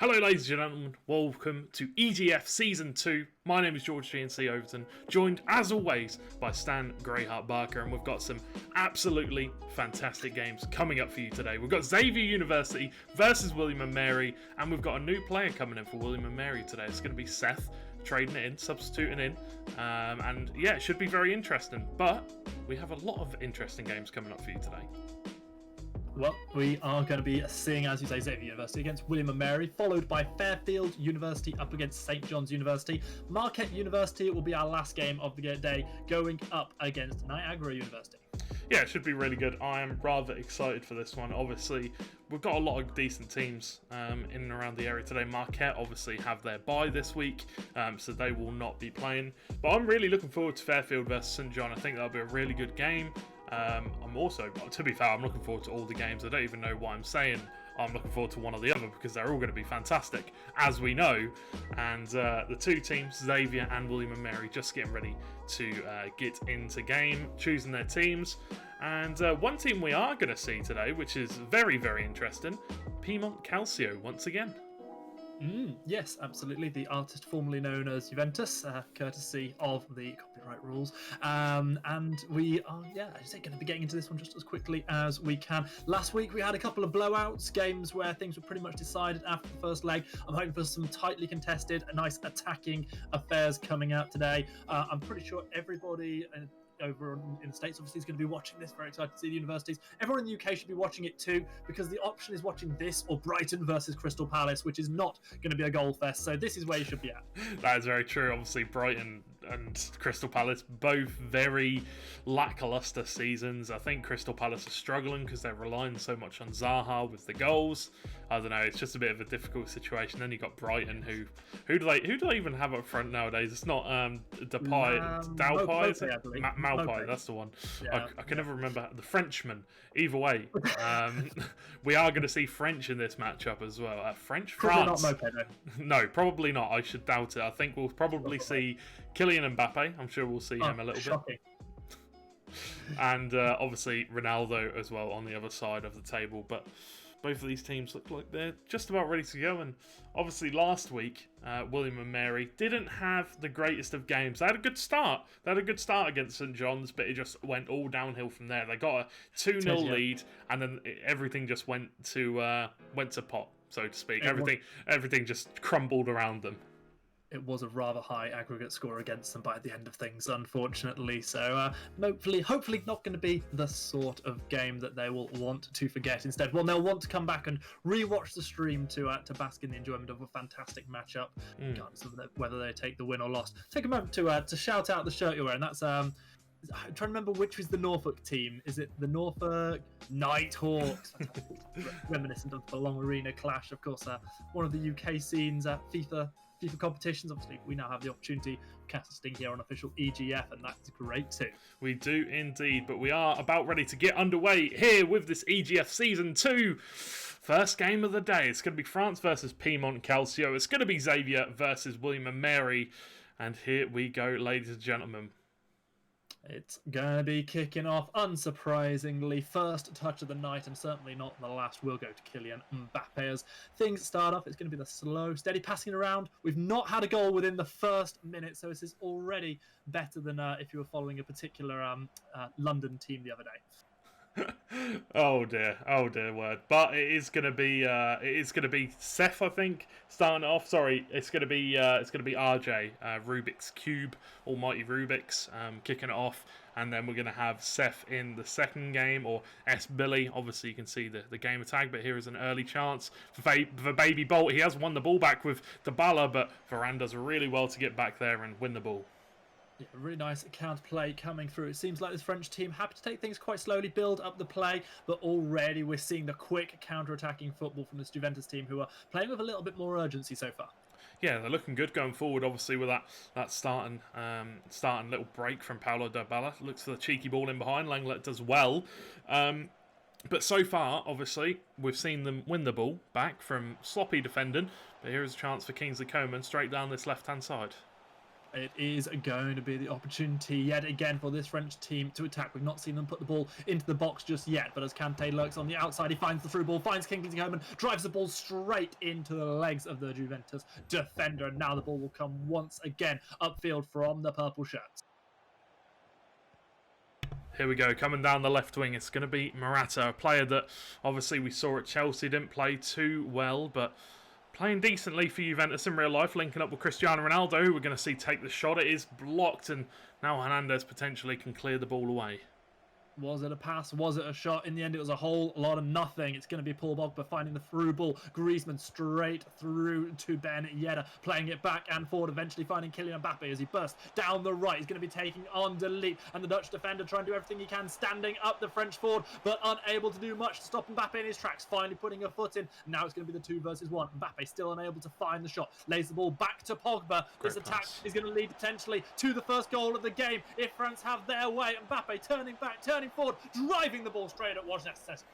Hello ladies and gentlemen, welcome to EGF Season 2. My name is George GNC Overton, joined as always by Stan Greyheart Barker, and we've got some absolutely fantastic games coming up for you today. We've got Xavier University versus William & Mary, and we've got a new player coming in for William & Mary today. It's going to be Seth, trading it in, substituting in, and yeah, it should be very interesting, but we have a lot of interesting games coming up for you today. Well, we are going to be seeing, as you say, Xavier University against William & Mary, followed by Fairfield University up against St John's University. Marquette University will be our last game of the day, going up against Niagara University. Yeah, it should be really good. I am rather excited for this one. Obviously, we've got a lot of decent teams in and around the area today. Marquette obviously have their bye this week, so they will not be playing. But I'm really looking forward to Fairfield versus St John. I think that'll be a really good game. I'm also, to be fair, I'm looking forward to all the games. I don't even know why I'm saying I'm looking forward to one or the other, because they're all going to be fantastic, as we know. And the two teams, Xavier and William & Mary, just getting ready to get into game, choosing their teams. And one team we are going to see today, which is very, very interesting, Piedmont Calcio once again. Yes, absolutely. The artist formerly known as Juventus, courtesy of the copyright rules. And we are, going to be getting into this one just as quickly as we can. Last week we had a couple of blowouts, games where things were pretty much decided after the first leg. I'm hoping for some tightly contested, nice attacking affairs coming out today. I'm pretty sure everybody over in the States obviously is going to be watching this. Very excited to see the universities. Everyone in the UK should be watching it too, because the option is watching this or Brighton versus Crystal Palace, which is not going to be a goal fest. So this is where you should be at. That is very true. Obviously, Brighton and Crystal Palace, both very lackluster seasons. I think Crystal Palace are struggling because they're relying so much on Zaha with the goals. I don't know. It's just a bit of a difficult situation. Then you got Brighton, who do they even have up front nowadays? It's not Depay, Dalpay, is it? Malpai, that's the one. Yeah, I can never remember the Frenchman. Either way, we are going to see French in this matchup as well. French, France. Probably not Moped, though. No, probably not. I should doubt it. I think we'll probably see Kylian Mbappe. I'm sure we'll see him a little bit. And obviously Ronaldo as well on the other side of the table. But both of these teams look like they're just about ready to go. And obviously last week, William & Mary didn't have the greatest of games. They had a good start. They had a good start against St John's, but it just went all downhill from there. They got a 2-0 lead, and then everything just went to pot, so to speak. Everything just crumbled around them. It was a rather high aggregate score against them by the end of things, unfortunately. So hopefully not going to be the sort of game that they will want to forget. Instead, well, they'll want to come back and re-watch the stream to bask in the enjoyment of a fantastic matchup, regardless of whether they take the win or loss. Take a moment to shout out the shirt you're wearing. That's I'm trying to remember which was the Norfolk team. Is it the Norfolk Nighthawks? Reminiscent of the Long Arena Clash, of course. One of the UK scenes at FIFA competitions. Obviously, we now have the opportunity of casting here on official EGF, and that's great too. We do indeed, but we are about ready to get underway here with this EGF Season 2. First game of the day. It's going to be France versus Piedmont Calcio. It's going to be Xavier versus William & Mary. And here we go, ladies and gentlemen. It's going to be kicking off, unsurprisingly. First touch of the night, and certainly not the last, will go to Kylian Mbappe. As things start off, it's going to be the slow, steady passing around. We've not had a goal within the first minute, so this is already better than if you were following a particular London team the other day. Oh dear word. But it is going to be Seth, I think, starting off. Sorry, it's going to be RJ, Rubik's Cube, Almighty Rubik's, kicking it off, and then we're going to have Seth in the second game, or S Billy. Obviously you can see the game tag, but here is an early chance for Baby Bolt. He has won the ball back with Dybala, but Varane does really well to get back there and win the ball. Yeah, really nice counter play coming through. It seems like this French team happy to take things quite slowly, build up the play, but already we're seeing the quick counter-attacking football from this Juventus team, who are playing with a little bit more urgency so far. Yeah, they're looking good going forward, obviously, with that starting little break from Paulo Dybala. Looks for the cheeky ball in behind. Langlet does well. But so far, obviously, we've seen them win the ball back from sloppy defending. But here is a chance for Kingsley Coman straight down this left-hand side. It is going to be the opportunity yet again for this French team to attack. We've not seen them put the ball into the box just yet, but as Kante lurks on the outside, he finds the through ball, finds Kingsley Coman, drives the ball straight into the legs of the Juventus defender. And now the ball will come once again upfield from the purple shirts. Here we go, coming down the left wing. It's going to be Morata, a player that obviously we saw at Chelsea, didn't play too well, but playing decently for Juventus in real life, linking up with Cristiano Ronaldo, who we're going to see take the shot. It is blocked, and now Hernandez potentially can clear the ball away. Was it a pass? Was it a shot? In the end, it was a whole lot of nothing. It's going to be Paul Pogba finding the through ball. Griezmann straight through to Ben Yedder, playing it back and forward, eventually finding Kylian Mbappe as he bursts down the right. He's going to be taking on Delete, and the Dutch defender trying to do everything he can, standing up the French forward, but unable to do much to stop Mbappe in his tracks, finally putting a foot in. Now it's going to be the 2 versus 1. Mbappe still unable to find the shot. Lays the ball back to Pogba. This attack is going to lead potentially to the first goal of the game if France have their way. Mbappe turning back, turning forward, driving the ball straight at Wojciech.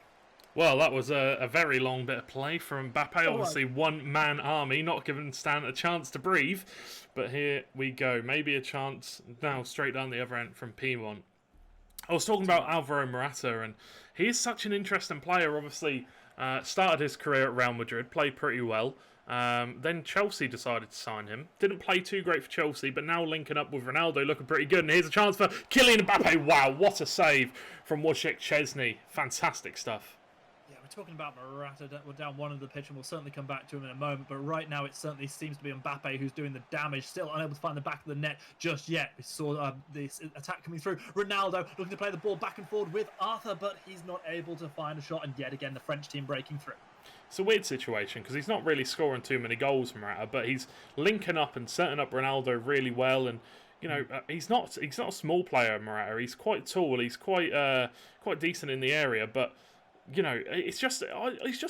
Well, that was a very long bit of play from Mbappe. Obviously, one-man army, not giving Stan a chance to breathe. But here we go. Maybe a chance now straight down the other end from Piedmont. I was talking about Alvaro Morata, and he is such an interesting player. Obviously, started his career at Real Madrid, played pretty well. Then Chelsea decided to sign him. Didn't play too great for Chelsea, but now linking up with Ronaldo, looking pretty good. And here's a chance for Kylian Mbappe. Wow, what a save from Wojciech Szczesny. Fantastic stuff. Yeah, we're talking about Morata. We're down one of the pitch, and we'll certainly come back to him in a moment. But right now, it certainly seems to be Mbappe who's doing the damage. Still unable to find the back of the net just yet. We saw this attack coming through. Ronaldo looking to play the ball back and forward with Arthur, but he's not able to find a shot. And yet again, the French team breaking through. It's a weird situation because he's not really scoring too many goals, Morata, but he's linking up and setting up Ronaldo really well. And you know, he's not a small player, Morata. He's quite tall. He's quite decent in the area, but you know, it's just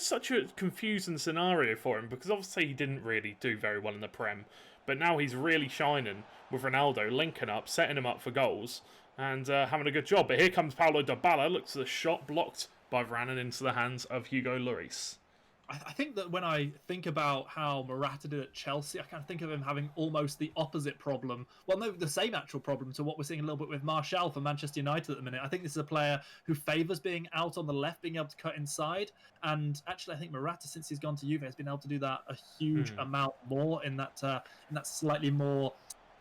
such a confusing scenario for him because obviously he didn't really do very well in the Prem, but now he's really shining with Ronaldo, linking up, setting him up for goals, and having a good job. But here comes Paulo Dybala. Looks at the shot blocked by Varane and into the hands of Hugo Lloris. I think that when I think about how Morata did at Chelsea, I kind of think of him having almost the opposite problem. Well, no, the same actual problem to what we're seeing a little bit with Martial for Manchester United at the minute. I think this is a player who favours being out on the left, being able to cut inside. And actually, I think Morata, since he's gone to Juve, has been able to do that a huge amount more in that slightly more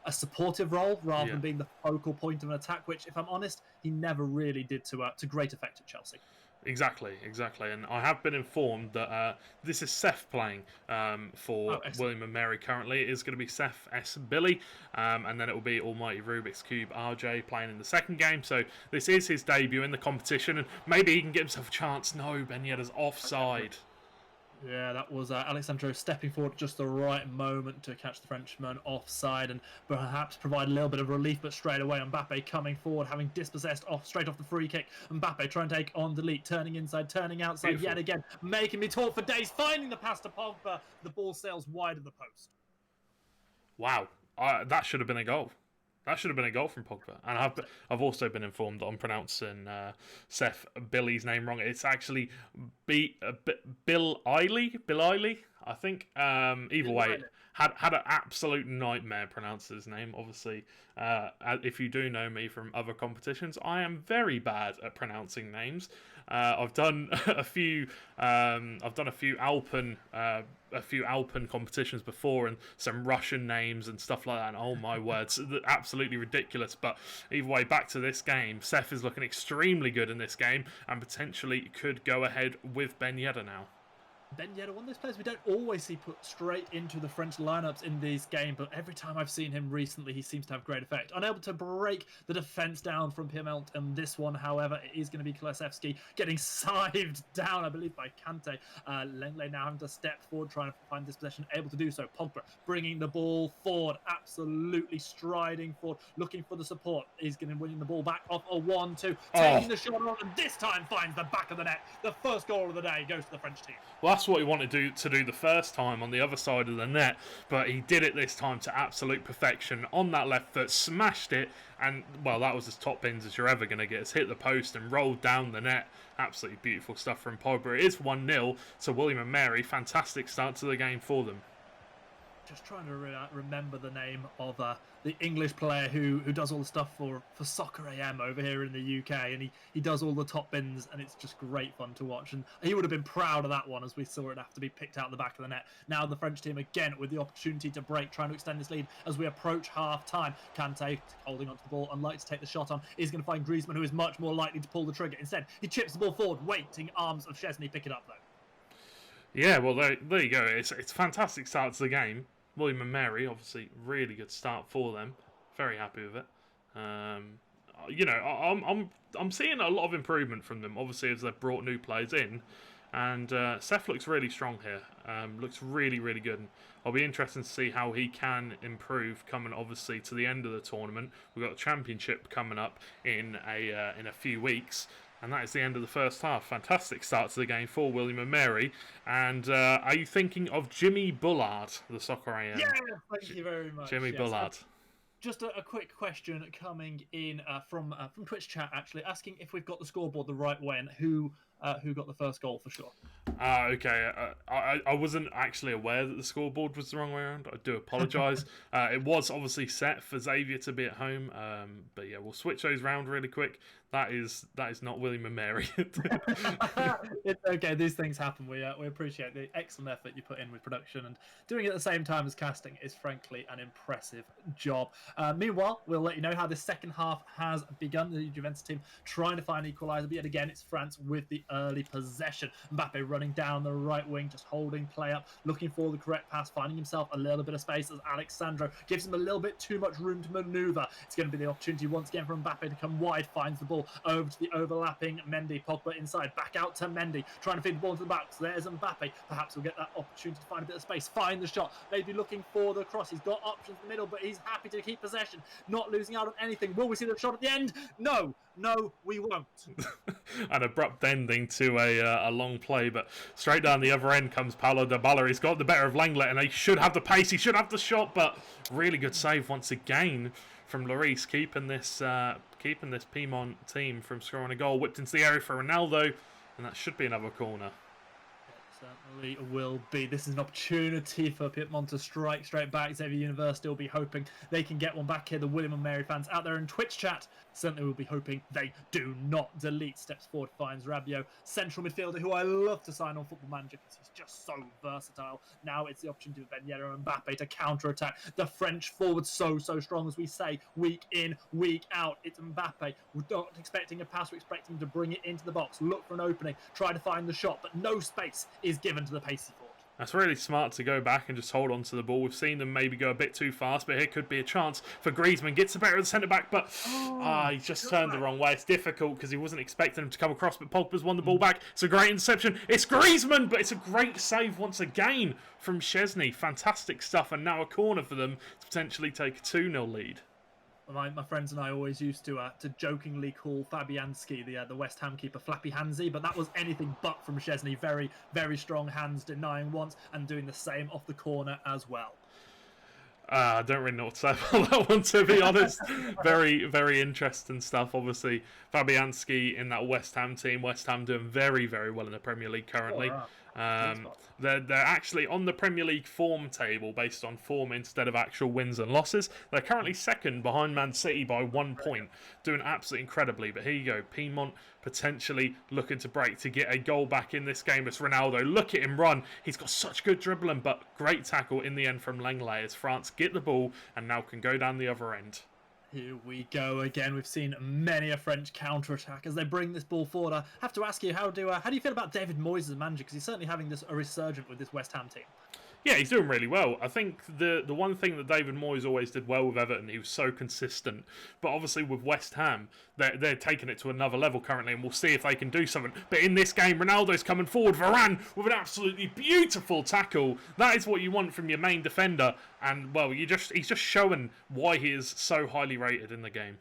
a supportive role rather than being the focal point of an attack, which, if I'm honest, he never really did to great effect at Chelsea. Exactly. And I have been informed that this is Seth playing for William and Mary currently. It is going to be Seth S. Billy, and then it will be Almighty Rubik's Cube RJ playing in the second game. So this is his debut in the competition, and maybe he can get himself a chance. No, Ben Yedder's offside. Yeah, that was Alexandro stepping forward at just the right moment to catch the Frenchman offside and perhaps provide a little bit of relief, but straight away Mbappe coming forward, having dispossessed straight off the free kick. Mbappe trying to take on Delete, turning inside, turning outside. Beautiful. Yet again, making me talk for days, finding the pass to Pogba. The ball sails wide of the post. Wow, that should have been a goal. That should have been a goal from Pogba. And I've also been informed that I'm pronouncing Seth Billy's name wrong. It's actually Bill Eiley, I think. Either way, had an absolute nightmare pronouncing his name. Obviously, if you do know me from other competitions, I am very bad at pronouncing names. I've done a few Alpen competitions before, and some Russian names and stuff like that. And oh my words, absolutely ridiculous. But either way, back to this game. Seth is looking extremely good in this game, and potentially could go ahead with Ben Yedder now. Ben Yedder, one of those players we don't always see put straight into the French lineups in these games, but every time I've seen him recently, he seems to have great effect. Unable to break the defence down from Piedmont, and this one, however, it is going to be Kulusevski getting sived down, I believe, by Kante. Lenglet now having to step forward, trying to find this possession, able to do so. Pogba bringing the ball forward, absolutely striding forward, looking for the support. He's going to win the ball back off a 1-2, taking the shot on, and this time finds the back of the net. The first goal of the day goes to the French team. Well, that's what he wanted to do the first time on the other side of the net, but he did it this time to absolute perfection on that left foot, smashed it, and well, that was as top bins as you're ever going to get. It's hit the post and rolled down the net. Absolutely beautiful stuff from Pogba. It is 1-0 to William and Mary. Fantastic start to the game for them. just trying to remember the name of the English player who does all the stuff for Soccer AM over here in the UK, and he does all the top bins, and it's just great fun to watch. And he would have been proud of that one as we saw it have to be picked out the back of the net. Now the French team again with the opportunity to break, trying to extend this lead as we approach half time. Kante holding onto the ball, unlikely to take the shot on, is going to find Griezmann, who is much more likely to pull the trigger. Instead, he chips the ball forward, waiting arms of Szczesny pick it up though. Yeah, well, there you go. It's a fantastic start to the game. William and Mary, obviously, really good start for them. Very happy with it. I'm seeing a lot of improvement from them, obviously, as they've brought new players in. And Seth looks really strong here. Looks really, really good. And I'll be interested to see how he can improve coming, obviously, to the end of the tournament. We've got the championship coming up in a few weeks. And that is the end of the first half. Fantastic start to the game for William and Mary. And are you thinking of Jimmy Bullard, the Soccer AM? Yeah, thank you very much. Jimmy Bullard. Just a quick question coming in from Twitch chat, actually, asking if we've got the scoreboard the right way and who got the first goal for sure. Okay. I wasn't actually aware that the scoreboard was the wrong way around. I do apologise. It was obviously set for Xavier to be at home. But yeah, we'll switch those round really quick. That is not William and Mary. It's okay. These things happen. We appreciate the excellent effort you put in with production, and doing it at the same time as casting is frankly an impressive job. Meanwhile, we'll let you know how the second half has begun. The Juventus team trying to find an equaliser, but yet again it's France with the early possession. Mbappe running down the right wing, just holding play up, looking for the correct pass, finding himself a little bit of space as Alexandro gives him a little bit too much room to manoeuvre. It's going to be the opportunity once again for Mbappe to come wide, finds the ball over to the overlapping Mendy. Pogba inside, back out to Mendy, trying to feed the ball to the back. So there's Mbappe. Perhaps we'll get that opportunity to find a bit of space, find the shot, maybe looking for the cross. He's got options in the middle, but he's happy to keep possession, not losing out on anything. Will we see the shot at the end? No, we won't. An abrupt ending to a long play, but straight down the other end comes Paulo Dybala. He's got the better of Lenglet, and he should have the pace, he should have the shot, but really good save once again from Lloris, keeping this Piedmont team from scoring a goal. Whipped into the area for Ronaldo, and that should be another corner. Certainly will be. This is an opportunity for Piedmont to strike straight back. Xavier University will be hoping they can get one back here. The William and Mary fans out there in Twitch chat certainly will be hoping they do not delete. Steps forward, finds Rabiot, central midfielder who I love to sign on Football Manager because he's just so versatile. Now it's the opportunity for Ben Yedder and Mbappe to counter-attack. The French forward so strong, as we say, week in, week out. It's Mbappe. We're not expecting a pass, we're expecting him to bring it into the box, look for an opening, try to find the shot, but no space is given to the pacey forward. That's really smart to go back and just hold on to the ball. We've seen them maybe go a bit too fast, but here could be a chance for Griezmann. Gets the better of the centre-back, but he just turned the wrong way. It's difficult because he wasn't expecting him to come across, but Pogba's won the ball back. It's a great interception. It's Griezmann, but it's a great save once again from Szczesny. Fantastic stuff, and now a corner for them to potentially take a 2-0 lead. My friends and I always used to jokingly call Fabianski, the West Ham keeper, Flappy Handsy, but that was anything but from Szczesny. Very, very strong hands, denying once and doing the same off the corner as well. I don't really know what to say about that one, to be honest. Very, very interesting stuff. Obviously, Fabianski in that West Ham team. West Ham doing very, very well in the Premier League currently. They're actually on the Premier League form table based on form instead of actual wins and losses. They're currently second behind Man City by 1 point, doing absolutely incredibly. But here you go, Piedmont potentially looking to break to get a goal back in this game. It's Ronaldo. Look at him run. He's got such good dribbling, but great tackle in the end from Lenglet as France get the ball and now can go down the other end. Here we go again. We've seen many a French counter-attack as they bring this ball forward. I have to ask you, how do you feel about David Moyes as a manager? Because he's certainly having a resurgent with this West Ham team. Yeah, he's doing really well. I think the one thing that David Moyes always did well with Everton, he was so consistent. But obviously with West Ham, they're taking it to another level currently, and we'll see if they can do something. But in this game, Ronaldo's coming forward, Varane with an absolutely beautiful tackle. That is what you want from your main defender. And, well, he's just showing why he is so highly rated in the game.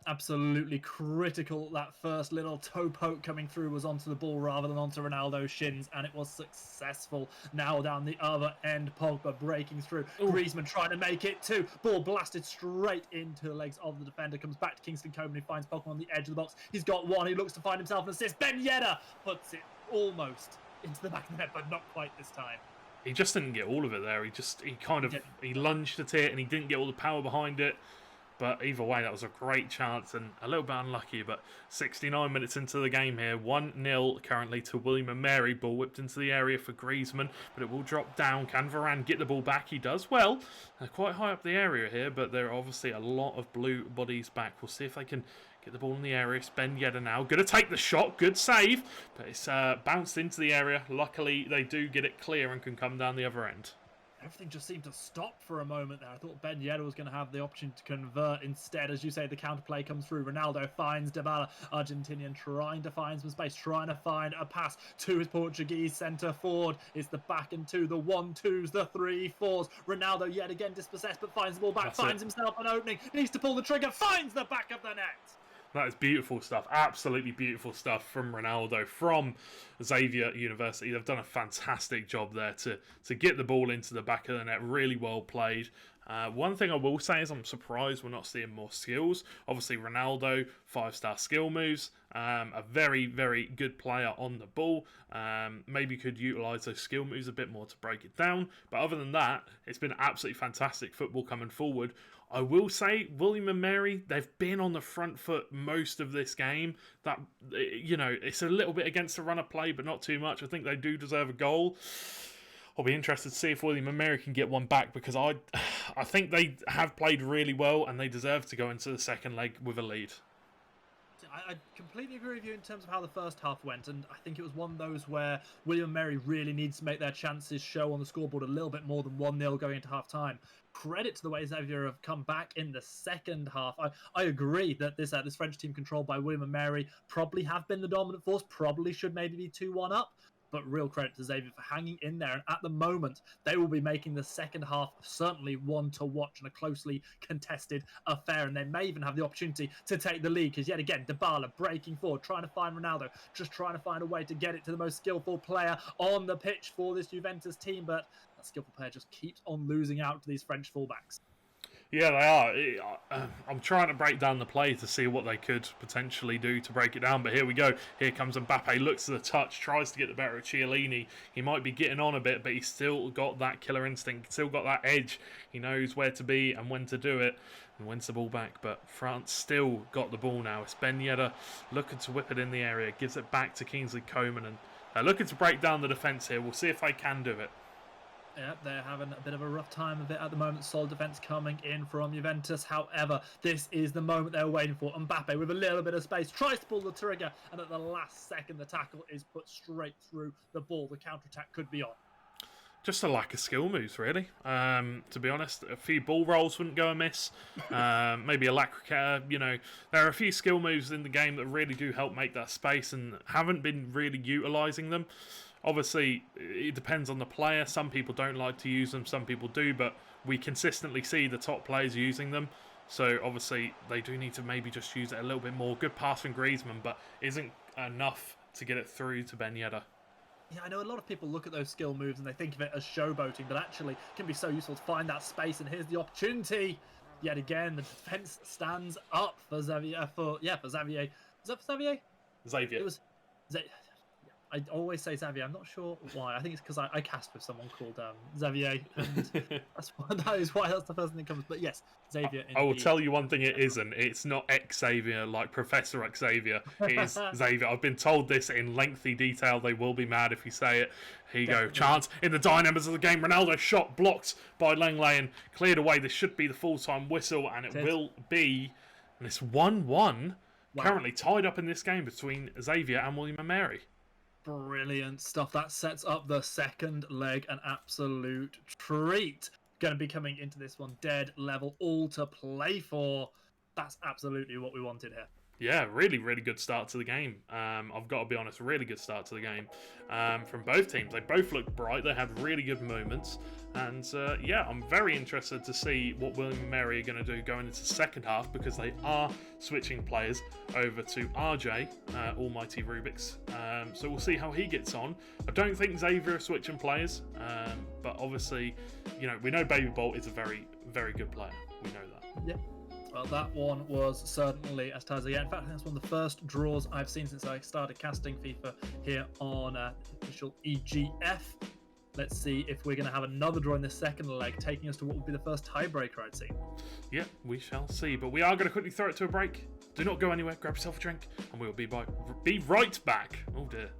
Absolutely critical. That first little toe poke coming through was onto the ball rather than onto Ronaldo's shins, and it was successful. Now down the other end, Pogba breaking through. Griezmann trying to make it too. Ball blasted straight into the legs of the defender. Comes back to Kingston Coman, who finds Pogba on the edge of the box. He's got one. He looks to find himself an assist. Ben Yedder puts it almost into the back of the net, but not quite this time. he just didn't get all of it there. He lunged at it and he didn't get all the power behind it. But either way, that was a great chance and a little bit unlucky. But 69 minutes into the game here, 1-0 currently to William and Mary. Ball whipped into the area for Griezmann, but it will drop down. Can Varane get the ball back? He does well. They're quite high up the area here, but there are obviously a lot of blue bodies back. We'll see if they can get the ball in the area. It's Ben Yedder now. Going to take the shot. Good save. But it's bounced into the area. Luckily, they do get it clear and can come down the other end. Everything just seemed to stop for a moment there. I thought Ben Yedder was going to have the option to convert. Instead, as you say, the counterplay comes through. Ronaldo finds Dybala. Argentinian trying to find some space, trying to find a pass to his Portuguese centre forward. It's the back and two, the 1-2s, the 3-4s. Ronaldo yet again dispossessed, but finds the ball back, finds himself an opening, needs to pull the trigger, finds the back of the net. That is beautiful stuff. Absolutely beautiful stuff from Ronaldo, from Xavier University. They've done a fantastic job there to get the ball into the back of the net. Really well played. One thing I will say is I'm surprised we're not seeing more skills. Obviously, Ronaldo, 5-star skill moves. A very, very good player on the ball. Maybe could utilise those skill moves a bit more to break it down. But other than that, it's been absolutely fantastic football coming forward. I will say, William and Mary, they've been on the front foot most of this game. That, you know, it's a little bit against the run of play, but not too much. I think they do deserve a goal. I'll be interested to see if William and Mary can get one back, because I think they have played really well and they deserve to go into the second leg with a lead. I completely agree with you in terms of how the first half went, and I think it was one of those where William and Mary really needs to make their chances show on the scoreboard a little bit more than 1-0 going into half time. Credit to the way Xavier have come back in the second half. I agree that this French team controlled by William and Mary probably have been the dominant force, probably should maybe be 2-1 up. But real credit to Xavier for hanging in there. And at the moment, they will be making the second half certainly one to watch and a closely contested affair. And they may even have the opportunity to take the lead, because yet again, Dybala breaking forward, trying to find Ronaldo, just trying to find a way to get it to the most skillful player on the pitch for this Juventus team. But that skillful player just keeps on losing out to these French fullbacks. Yeah, they are. I'm trying to break down the play to see what they could potentially do to break it down. But here we go. Here comes Mbappe. Looks at the touch. Tries to get the better of Chiellini. He might be getting on a bit, but he's still got that killer instinct. Still got that edge. He knows where to be and when to do it. And wins the ball back. But France still got the ball now. It's Ben Yedder looking to whip it in the area. Gives it back to Kingsley Coman. And looking to break down the defence here. We'll see if they can do it. Yeah, they're having a bit of a rough time of it at the moment. Solid defence coming in from Juventus. However, this is the moment they're waiting for. Mbappe with a little bit of space tries to pull the trigger, and at the last second the tackle is put straight through the ball. The counter-attack could be on. Just a lack of skill moves, really. To be honest, a few ball rolls wouldn't go amiss. Maybe a lack of, there are a few skill moves in the game that really do help make that space and haven't been really utilising them. Obviously, it depends on the player. Some people don't like to use them, some people do, but we consistently see the top players using them. So, obviously, they do need to maybe just use it a little bit more. Good pass from Griezmann, but isn't enough to get it through to Ben Yedder. Yeah, I know a lot of people look at those skill moves and they think of it as showboating, but actually it can be so useful to find that space, and here's the opportunity. Yet again, the defence stands up for Xavier. For Xavier. Is that for Xavier? Xavier. It was... I always say Xavier. I'm not sure why. I think it's because I cast with someone called Xavier, and that is why that's the first thing that comes. But yes, Xavier. I will tell you one thing: it isn't. It's not Xavier like Professor Xavier. It is Xavier. I've been told this in lengthy detail. They will be mad if you say it. Here you go. Chance in the dynamics of the game. Ronaldo shot blocked by Lenglet and cleared away. This should be the full-time whistle, and it will be. And it's 1-1. Wow. Currently tied up in this game between Xavier and William and Mary. Brilliant stuff. That sets up the second leg. An absolute treat. Going to be coming into this one dead level, all to play for. That's absolutely what we wanted here. Yeah, really, really good start to the game. I've got to be honest, really good start to the game from both teams. They both look bright. They had really good moments. And yeah, I'm very interested to see what William and Mary are going to do going into the second half, because they are switching players over to RJ, Almighty Rubik's. So we'll see how he gets on. I don't think Xavier are switching players, but obviously, we know Baby Bolt is a very, very good player. We know that. Yep. Well, that one was certainly as tight as I get. In fact, that's one of the first draws I've seen since I started casting FIFA here on official EGF. let's see if we're going to have another draw in the second leg, taking us to what would be the first tiebreaker, I'd say. Yeah, we shall see. But we are going to quickly throw it to a break. Do not go anywhere. Grab yourself a drink, and we will be right back. Oh dear.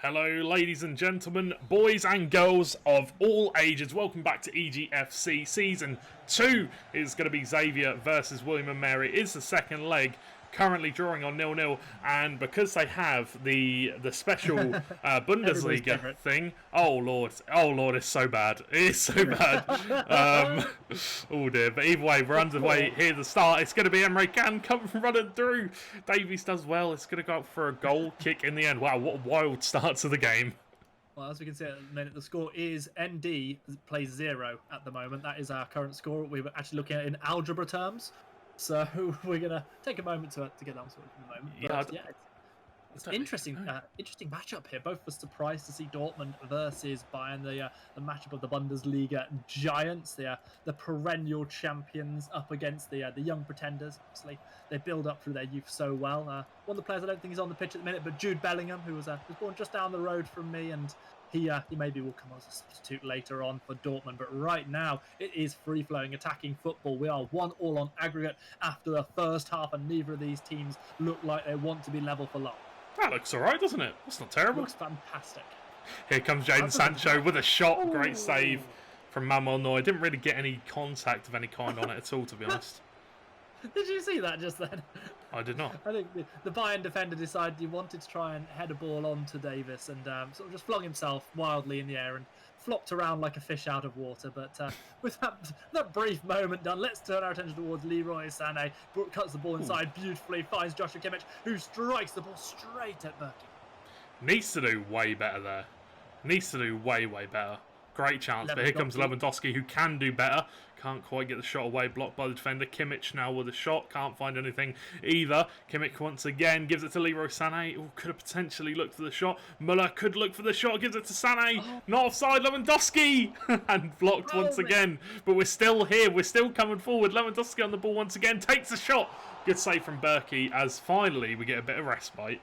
Hello, ladies and gentlemen, boys and girls of all ages. Welcome back to EGFC. Season 2 is going to be Xavier versus William and Mary. It's the second leg, currently drawing on 0-0. And because they have the special Bundesliga thing, oh lord, it's so bad. It's so bad. Oh dear. But either way, we're underway here at the start. It's going to be Emre Can come running through. Davies does well. It's going to go up for a goal kick in the end. Wow, what a wild start to the game. Well, as we can see at the minute, the score is ND plays 0 at the moment. That is our current score. We were actually looking at it in algebra terms. So we're going to take a moment to get that sorted in a moment. But, it's an interesting matchup here. Both were surprised to see Dortmund versus Bayern, the matchup of the Bundesliga giants, the perennial champions up against the young pretenders. Obviously, they build up through their youth so well. One of the players I don't think is on the pitch at the minute, but Jude Bellingham, who was born just down the road from me, and he maybe will come as a substitute later on for Dortmund. But right now, it is free-flowing, attacking football. We are 1-1 on aggregate after the first half, and neither of these teams look like they want to be level for long. That looks alright, doesn't it? That's not terrible. Looks fantastic. Here comes Jadon Sancho with a shot. Great save from Manuel Neuer. Didn't really get any contact of any kind on it at all, to be honest. Did you see that just then? I did not. I think the Bayern defender decided he wanted to try and head a ball onto Davis and sort of just flung himself wildly in the air and flopped around like a fish out of water. But with that brief moment done, let's turn our attention towards Leroy Sané. Cuts the ball inside beautifully, finds Joshua Kimmich, who strikes the ball straight at Berkey. Needs to do way better there. Needs to do way better. Great chance, but here comes Lewandowski, who can do better. Can't quite get the shot away, blocked by the defender. Kimmich now with a shot, can't find anything either. Kimmich once again gives it to Leroy Sané, who could have potentially looked for the shot. Muller could look for the shot, gives it to Sané. Not offside, Lewandowski! And blocked once again. But we're still here, we're still coming forward. Lewandowski on the ball once again, takes the shot. Good save from Berkey, as finally we get a bit of respite.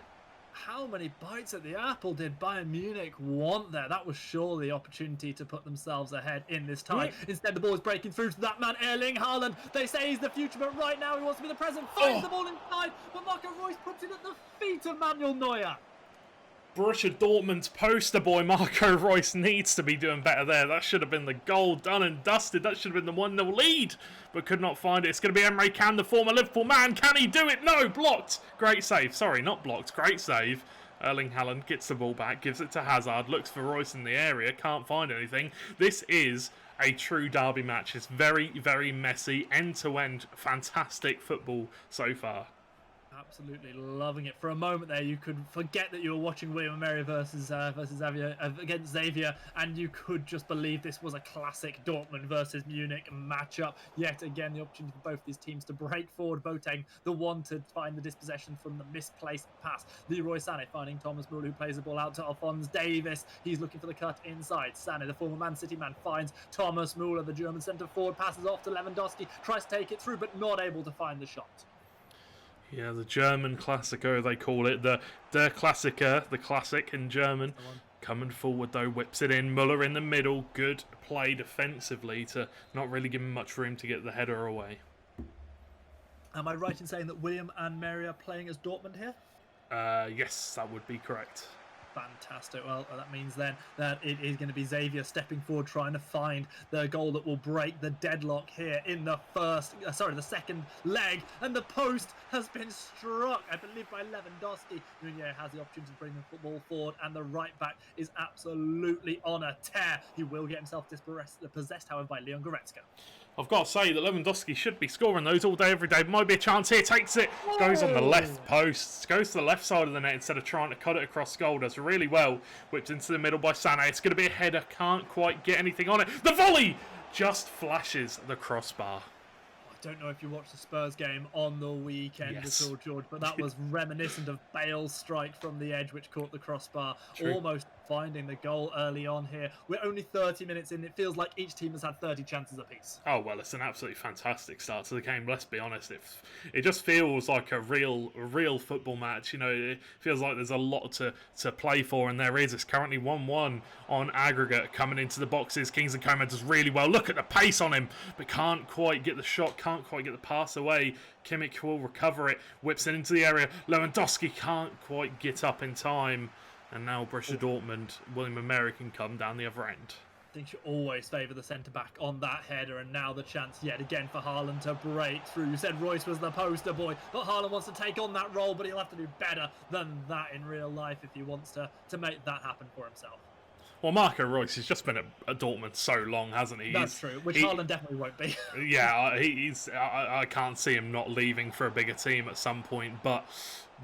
How many bites at the apple did Bayern Munich want there? That was surely the opportunity to put themselves ahead in this tie. Instead, the ball is breaking through to that man, Erling Haaland. They say he's the future, but right now he wants to be the present. Finds the ball inside, but Marco Reus puts it at the feet of Manuel Neuer. Borussia Dortmund's poster boy Marco Reus needs to be doing better there. That should have been the goal, done and dusted. That should have been the 1-0 lead, but could not find it. It's going to be Emre Can, the former Liverpool man. Can he do it? No, blocked. Great save. Sorry, not blocked. Great save. Erling Haaland gets the ball back, gives it to Hazard, looks for Reus in the area, can't find anything. This is a true derby match. It's very very end-to-end, fantastic football so far. Absolutely loving it. For a moment there, you could forget that you were watching William and Mary versus Xavier, against Xavier, and you could just believe this was a classic Dortmund versus Munich matchup. Yet again, the opportunity for both these teams to break forward. Boateng, the one to find the dispossession from the misplaced pass. Leroy Sané finding Thomas Müller, who plays the ball out to Alphonse Davies. He's looking for the cut inside. Sané, the former Man City man, finds Thomas Müller, the German centre forward, passes off to Lewandowski, tries to take it through, but not able to find the shot. Yeah, the German Klassiker, they call it. Der Klassiker, the classic in German. Coming forward, though, whips it in. Muller in the middle. Good play defensively to not really give him much room to get the header away. Am I right in saying that William and Mary are playing as Dortmund here? Yes, that would be correct. Fantastic. Well, that means then that it is going to be Xavier stepping forward, trying to find the goal that will break the deadlock here in the second leg. And the post has been struck, I believe, by Lewandowski. Meunier has the opportunity to bring the football forward, and the right back is absolutely on a tear. He will get himself possessed, however, by Leon Goretzka. I've got to say that Lewandowski should be scoring those all day, every day. Might be a chance here. Takes it. Goes on the left post. Goes to the left side of the net instead of trying to cut it across goal. Does really well. Whipped into the middle by Sané. It's going to be a header. Can't quite get anything on it. The volley just flashes the crossbar. I don't know if you watched the Spurs game on the weekend at all, George, but that was reminiscent of Bale's strike from the edge, which caught the crossbar. True. Almost finding the goal early on here. We're only 30 minutes in. It feels like each team has had 30 chances apiece. Oh, well, it's an absolutely fantastic start to the game. Let's be honest. It just feels like a real football match. You know, it feels like there's a lot to play for, and there is. It's currently 1-1 on aggregate coming into the boxes. Kingsley Coman does really well. Look at the pace on him, but can't quite get the shot, can't quite get the pass away. Kimmich will recover it, whips it into the area. Lewandowski can't quite get up in time. And now Borussia Dortmund, William Mary can come down the other end. Things should always favour the centre-back on that header, and now the chance yet again for Haaland to break through. You said Royce was the poster boy, but Haaland wants to take on that role, but he'll have to do better than that in real life if he wants to make that happen for himself. Well, Marco Reus has just been at Dortmund so long, hasn't he? That's true, which Haaland definitely won't be. Yeah, I can't see him not leaving for a bigger team at some point, but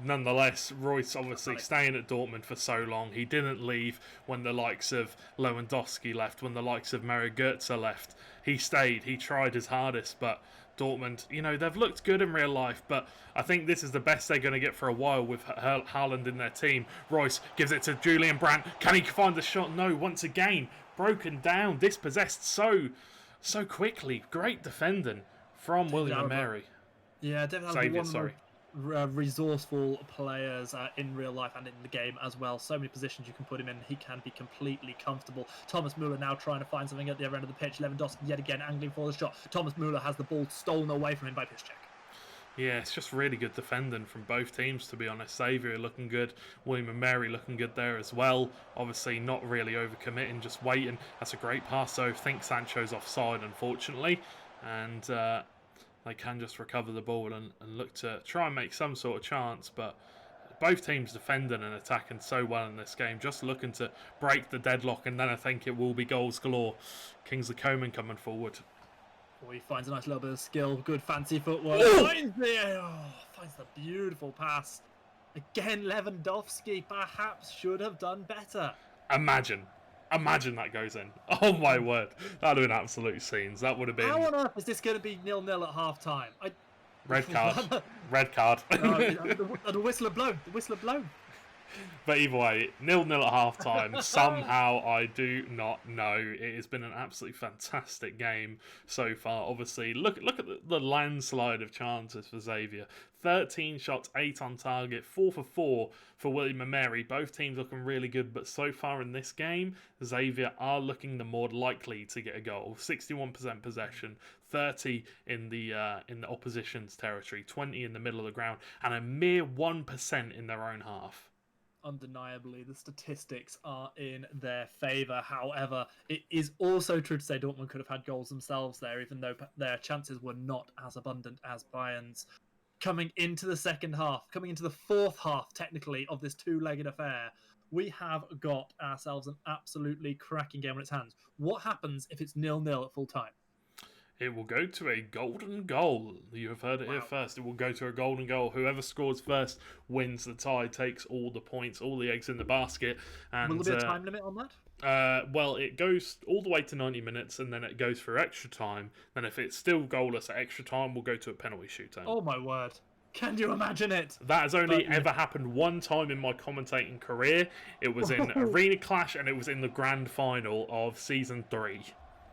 nonetheless, Reus obviously staying at Dortmund for so long. He didn't leave when the likes of Lewandowski left, when the likes of Mario Götze left. He stayed, he tried his hardest, but Dortmund, they've looked good in real life, but I think this is the best they're going to get for a while with Haaland in their team. Reus gives it to Julian Brandt. Can he find the shot? No, once again, broken down, dispossessed so quickly. Great defending from William Mary. Yeah, definitely. Resourceful players in real life and in the game as well. So many positions you can put him in. He can be completely comfortable. Thomas Müller now trying to find something at the other end of the pitch. Lewandowski yet again angling for the shot. Thomas Müller has the ball stolen away from him by Piszczek. Yeah, it's just really good defending from both teams, to be honest. Xavier looking good, William and Mary looking good there as well. Obviously not really overcommitting, just waiting. That's a great pass, though. I think Sancho's offside, unfortunately. And they can just recover the ball and look to try and make some sort of chance, but both teams defending and attacking so well in this game, just looking to break the deadlock, and then I think it will be goals galore. Kingsley Coman coming forward. He finds a nice little bit of skill, good fancy footwork. Finds the beautiful pass. Again, Lewandowski perhaps should have done better. Imagine that goes in. Oh my word. That would have been absolute scenes. That would have been... How on earth is this going to be 0-0 at half-time? Red card. Red card. The whistle had blown. The whistle had blown. But either way, 0-0 at half-time. Somehow, I do not know. It has been an absolutely fantastic game so far. Obviously, look at the landslide of chances for Xavier. 13 shots, 8 on target, 4 for 4 for William and Mary. Both teams looking really good, but so far in this game, Xavier are looking the more likely to get a goal. 61% possession, 30 in the opposition's territory, 20 in the middle of the ground, and a mere 1% in their own half. Undeniably, the statistics are in their favour. However, it is also true to say Dortmund could have had goals themselves there, even though their chances were not as abundant as Bayern's. Coming into the second half, coming into the fourth half, technically, of this two-legged affair, we have got ourselves an absolutely cracking game on its hands. What happens if it's 0-0 at full time? It will go to a golden goal. You have heard it here first. It will go to a golden goal. Whoever scores first wins the tie, takes all the points, all the eggs in the basket. And, will there be a time limit on that? Well, it goes all the way to 90 minutes, and then it goes for extra time. Then if it's still goalless at extra time, we'll go to a penalty shootout. Oh my word. Can you imagine it? That has only ever happened one time in my commentating career. It was in Arena Clash, and it was in the grand final of Season 3.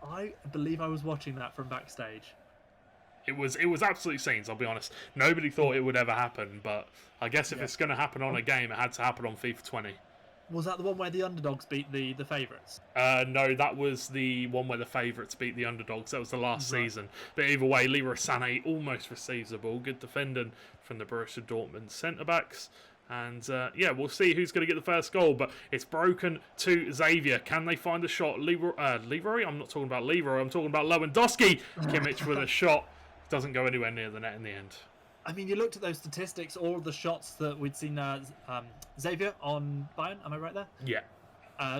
I believe I was watching that from backstage. It was absolute scenes, I'll be honest. Nobody thought it would ever happen, but I guess if it's going to happen on a game, it had to happen on FIFA 20. Was that the one where the underdogs beat the favourites? No, that was the one where the favourites beat the underdogs. That was the last season. But either way, Leroy Sané almost receives the ball. Good defending from the Borussia Dortmund centre-backs. And, we'll see who's going to get the first goal. But it's broken to Xavier. Can they find a shot? Leroy? I'm not talking about Leroy. I'm talking about Lewandowski. Kimmich with a shot. Doesn't go anywhere near the net in the end. I mean, you looked at those statistics, all of the shots that we'd seen Xavier on Bayern. Am I right there? Yeah.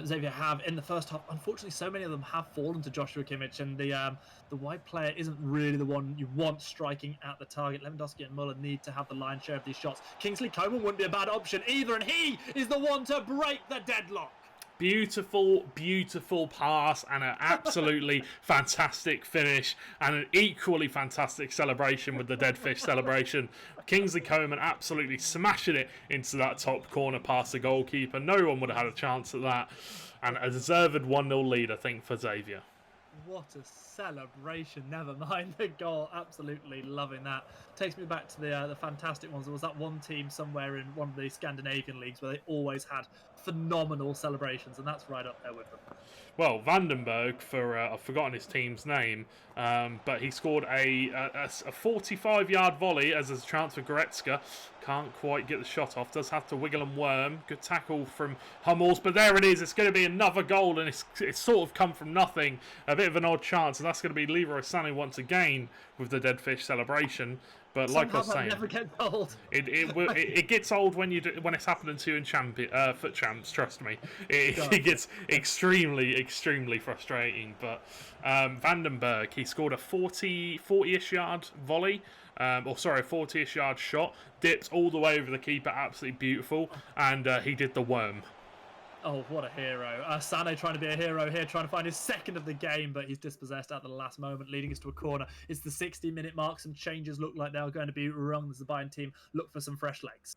Xavier have in the first half. Unfortunately, so many of them have fallen to Joshua Kimmich, and the wide player isn't really the one you want striking at the target. Lewandowski and Muller need to have the lion's share of these shots. Kingsley Coman wouldn't be a bad option either, and he is the one to break the deadlock. Beautiful, beautiful pass and an absolutely fantastic finish and an equally fantastic celebration with the dead fish celebration. Kingsley Coman absolutely smashing it into that top corner past the goalkeeper. No one would have had a chance at that. And a deserved 1-0 lead, I think, for Xavier. What a celebration, never mind the goal. Absolutely loving that. Takes me back to the fantastic ones. There was that one team somewhere in one of the Scandinavian leagues where they always had phenomenal celebrations, and that's right up there with them. Well, Vandenberg, I've forgotten his team's name, but he scored a 45-yard volley as a chance for Goretzka, Can't quite get the shot off. Does have to wiggle and worm. Good tackle from Hummels, but there it is. It's going to be another goal, and it's sort of come from nothing. A bit of an odd chance, and that's going to be Leroy Sané once again with the dead fish celebration. But like I was saying, never gets old. It gets old when it's happening to you in foot champs. Trust me, it gets extremely frustrating. But Vandenberg, he scored a 40-ish yard volley. A 40-ish yard shot, dipped all the way over the keeper, absolutely beautiful, and he did the worm. Oh, what a hero. Sané trying to be a hero here, trying to find his second of the game, but he's dispossessed at the last moment, leading us to a corner. It's the 60-minute mark. Some changes look like they're going to be rung as the Bayern team look for some fresh legs.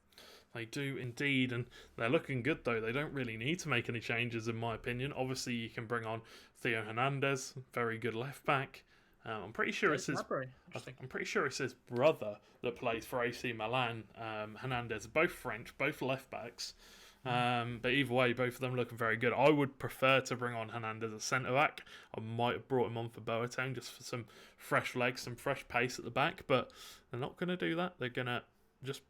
They do indeed, and they're looking good though. They don't really need to make any changes, in my opinion. Obviously, you can bring on Theo Hernandez, very good left back. I'm pretty sure it's his. I'm pretty sure it's his brother that plays for AC Milan. Hernandez, both French, both left backs. But either way, both of them looking very good. I would prefer to bring on Hernandez as centre back. I might have brought him on for Boateng just for some fresh legs, some fresh pace at the back. But they're not going to do that. They're going to just.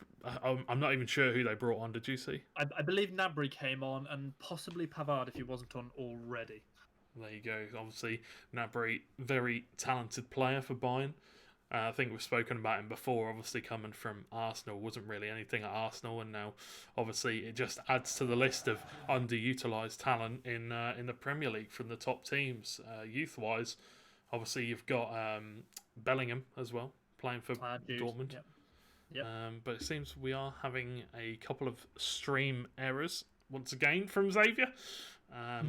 I'm not even sure who they brought on. Did you see? I believe Gnabry came on, and possibly Pavard if he wasn't on already. There you go. Obviously, Gnabry, very talented player for Bayern. I think we've spoken about him before. Obviously, coming from Arsenal, wasn't really anything at Arsenal, and now obviously it just adds to the list of underutilised talent in the Premier League from the top teams, youth-wise. Obviously, you've got Bellingham as well playing for Dortmund. Yep. But it seems we are having a couple of stream errors once again from Xavier.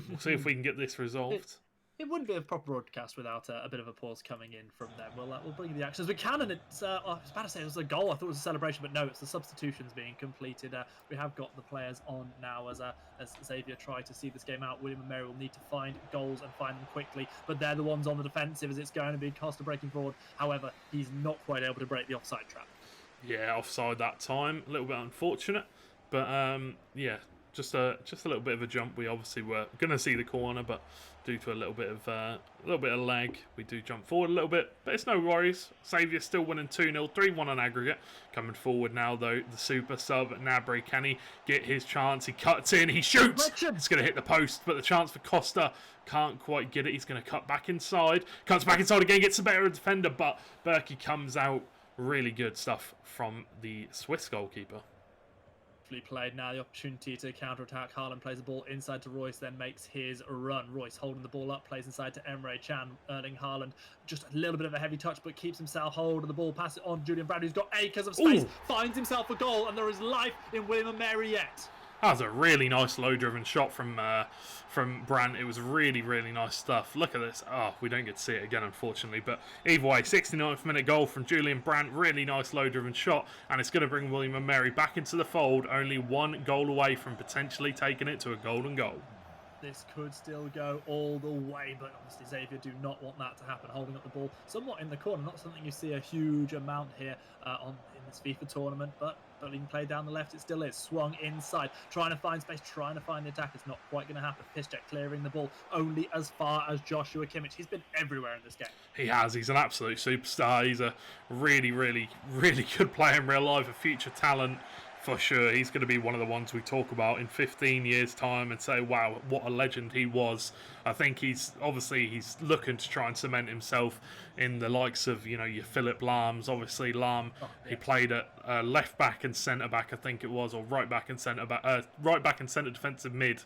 We'll see if we can get this resolved. It wouldn't be a proper broadcast without a bit of a pause coming in from them. We'll bring you the actions we can, and it's. I was about to say it was a goal. I thought it was a celebration, but no, it's the substitutions being completed. We have got the players on now as Xavier try to see this game out. William and Mary will need to find goals and find them quickly, but they're the ones on the defensive as it's going to be Costa breaking forward. However, he's not quite able to break the offside trap. Yeah, offside that time. A little bit unfortunate, but yeah. Just a little bit of a jump. We obviously were going to see the corner, but due to a little bit of lag, we do jump forward a little bit. But it's no worries. Xavier still winning 2-0, 3-1 on aggregate. Coming forward now, though, the super sub Gnabry. Can he get his chance? He cuts in, he shoots. It's going to hit the post, but the chance for Costa can't quite get it. He's going to cut back inside. Cuts back inside again, gets a better defender, but Berkey comes out. Really good stuff from the Swiss goalkeeper. Played now, the opportunity to counter-attack. Haaland plays the ball inside to Royce, then makes his run. Royce holding the ball up, plays inside to Emre Can, earning Haaland just a little bit of a heavy touch, but keeps himself hold of the ball, pass it on to Julian Brand, who's got acres of space, finds himself a goal, and there is life in William and Mary yet. That was a really nice low-driven shot from Brandt. It was really, really nice stuff. Look at this. Oh, we don't get to see it again, unfortunately. But either way, 69th minute goal from Julian Brandt. Really nice low-driven shot. And it's going to bring William and Mary back into the fold. Only one goal away from potentially taking it to a golden goal. This could still go all the way, but obviously Xavier do not want that to happen. Holding up the ball somewhat in the corner. Not something you see a huge amount here in this FIFA tournament, but being played down the left, it still is. Swung inside, trying to find space, trying to find the attack. It's not quite going to happen. Piszczek clearing the ball only as far as Joshua Kimmich. He's been everywhere in this game. He has. He's an absolute superstar. He's a really, really, really good player in real life, a future talent. For sure, he's going to be one of the ones we talk about in 15 years' time and say, wow, what a legend he was. I think he's looking to try and cement himself in the likes of, your Philip Lahm's. Obviously, Lahm, he played at left back and centre back, I think it was, or right back and centre back, right back and centre defensive mid,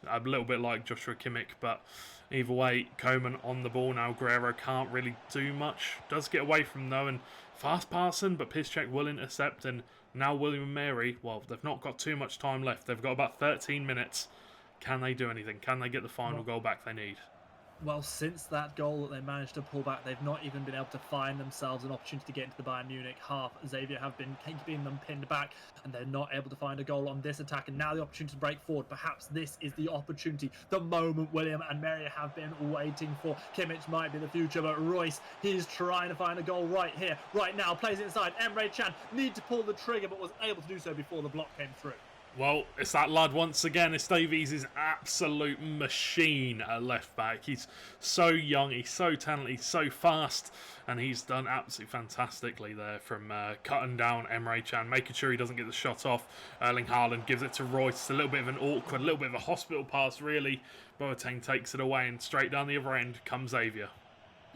a little bit like Joshua Kimmich. But either way, Coman on the ball now. Guerrero can't really do much. Does get away from though, and fast passing, but Piszczek will intercept. And now William and Mary, well, they've not got too much time left. They've got about 13 minutes. Can they do anything? Can they get the final goal back they need? Well, since that goal that they managed to pull back, they've not even been able to find themselves an opportunity to get into the Bayern Munich half. Xavier have been keeping them pinned back, and they're not able to find a goal on this attack. And now the opportunity to break forward. Perhaps this is the opportunity, the moment William and Mary have been waiting for. Kimmich might be the future, but Royce, he's trying to find a goal right here, right now. Plays it inside. Emre Can need to pull the trigger, but was able to do so before the block came through. Well, it's that lad once again. Davies is absolute machine at left back. He's so young, he's so talented, he's so fast, and he's done absolutely fantastically there from cutting down Emre Can, making sure he doesn't get the shot off. Erling Haaland gives it to Royce. It's a little bit of an awkward, a little bit of a hospital pass, really. Boateng takes it away, and straight down the other end comes Xavier.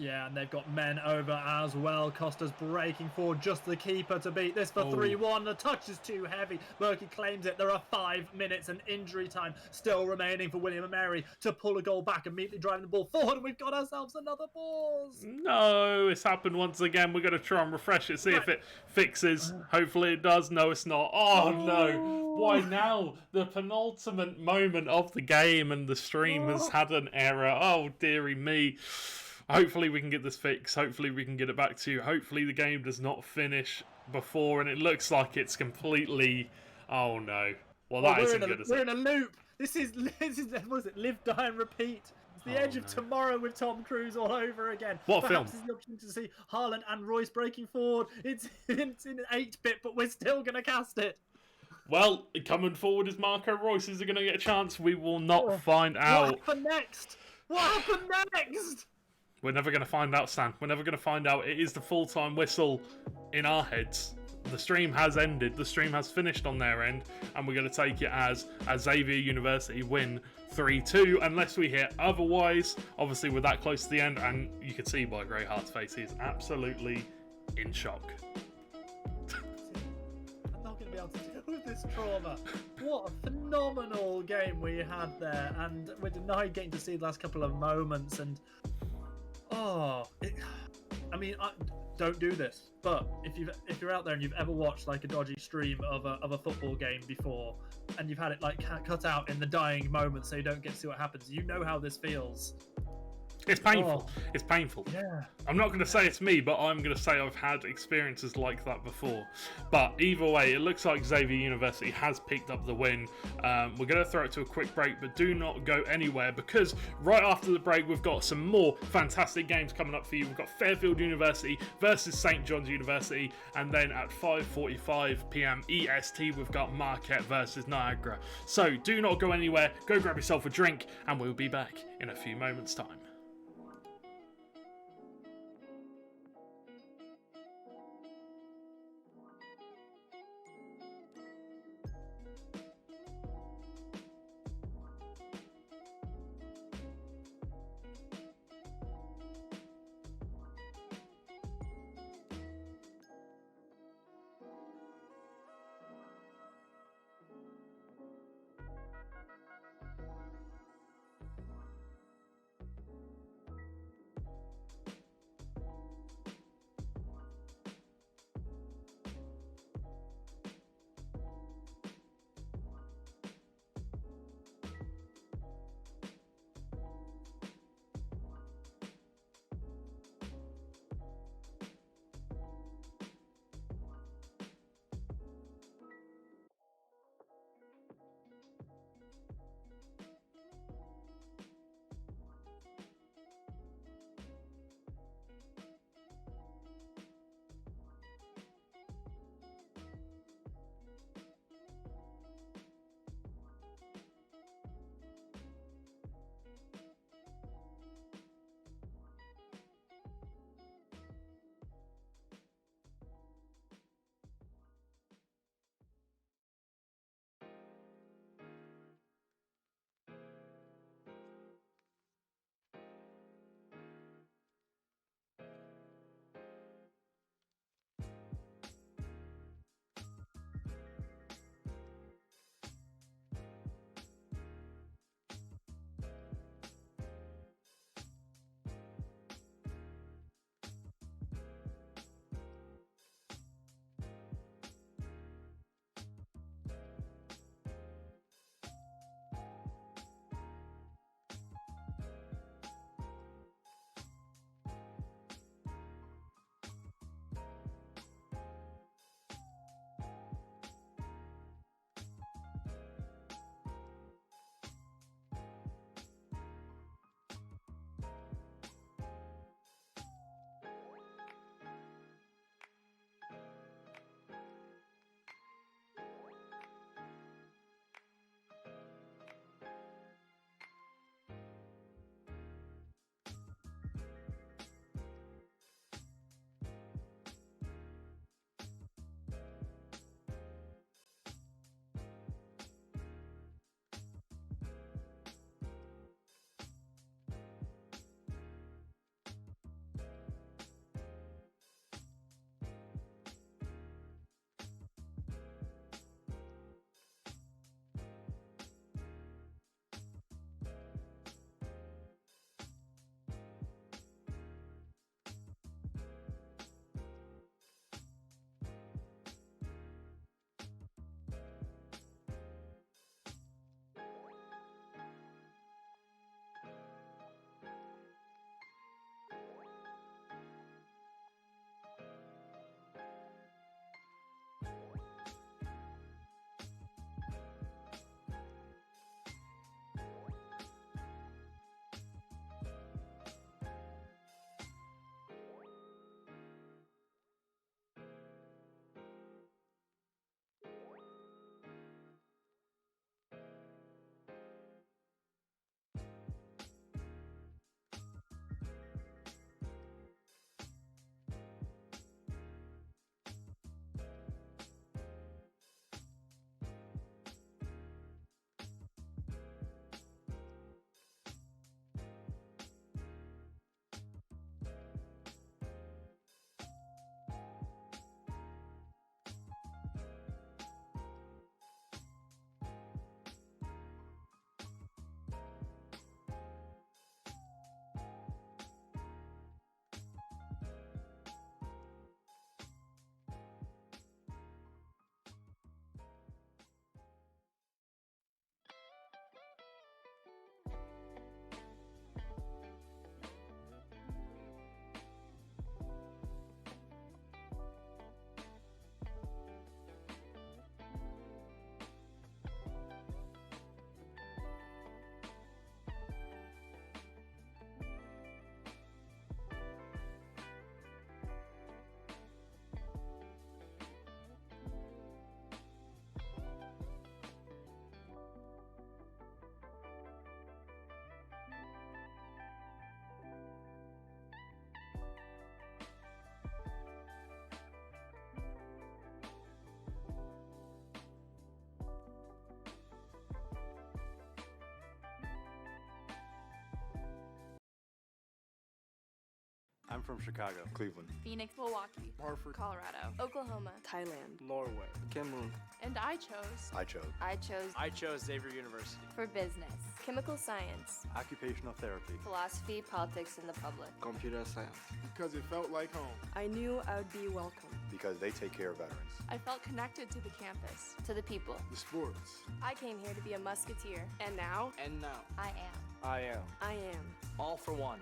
Yeah, and they've got men over as well. Costa's breaking forward, just the keeper to beat this for 3-1. The touch is too heavy. Berkey claims it. There are 5 minutes and injury time still remaining for William and Mary to pull a goal back, immediately driving the ball forward. And we've got ourselves another pause. No, it's happened once again. We're going to try and refresh it, see if it fixes. Hopefully it does. No, it's not. Oh, no. Why now? The penultimate moment of the game and the stream has had an error. Oh, dearie me. Hopefully we can get this fixed. Hopefully we can get it back to you. Hopefully the game does not finish before, and it looks like it's completely... Oh, no. Well, that isn't good, is it? We're in a loop. This is what is it? Live, die, and repeat. It's the edge of tomorrow with Tom Cruise all over again. What Perhaps film? It's the opportunity to see Haaland and Royce breaking forward. It's in 8-bit, but we're still going to cast it. Well, coming forward is Marco Royce. Is he going to get a chance? We will not find out. What happened next? What happened next? We're never going to find out, Stan. We're never going to find out. It is the full-time whistle in our heads. The stream has ended. The stream has finished on their end. And we're going to take it as Xavier University win 3-2. Unless we hear otherwise. Obviously, we're that close to the end. And you can see by Greyheart's face, he's absolutely in shock. I'm not going to be able to deal with this trauma. What a phenomenal game we had there. And we're denied getting to see the last couple of moments. And... don't do this. But if you're out there and you've ever watched like a dodgy stream of a football game before, and you've had it like cut out in the dying moment so you don't get to see what happens, you know how this feels. It's painful. It's painful. Yeah. I'm not going to say it's me, but I'm going to say I've had experiences like that before. But either way, it looks like Xavier University has picked up the win. We're going to throw it to a quick break, but do not go anywhere, because right after the break, we've got some more fantastic games coming up for you. We've got Fairfield University versus St. John's University, and then at 5:45 p.m. EST, we've got Marquette versus Niagara. So do not go anywhere. Go grab yourself a drink, and we'll be back in a few moments' time. I'm from Chicago. Cleveland. Phoenix, Milwaukee, Hartford, Colorado, Oklahoma, Thailand, Norway, Cameroon. and I chose I chose Xavier University. for business, chemical science, Occupational therapy. philosophy, politics, and the public. Computer science. Because it felt like home. I knew I would be welcome. Because they take care of veterans. I felt connected to the campus. To the people. The sports. I came here to be a musketeer. And now, I am. I am. I am. All for one.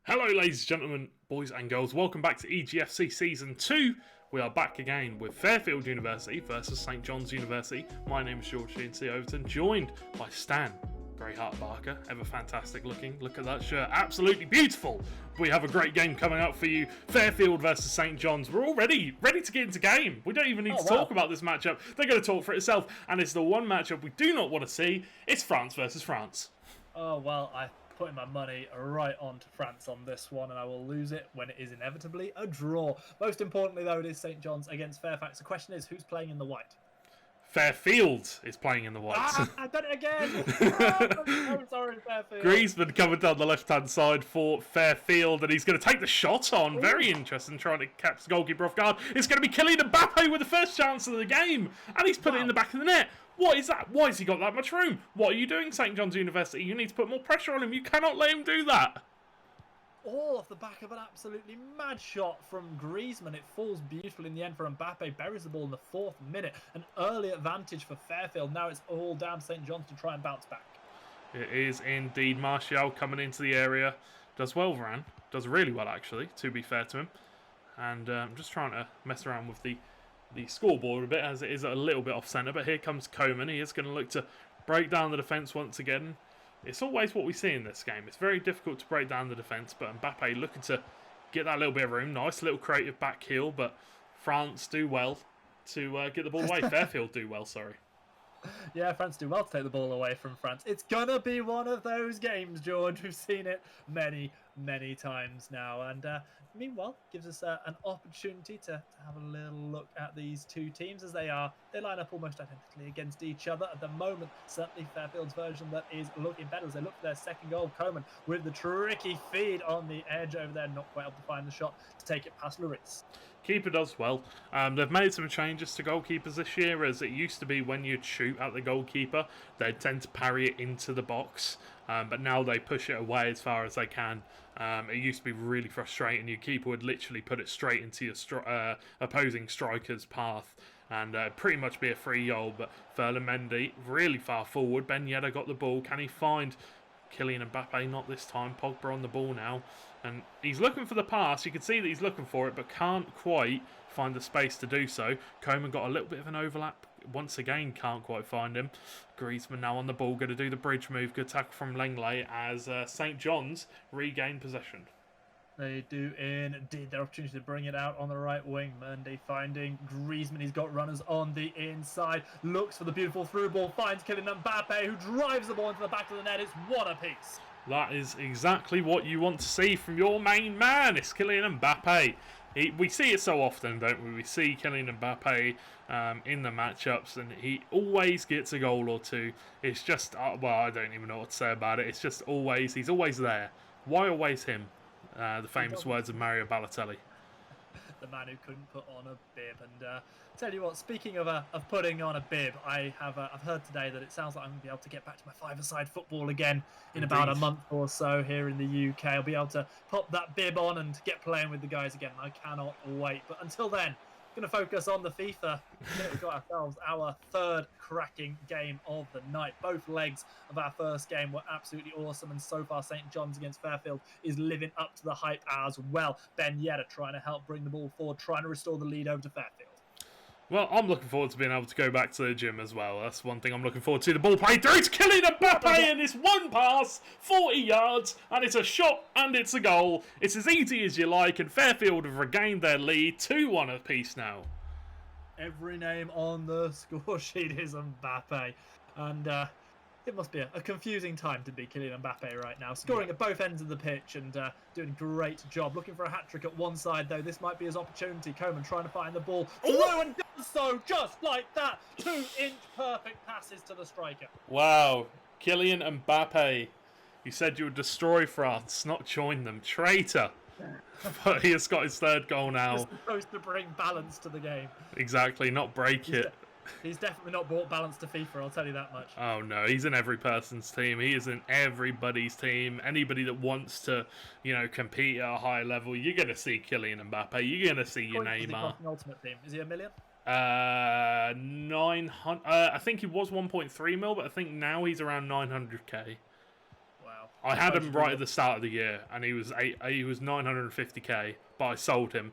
Hello, ladies and gentlemen, boys and girls. Welcome back to EGFC Season 2. We are back again with Fairfield University versus St John's University. My name is George C. Overton, joined by Stan Greyheart Barker, ever fantastic looking. Look at that shirt, absolutely beautiful. We have a great game coming up for you. Fairfield versus St John's. We're all ready to get into game. We don't even need to talk about this matchup. They're going to talk for itself, and it's the one matchup we do not want to see. It's France versus France. Oh, well, I'm putting my money right on to France on this one, and I will lose it when it is inevitably a draw. Most importantly, though, it is St John's against Fairfax. The question is, who's playing in the white? Fairfield is playing in the whites. I've done it again! Oh, I'm sorry, Fairfield. Griezmann coming down the left-hand side for Fairfield, and he's going to take the shot on. Very interesting, trying to catch the goalkeeper off guard. It's going to be Kylian Mbappe with the first chance of the game, and he's put it in the back of the net. What is that? Why has he got that much room? What are you doing, St John's University? You need to put more pressure on him. You cannot let him do that. All off the back of an absolutely mad shot from Griezmann. It falls beautifully in the end for Mbappe. Buries the ball in the 4th minute. An early advantage for Fairfield. Now it's all down to St John's to try and bounce back. It is indeed. Martial coming into the area. Does well, Varane. Does really well, actually, to be fair to him. And I'm just trying to mess around with the scoreboard a bit, as it is a little bit off-centre. But here comes Coman. He is going to look to break down the defence once again. It's always what we see in this game. It's very difficult to break down the defence, but Mbappe looking to get that little bit of room. Nice little creative back heel, but France do well to get the ball away. Fairfield do well, sorry. Yeah, France do well to take the ball away from France. It's going to be one of those games, George. We've seen it many, many times now. And meanwhile, gives us an opportunity to have a little look at these two teams as they line up almost identically against each other at the moment. Certainly Fairfield's version that is looking better as they look for their second goal. Coman with the tricky feed on the edge over there, not quite able to find the shot to take it past Lloris. Keeper does well. They've made some changes to goalkeepers this year, as it used to be when you'd shoot at the goalkeeper, they'd tend to parry it into the box, but now they push it away as far as they can. It used to be really frustrating. Your keeper would literally put it straight into your opposing striker's path and pretty much be a free goal. But Ferland Mendy really far forward. Ben Yedder got the ball. Can he find Kylian Mbappe? Not this time. Pogba on the ball now. And he's looking for the pass. You can see that he's looking for it, but can't quite find the space to do so. Coman got a little bit of an overlap. Once again, can't quite find him. Griezmann now on the ball, going to do the bridge move. Good tackle from Lenglet as St John's regain possession. They do indeed. Their opportunity to bring it out on the right wing. Mendy finding Griezmann. He's got runners on the inside. Looks for the beautiful through ball. Finds Kylian Mbappe, who drives the ball into the back of the net. It's one apiece. That is exactly what you want to see from your main man. It's Kylian Mbappe. We see it so often, don't we? We see Kylian Mbappe in the matchups, and he always gets a goal or two. It's just, well, I don't even know what to say about it. It's just always, he's always there. Why always him? The famous words of Mario Balotelli. The man who couldn't put on a bib. And tell you what, speaking of putting on a bib, I've heard today that it sounds like I'm going to be able to get back to my five-a-side football again in about a month or so here in the UK. I'll be able to pop that bib on and get playing with the guys again. I cannot wait. But until then, going to focus on the FIFA. We've got ourselves our third cracking game of the night. Both legs of our first game were absolutely awesome, and so far St John's against Fairfield is living up to the hype as well. Ben Yedder trying to help bring the ball forward, trying to restore the lead over to Fairfield. Well, I'm looking forward to being able to go back to the gym as well. That's one thing I'm looking forward to. The ball played through to Kylian Mbappe, and it's one pass, 40 yards, and it's a shot, and it's a goal. It's as easy as you like, and Fairfield have regained their lead, 2-1 apiece now. Every name on the score sheet is Mbappe, and it must be a confusing time to be Kylian Mbappe right now. Scoring at both ends of the pitch and doing a great job. Looking for a hat-trick at one side, though. This might be his opportunity. Coman trying to find the ball. Throw and does so, just like that. 2-inch perfect passes to the striker. Wow. Kylian Mbappe. You said you would destroy France, not join them. Traitor. But he has got his third goal now. He's supposed to bring balance to the game. Exactly, not break it. He's definitely not brought balance to FIFA, I'll tell you that much. Oh no, he's in every person's team. He is in everybody's team. Anybody that wants to, compete at a high level, you're going to see Kylian Mbappe. You're going to see your Neymar. Is he ultimate team? Is he $1 million? 900. I think he was 1.3 mil, but I think now he's around 900k. Wow. I had him right at the start of the year, and he was 950k, but I sold him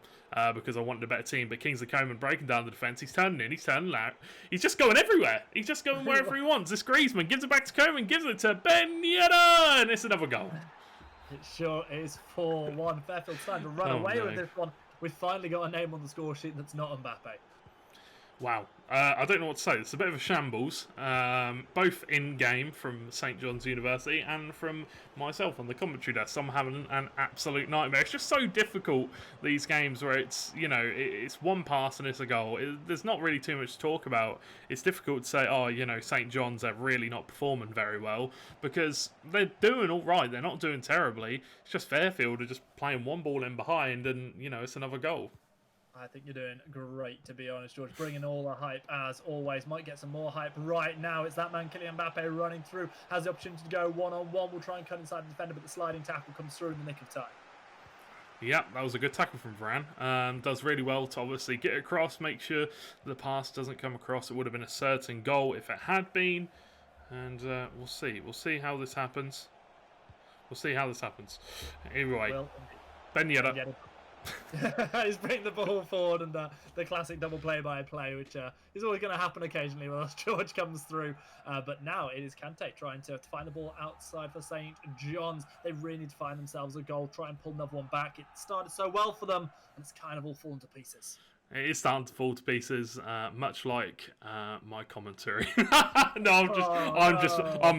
because I wanted a better team. But Kingsley Coman breaking down the defence, he's turning in, he's turning out, he's just going everywhere. He's just going wherever he wants. This Griezmann gives it back to Coman, gives it to Ben Yedder, and it's another goal. It sure is 4-1. Fairfield's time to run away with this one. We've finally got a name on the score sheet that's not Mbappe. Wow. I don't know what to say. It's a bit of a shambles, both in-game from St. John's University and from myself on the commentary desk. I'm having an absolute nightmare. It's just so difficult, these games where it's, it's one pass and it's a goal. There's not really too much to talk about. It's difficult to say, St. John's are really not performing very well because they're doing all right. They're not doing terribly. It's just Fairfield are just playing one ball in behind and, it's another goal. I think you're doing great, to be honest, George. Bringing all the hype, as always. Might get some more hype right now. It's that man, Kylian Mbappe, running through. Has the opportunity to go one-on-one. We'll try and cut inside the defender, but the sliding tackle comes through in the nick of time. Yeah, that was a good tackle from Varane. Does really well to obviously get across, make sure the pass doesn't come across. It would have been a certain goal if it had been. And we'll see. We'll see how this happens. Anyway, Ben Yedder. He's bringing the ball forward and the classic double play-by-play, which is always going to happen occasionally when George comes through. But now it is Kante trying to find the ball outside for St. John's. They really need to find themselves a goal, try and pull another one back. It started so well for them, and it's kind of all fallen to pieces. It is starting to fall to pieces, much like my commentary. I'm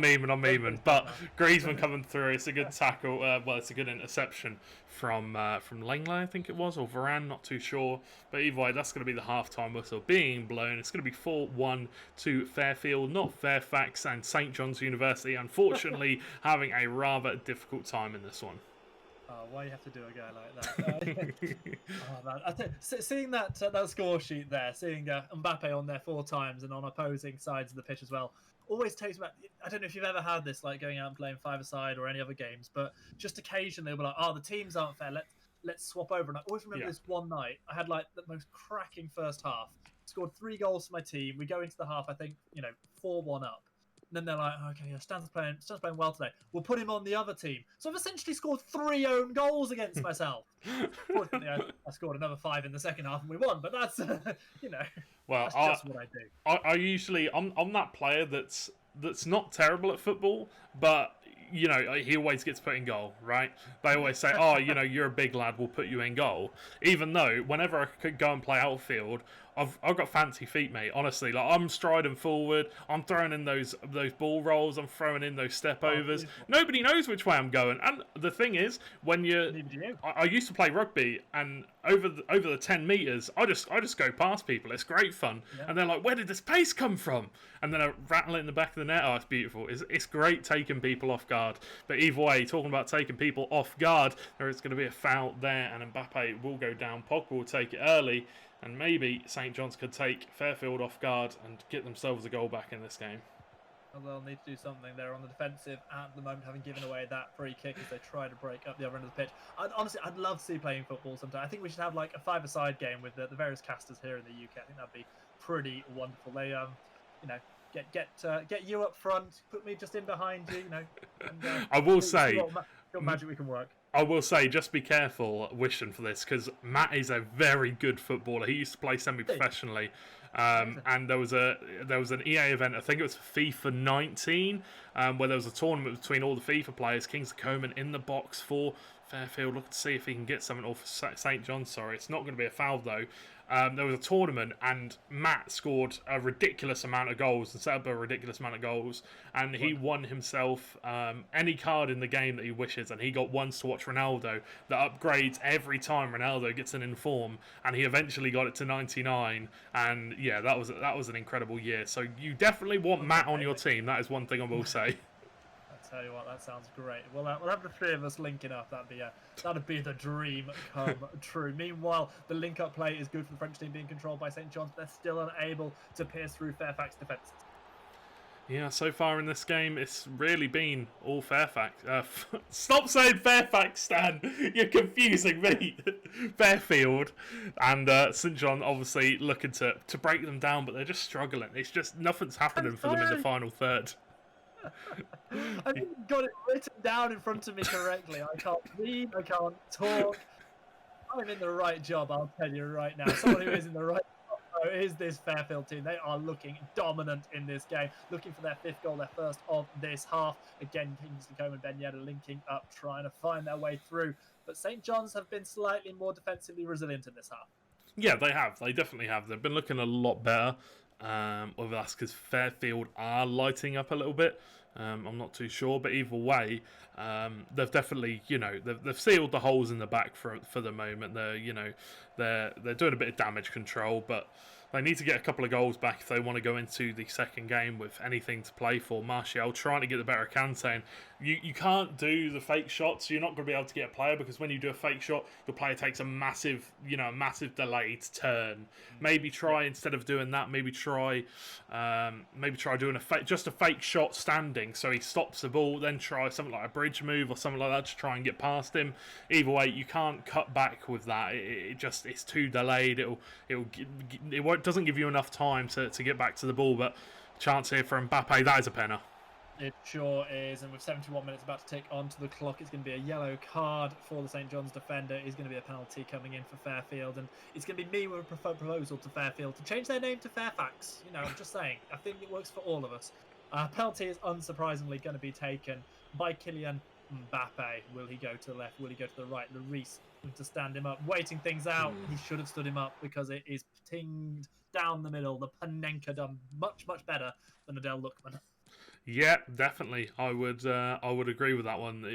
memeing. But Griezmann coming through, it's a good tackle. It's a good interception from Langley, I think it was, or Varane, not too sure. But either way, that's going to be the half-time whistle being blown. It's going to be 4-1 to Fairfield, not Fairfax, and St. John's University, unfortunately, having a rather difficult time in this one. Oh, why you have to do a guy like that? Oh man, seeing that score sheet there, seeing Mbappe on there 4 times and on opposing sides of the pitch as well, always takes me back. I don't know if you've ever had this, like going out and playing five-a-side or any other games, but just occasionally they'll be like, "Oh, the teams aren't fair. Let's swap over." And I always remember this one night. I had like the most cracking first half. Scored 3 goals for my team. We go into the half, I think, 4-1 up. And then they're like, okay, yeah, Stan's playing well today. We'll put him on the other team. So I've essentially scored 3 own goals against myself. Fortunately, I scored another 5 in the second half and we won. But that's, well, that's just what I do. I usually, I'm that player that's not terrible at football, but he always gets put in goal, right? They always say, oh, you're a big lad, we'll put you in goal. Even though whenever I could go and play outfield, I've got fancy feet, mate. Honestly, like I'm striding forward, I'm throwing in those ball rolls, I'm throwing in those step overs. Nobody knows which way I'm going. And the thing is, when I used to play rugby, and over the 10 meters, I just go past people. It's great fun, and they're like, "Where did this pace come from?" And then I rattle it in the back of the net. Oh, it's beautiful. It's great taking people off guard. But either way, talking about taking people off guard, there is going to be a foul there, and Mbappe will go down. Pogba will take it early. And maybe St. John's could take Fairfield off guard and get themselves a goal back in this game. Well, they'll need to do something. They're on the defensive at the moment, having given away that free kick as they try to break up the other end of the pitch. I'd love to see playing football sometime. I think we should have like a 5-a-side game with the various casters here in the UK. I think that'd be pretty wonderful. They, get you up front, put me just in behind you, And, I will say, what magic we can work. I will say, just be careful wishing for this, because Matt is a very good footballer. He used to play semi-professionally, and there was an EA event, I think it was FIFA 19, where there was a tournament between all the FIFA players. Kingsley Coman in the box for Fairfield, looking to see if he can get something off St. John's. Sorry, it's not going to be a foul though. There was a tournament and Matt scored a ridiculous amount of goals and set up a ridiculous amount of goals, and he won himself any card in the game that he wishes, and he got ones to watch Ronaldo that upgrades every time Ronaldo gets an inform, and he eventually got it to 99, and yeah, that was an incredible year. So you definitely want Matt on your team. That is one thing I will say. tell you what, that sounds great. We'll have the three of us linking up. That'd be the dream come true. Meanwhile, the link-up play is good for the French team being controlled by St. John's, but they're still unable to pierce through Fairfax defence. Yeah, so far in this game, it's really been all Fairfax. Stop saying Fairfax, Stan! You're confusing me! Fairfield and St. John obviously looking to break them down, but they're just struggling. It's just nothing's happening for them in the final third. I haven't got it written down in front of me correctly. I can't read, I can't talk. I'm in the right job, I'll tell you right now. Someone who is in the right job is this Fairfield team. They are looking dominant in this game, looking for their 5th goal, their first of this half. Again, Kingsley Coman and Ben Yedder linking up, trying to find their way through. But St. John's have been slightly more defensively resilient in this half. Yeah, they have. They definitely have. They've been looking a lot better. Whether that's because Fairfield are lighting up a little bit, I'm not too sure. But either way, they've definitely, they've sealed the holes in the back for the moment. They're doing a bit of damage control, but they need to get a couple of goals back if they want to go into the second game with anything to play for. Martial trying to get the better of Kante, and you can't do the fake shots. So you're not going to be able to get a player, because when you do a fake shot, your player takes a massive delayed turn. Maybe try, instead of doing that, maybe try doing just a fake shot standing. So he stops the ball, then try something like a bridge move or something like that to try and get past him. Either way, you can't cut back with that. It's too delayed. It doesn't give you enough time to get back to the ball. But chance here for Mbappe, that is a penner. It sure is, and with 71 minutes about to tick onto the clock, it's going to be a yellow card for the St. John's defender. It's going to be a penalty coming in for Fairfield, and it's going to be me with a proposal to Fairfield to change their name to Fairfax. I'm just saying, I think it works for all of us. Penalty is unsurprisingly going to be taken by Kylian Mbappe. Will he go to the left? Will he go to the right? Lloris to stand him up, waiting things out. He should have stood him up, because it is tinged down the middle. The Panenka done much, much better than Adel Lookman. Yeah, definitely. I would agree with that one.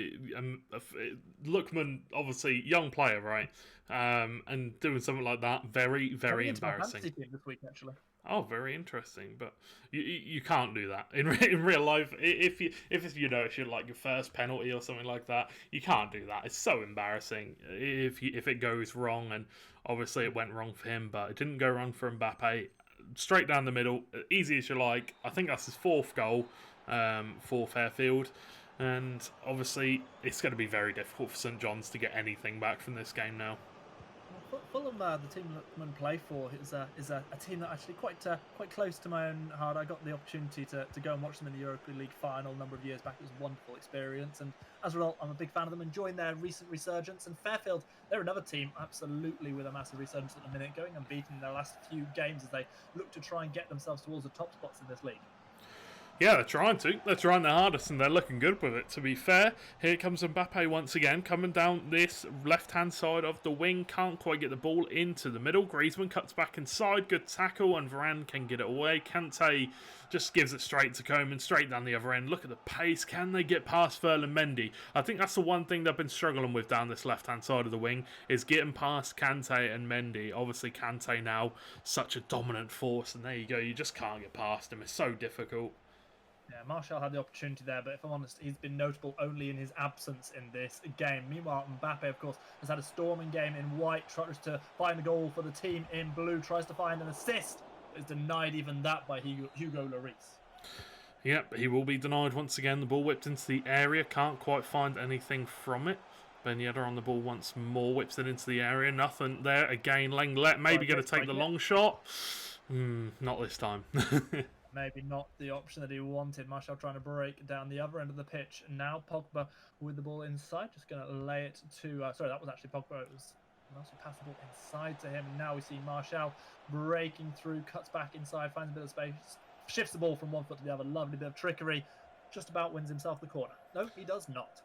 Lookman, obviously, young player, right? And doing something like that, very, very embarrassing. Team this week, actually. Oh, very interesting. But you can't do that in real life. If it's like your first penalty or something like that, you can't do that. It's so embarrassing if it goes wrong. And obviously, it went wrong for him, but it didn't go wrong for Mbappe. Straight down the middle, easy as you like. I think that's his 4th goal for Fairfield, and obviously it's going to be very difficult for St. John's to get anything back from this game now. Fulham, the team Lookman play for, is a team that actually quite close to my own heart. I got the opportunity to go and watch them in the Europa League final a number of years back. It was a wonderful experience, and as a result, I'm a big fan of them, enjoying their recent resurgence. And Fairfield, they're another team absolutely with a massive resurgence at the minute, going unbeaten in their last few games as they look to try and get themselves towards the top spots in this league. Yeah, they're trying to. They're trying their hardest, and they're looking good with it, to be fair. Here comes Mbappe once again, coming down this left-hand side of the wing. Can't quite get the ball into the middle. Griezmann cuts back inside. Good tackle, and Varane can get it away. Kante just gives it straight to Coman, straight down the other end. Look at the pace. Can they get past Ferland Mendy? I think that's the one thing they've been struggling with down this left-hand side of the wing, is getting past Kante and Mendy. Obviously, Kante now such a dominant force, and there you go. You just can't get past him. It's so difficult. Yeah, Martial had the opportunity there, but if I'm honest, he's been notable only in his absence in this game. Meanwhile, Mbappe, of course, has had a storming game in white, tries to find a goal for the team in blue, tries to find an assist, but is denied even that by Hugo Lloris. Yep, he will be denied once again. The ball whipped into the area, can't quite find anything from it. Ben Yedder on the ball once more, whips it into the area, nothing there. Again, Lenglet maybe going to take the long shot. Not this time. Maybe not the option that he wanted. Martial trying to break down the other end of the pitch. And now Pogba with the ball inside, just going to lay it to... sorry, that was actually Pogba. It was also passable inside to him. And now we see Martial breaking through, cuts back inside, finds a bit of space, shifts the ball from one foot to the other. Lovely bit of trickery. Just about wins himself the corner. No, he does not.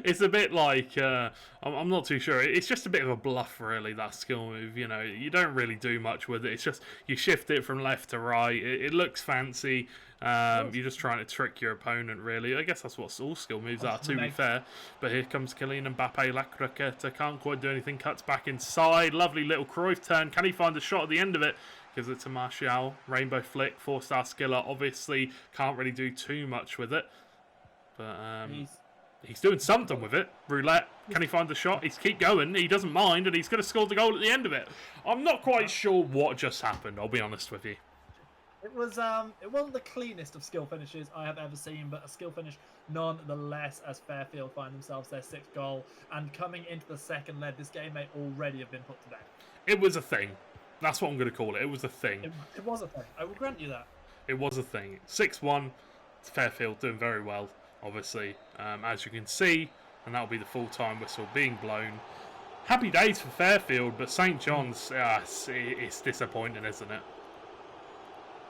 It's a bit like, I'm not too sure. It's just a bit of a bluff, really, that skill move. You don't really do much with it. It's just you shift it from left to right. It looks fancy. You're just trying to trick your opponent, really. I guess that's what all skill moves are, to be fair. But here comes Kylian Mbappe. La Croqueta can't quite do anything. Cuts back inside. Lovely little Cruyff turn. Can he find a shot at the end of it? Gives it to Martial. Rainbow flick. 4-star skiller. Obviously, can't really do too much with it. But He's he's doing something with it. Roulette. Can he find the shot? He's keep going. He doesn't mind, and he's going to score the goal at the end of it. I'm not quite sure what just happened. I'll be honest with you. It wasn't the cleanest of skill finishes I have ever seen, but a skill finish nonetheless, as Fairfield find themselves their 6th goal. And coming into the second leg, this game may already have been put to bed. It was a thing. That's what I'm going to call it. It was a thing. It was a thing. I will grant you that. It was a thing. 6-1. Fairfield doing very well, obviously, as you can see. And that'll be the full-time whistle being blown. Happy days for Fairfield, but St. John's, it's disappointing, isn't it?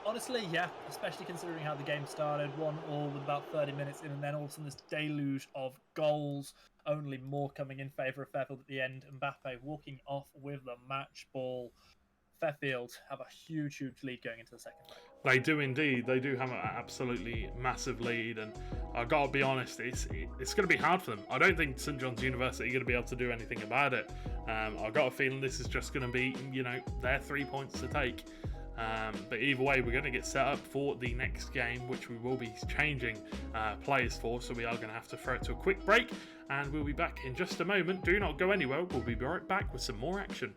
Honestly, yeah, especially considering how the game started, 1-1 with about 30 minutes in, and then all of a sudden this deluge of goals, only more coming in favour of Fairfield at the end. Mbappe walking off with the match ball. Fairfield have a huge, huge lead going into the second leg. They do indeed. They do have an absolutely massive lead, and I've got to be honest, it's going to be hard for them. I don't think St. John's University are going to be able to do anything about it. I've got a feeling this is just going to be, their 3 points to take. But either way, we're going to get set up for the next game, which we will be changing players for, so we are going to have to throw it to a quick break, and we'll be back in just a moment. Do not go anywhere. We'll be right back with some more action.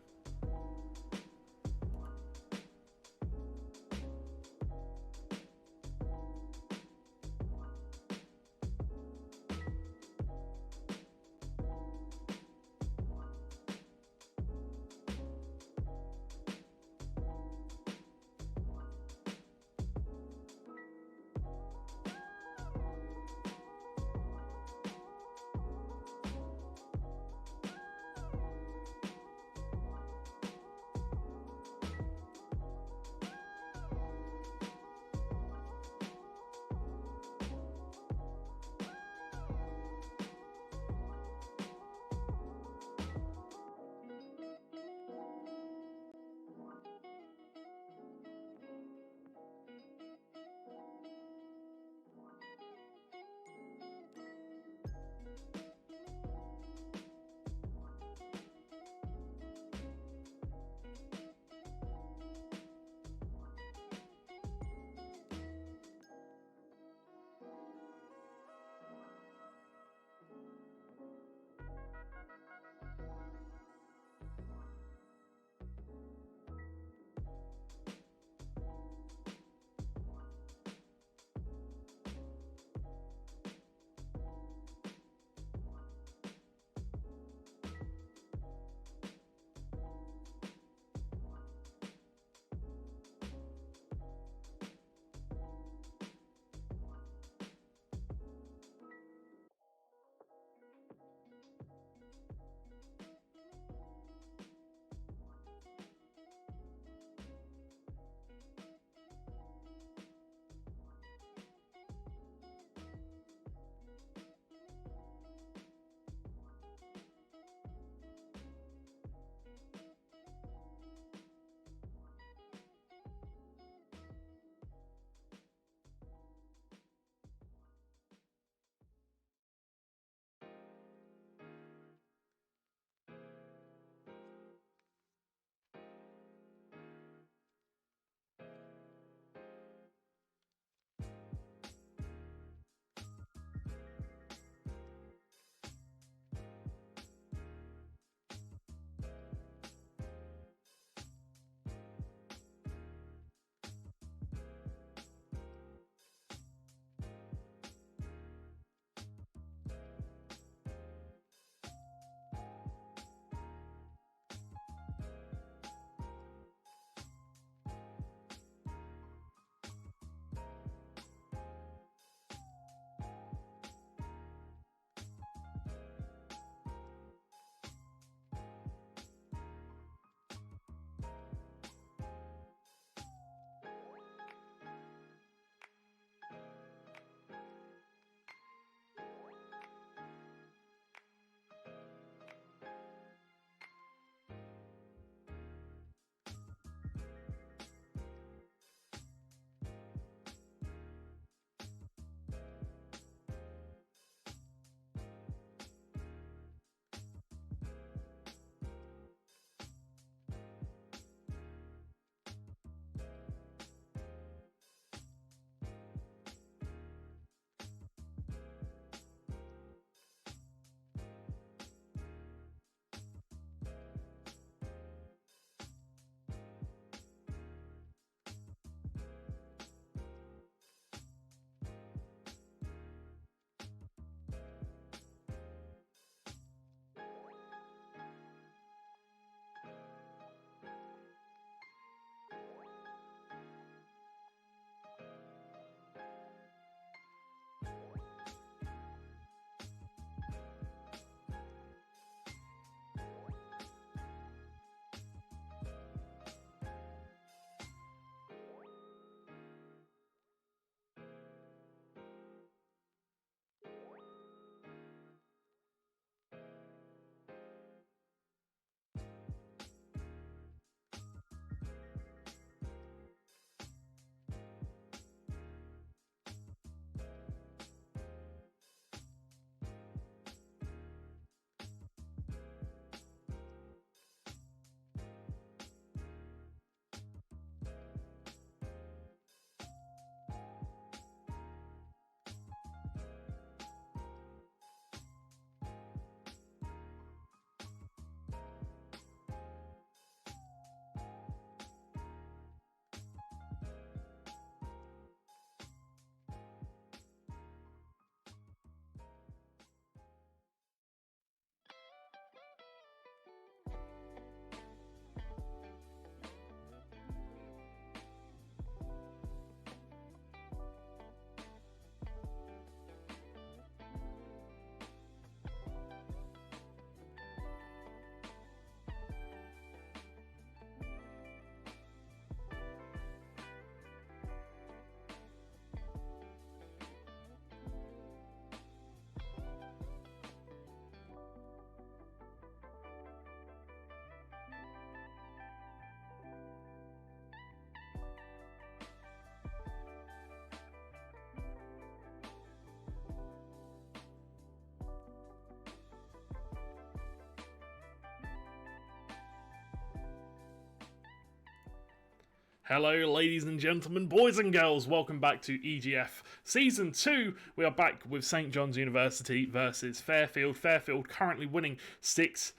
Hello, ladies and gentlemen, boys and girls. Welcome back to EGF Season 2. We are back with St. John's University versus Fairfield. Fairfield currently winning 6-1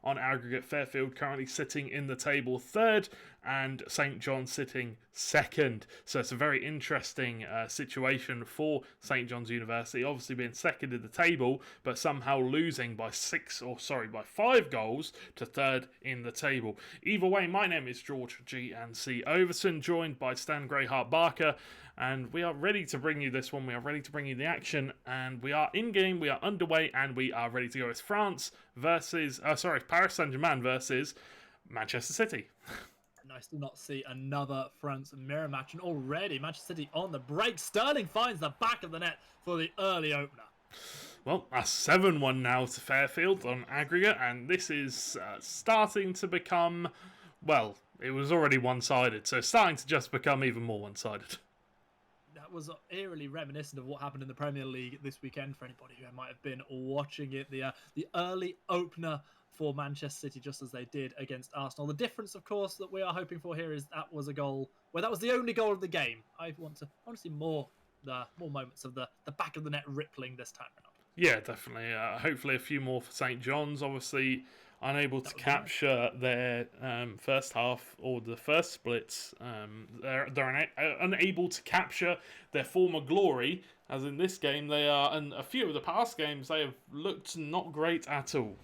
on aggregate. Fairfield currently sitting in the table third and St. John's sitting second. So it's a very interesting situation for St. John's University. Obviously being second in the table, but somehow losing by 5 goals to third in the table. Either way, my name is George G&C Overton, joined by Stan Greyheart Barker, and we are ready to bring you this one. We are ready to bring you the action, and we are in game, we are underway, and we are ready to go. It's Paris Saint-Germain versus Manchester City. Nice to not see another France mirror match, and already Manchester City on the break. Sterling finds the back of the net for the early opener. Well, that's 7-1 now to Fairfield on aggregate, and this is starting to become, well, it was already one-sided, so starting to just become even more one-sided. That was eerily reminiscent of what happened in the Premier League this weekend for anybody who might have been watching it. The early opener for Manchester City, just as they did against Arsenal. The difference, of course, that we are hoping for here is that was a goal. Well, that was the only goal of the game. I want to see more moments of the back of the net rippling this time around. Yeah, definitely. Hopefully a few more for St. John's. Obviously unable to capture their first half or the first splits. They're unable to capture their former glory, as in this game they are, and a few of the past games they have looked not great at all.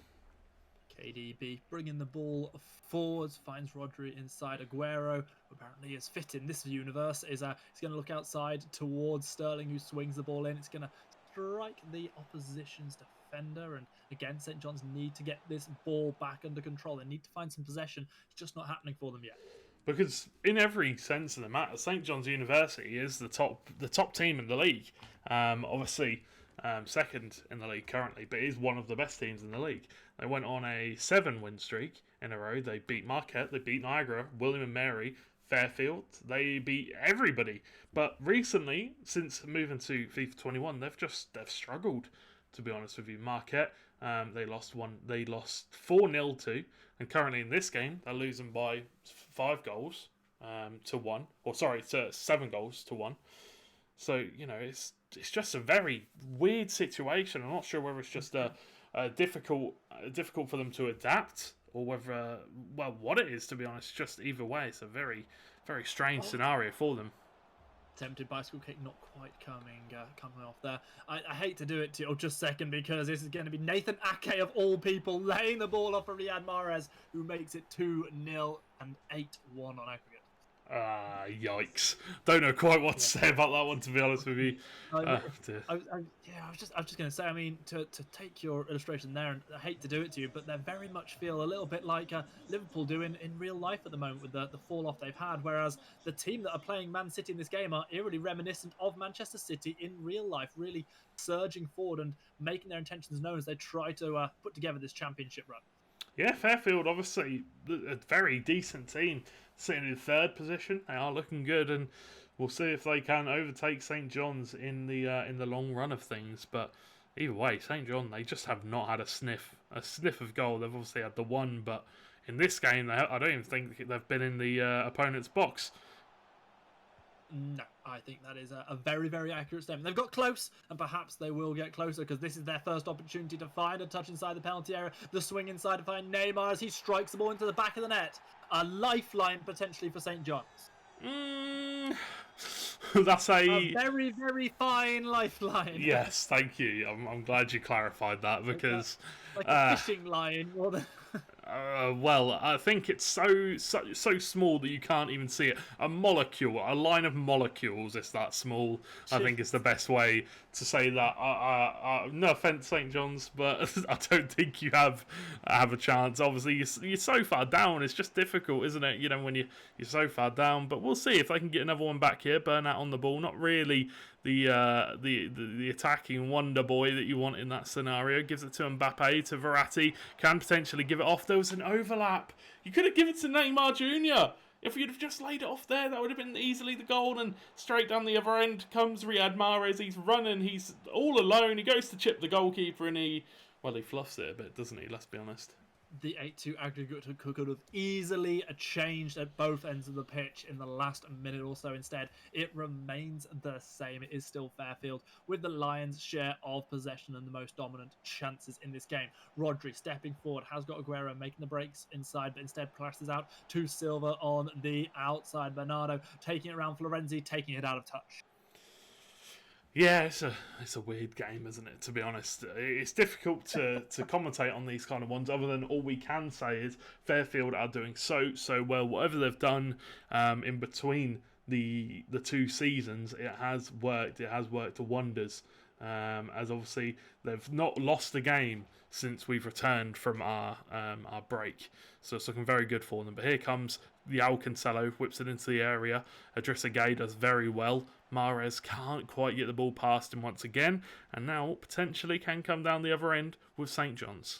KDB bringing the ball forwards, finds Rodri inside. Aguero, who apparently is fit in this universe, is going to look outside towards Sterling, who swings the ball in. It's going to strike the opposition's defender, and again, St. John's need to get this ball back under control. They need to find some possession. It's just not happening for them yet. Because in every sense of the matter, St. John's University is the top team in the league. Obviously, second in the league currently, but is one of the best teams in the league. They went on a 7-win streak in a row. They beat Marquette, they beat Niagara, William and Mary, Fairfield. They beat everybody. But recently, since moving to FIFA 21, they've struggled, to be honest with you. Marquette, they lost 4-0 to, and currently in this game they're losing by 5 goals to 1, to 7 goals to 1. So it's just a very weird situation. I'm not sure whether it's just difficult for them to adapt, or whether what it is, to be honest. Just either way, it's a very, very strange scenario for them. Attempted bicycle kick, not quite coming off there. I hate to do it to you just second, because this is going to be Nathan Ake of all people laying the ball off for Riyad Mahrez, who makes it 2-0 and 8-1 on aggregate. Yikes! Don't know quite what to say about that one, to be honest with you. I was just going to say. I mean, to take your illustration there, and I hate to do it to you, but they very much feel a little bit like Liverpool do in real life at the moment, with the fall off they've had. Whereas the team that are playing Man City in this game are eerily reminiscent of Manchester City in real life, really surging forward and making their intentions known as they try to put together this championship run. Yeah, Fairfield, obviously a very decent team, sitting in third position. They are looking good, and we'll see if they can overtake St. John's in the long run of things. But either way, St. John, they just have not had a sniff of goal. They've obviously had the one, but in this game, I don't even think they've been in the opponent's box. No, I think that is a very, very accurate statement. They've got close, and perhaps they will get closer, because this is their first opportunity to find a touch inside the penalty area. The swing inside to find Neymar as he strikes the ball into the back of the net. A lifeline potentially for St. John's. That's a very, very fine lifeline. Yes, thank you. I'm glad you clarified that, because like a fishing line more than. Well, I think it's so small that you can't even see it. A line of molecules. It's that small. I think it's the best way to say that. No offense, St. John's, but I don't think you have a chance. Obviously, you're so far down. It's just difficult, isn't it? When you're so far down. But we'll see if they can get another one back here. Burnett on the ball. Not really the attacking wonder boy that you want in that scenario. Gives it to Mbappe, to Verratti. Can potentially give it off. There was an overlap. You could have given it to Neymar Jr. If you'd have just laid it off there, that would have been easily the goal. And straight down the other end comes Riyad Mahrez. He's running. He's all alone. He goes to chip the goalkeeper, and he fluffs it a bit, doesn't he? Let's be honest. the 8-2 aggregate could have easily changed at both ends of the pitch in the last minute or so. Instead, it remains the same. It is still Fairfield with the Lions' share of possession and the most dominant chances in this game. Rodri stepping forward, has got Aguero making the breaks inside, but instead passes out to Silva on the outside. Bernardo taking it around Florenzi, taking it out of touch. Yeah, it's a weird game, isn't it? To be honest, it's difficult to commentate on these kind of ones. Other than all we can say is Fairfield are doing so well. Whatever they've done in between the two seasons, it has worked. It has worked to wonders. As obviously they've not lost a game since we've returned from our break, so it's looking very good for them. But here comes the Cancelo, whips it into the area. Idrissa Gueye does very well. Mahrez can't quite get the ball past him once again, and now potentially can come down the other end with St. John's.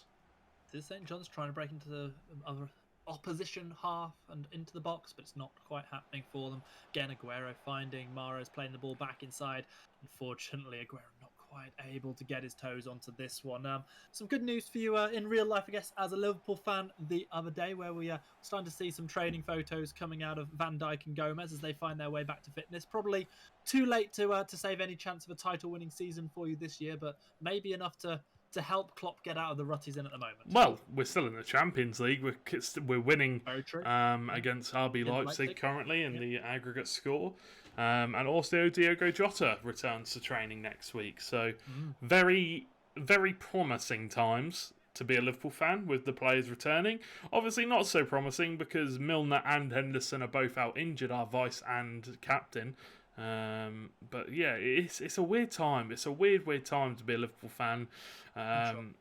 Is St. John's trying to break into the other opposition half and into the box, but it's not quite happening for them. Again, Aguero finding Mahrez playing the ball back inside. Unfortunately, Aguero not quite able to get his toes onto this one. Some good news for you in real life, I guess, as a Liverpool fan the other day, where we are starting to see some training photos coming out of Van Dijk and Gomez as they find their way back to fitness. Probably too late to save any chance of a title-winning season for you this year, but maybe enough to help Klopp get out of the rut he's in at the moment. Well, we're still in the Champions League. We're winning against RB Leipzig currently in the aggregate score. And also Diogo Jota returns to training next week. So very, very promising times to be a Liverpool fan with the players returning. Obviously not so promising because Milner and Henderson are both out injured, our vice and captain. But yeah, it's a weird time. It's a weird time to be a Liverpool fan.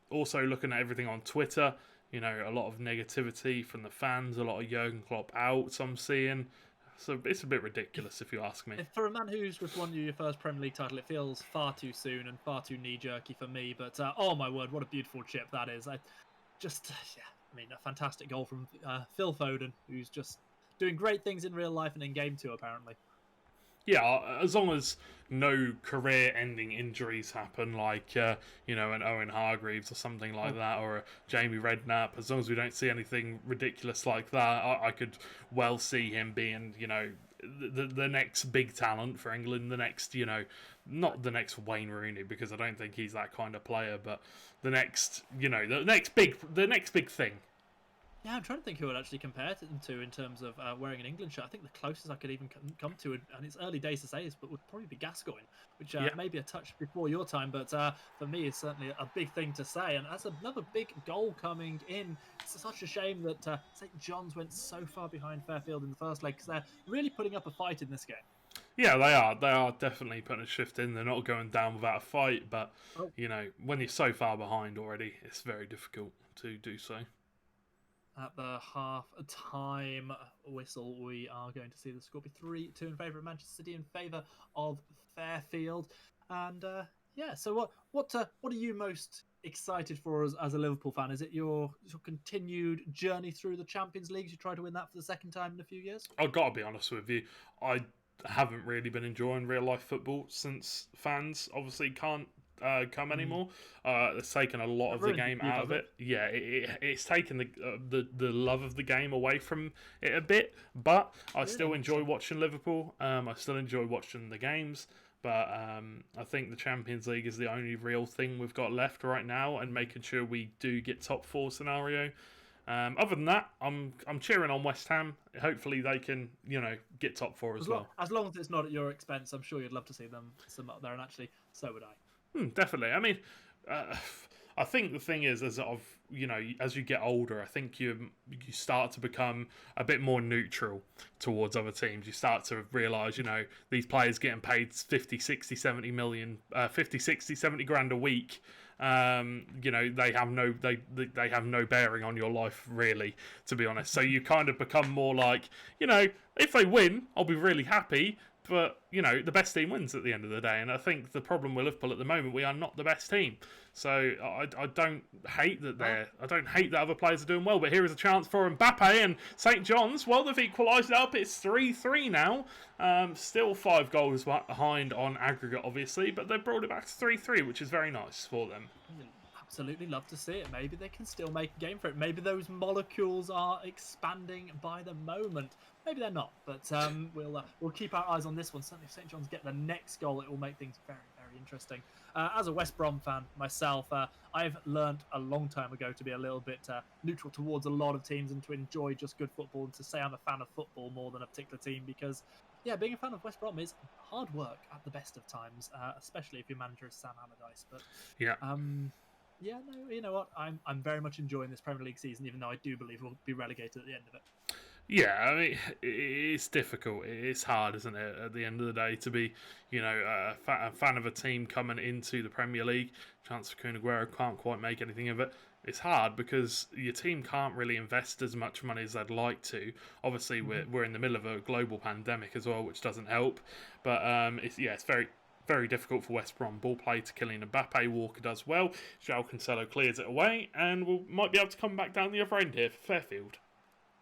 Also looking at everything on Twitter, a lot of negativity from the fans, a lot of Jurgen Klopp outs I'm seeing. So it's a bit ridiculous if you ask me. For a man who's just won you your first Premier League title, it feels far too soon and far too knee-jerky for me. But oh my word, what a beautiful chip that is. A fantastic goal from Phil Foden, who's just doing great things in real life and in game too, apparently. Yeah, as long as no career-ending injuries happen, like an Owen Hargreaves or something like that, or a Jamie Redknapp. As long as we don't see anything ridiculous like that, I could well see him being, the next big talent for England. The next, not the next Wayne Rooney, because I don't think he's that kind of player, but the next, the next big thing. Yeah, I'm trying to think who I'd actually compare them to in terms of wearing an England shirt. I think the closest I could even come to, and it's early days to say this, but would probably be Gascoigne, which may be a touch before your time, but for me it's certainly a big thing to say. And as another big goal coming in, it's such a shame that St. John's went so far behind Fairfield in the first leg, because they're really putting up a fight in this game. Yeah, they are. They are definitely putting a shift in. They're not going down without a fight, but, when you're so far behind already, it's very difficult to do so. At the half-time whistle, we are going to see the score be 3-2 in favour of Manchester City, in favour of Fairfield. And so what are you most excited for as a Liverpool fan? Is it your continued journey through the Champions League? You try to win that for the second time in a few years? I've got to be honest with you. I haven't really been enjoying real-life football since fans obviously can't come anymore. It's taken a lot of the game out of it. Yeah, it's taken the love of the game away from it a bit, but I still enjoy watching Liverpool. I still enjoy watching the games, but I think the Champions League is the only real thing we've got left right now, and making sure we do get top four scenario. Other than that, I'm cheering on West Ham. Hopefully they can, get top four as well. As long as it's not at your expense, I'm sure you'd love to see them up there, and actually, so would I. Definitely. I mean, I think the thing is, as you get older, I think you start to become a bit more neutral towards other teams. You start to realise, these players getting paid 50, 60, 70 million, 50, 60, 70 grand a week. They have no bearing on your life, really, to be honest. So you kind of become more like, if they win, I'll be really happy. But, the best team wins at the end of the day. And I think the problem with Liverpool at the moment, we are not the best team. So I don't hate that other players are doing well. But here is a chance for Mbappe and St. John's. Well, they've equalised it up. It's 3-3 now. Still 5 goals behind on aggregate, obviously. But they've brought it back to 3-3, which is very nice for them. absolutely love to see it. Maybe they can still make a game for it. Maybe those molecules are expanding by the moment. Maybe they're not, but we'll keep our eyes on this one. Certainly, if St. John's get the next goal, it will make things very, very interesting. As a West Brom fan myself, I've learned a long time ago to be a little bit neutral towards a lot of teams and to enjoy just good football and to say I'm a fan of football more than a particular team because, yeah, being a fan of West Brom is hard work at the best of times, especially if your manager is Sam Allardyce. But Yeah. Yeah, no, you know what? I'm very much enjoying this Premier League season, even though I do believe we'll be relegated at the end of it. Yeah, I mean, it's difficult. It's hard, isn't it, at the end of the day, to be, a fan of a team coming into the Premier League. Chance for Kun Aguero can't quite make anything of it. It's hard because your team can't really invest as much money as they'd like to. Obviously, we're in the middle of a global pandemic as well, which doesn't help. But it's very, very difficult for West Brom. Ball play to Kylian Mbappe. Walker does well. João Cancelo clears it away, and we might be able to come back down the other end here for Fairfield.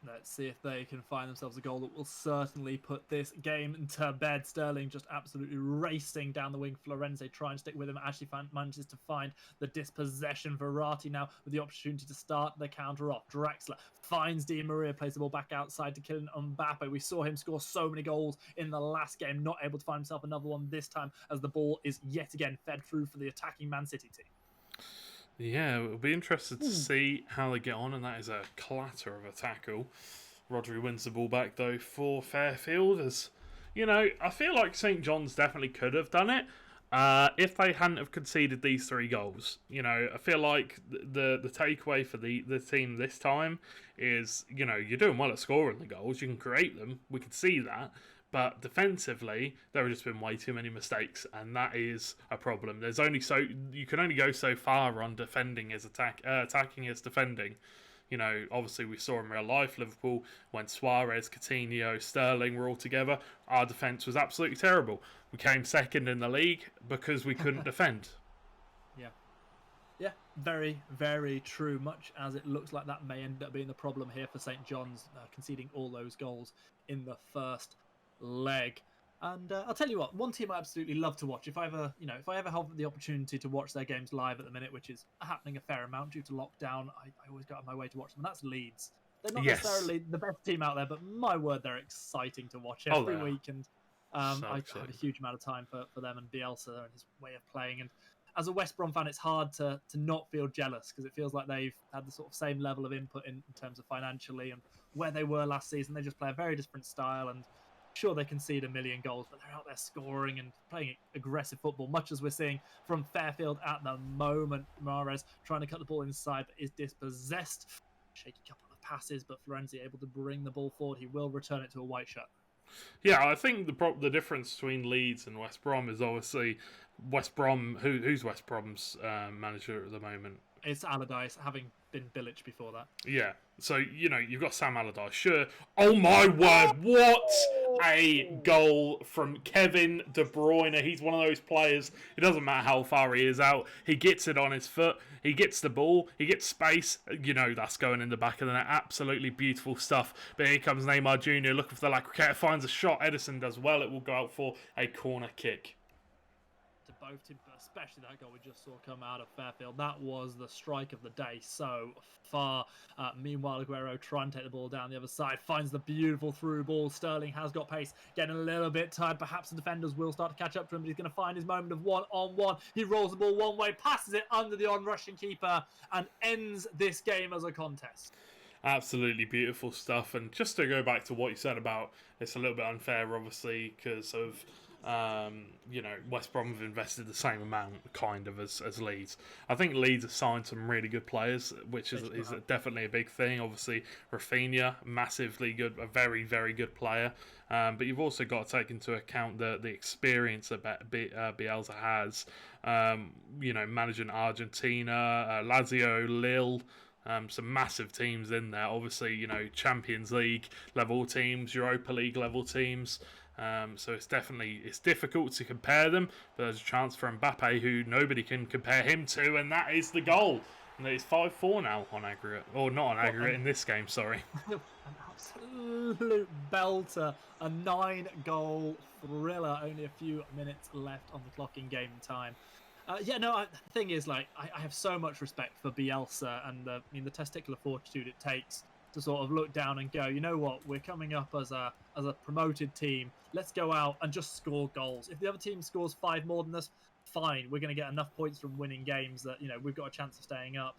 Let's see if they can find themselves a goal that will certainly put this game to bed. Sterling just absolutely racing down the wing. Florenzi trying to stick with him. Actually manages to find the dispossession. Verratti now with the opportunity to start the counter off. Draxler finds Di Maria, plays the ball back outside to Kylian Mbappe. We saw him score so many goals in the last game. Not able to find himself another one this time as the ball is yet again fed through for the attacking Man City team. Yeah, we'll be interested to see how they get on, and that is a clatter of a tackle. Rodri wins the ball back, though, for Fairfield. As I feel like St. John's definitely could have done it if they hadn't have conceded these 3 goals. I feel like the takeaway for the team this time is, you're doing well at scoring the goals. You can create them. We can see that. But defensively, there have just been way too many mistakes, and that is a problem. You can only go so far on defending as attacking as defending. Obviously we saw in real life Liverpool when Suarez, Coutinho, Sterling were all together. Our defence was absolutely terrible. We came second in the league because we couldn't defend. Yeah, very, very true. Much as it looks like that may end up being the problem here for St. John's, conceding all those goals in the first leg. And I'll tell you what, one team I absolutely love to watch. If I ever have the opportunity to watch their games live at the minute, which is happening a fair amount due to lockdown, I always go out of my way to watch them. And that's Leeds. They're not necessarily the best team out there, but my word, they're exciting to watch every week. And I have a huge amount of time for them and Bielsa and his way of playing. And as a West Brom fan, it's hard to not feel jealous because it feels like they've had the sort of same level of input in terms of financially and where they were last season. They just play a very different style, and sure, they concede 1 million goals, but they're out there scoring and playing aggressive football, much as we're seeing from Fairfield at the moment. Mahrez trying to cut the ball inside, but is dispossessed. Shaky couple of passes, but Florenzi able to bring the ball forward. He will return it to a white shirt. Yeah, I think the difference between Leeds and West Brom is obviously West Brom. Who's West Brom's manager at the moment? It's Allardyce, having been Bilic before that. Yeah, so you've got Sam Allardyce. Sure. Oh my word! What a goal from Kevin De Bruyne. He's one of those players. It doesn't matter how far he is out. He gets it on his foot. He gets the ball. He gets space. That's going in the back of the net. Absolutely beautiful stuff. But here comes Neymar Jr. looking for the La Croqueta. Finds a shot. Edison does well. It will go out for a corner kick. To both teams, but especially that goal we just saw come out of Fairfield. That was the strike of the day so far. Meanwhile, Aguero trying to take the ball down the other side, finds the beautiful through ball. Sterling has got pace, getting a little bit tired. Perhaps the defenders will start to catch up to him, but he's going to find his moment of one-on-one. He rolls the ball one way, passes it under the on-rushing keeper, and ends this game as a contest. Absolutely beautiful stuff. And just to go back to what you said about it's a little bit unfair, obviously, because of West Brom have invested the same amount, kind of, as Leeds. I think Leeds have signed some really good players, which is definitely a big thing. Obviously, Rafinha, massively good, a very, very good player. But you've also got to take into account the experience that Bielsa has, managing Argentina, Lazio, Lille, some massive teams in there. Obviously, Champions League level teams, Europa League level teams. So it's difficult to compare them, but there's a chance for Mbappe, who nobody can compare him to, and that is the goal. And it's 5-4 now on aggregate, or not on aggregate in this game. Sorry. An absolute belter, a 9-goal thriller. Only a few minutes left on the clock in game time. The thing is, like, I have so much respect for Bielsa and the testicular fortitude it takes to sort of look down and go, you know what, we're coming up as a promoted team. Let's go out and just score goals. If the other team scores 5 more than us, fine. We're going to get enough points from winning games that, we've got a chance of staying up.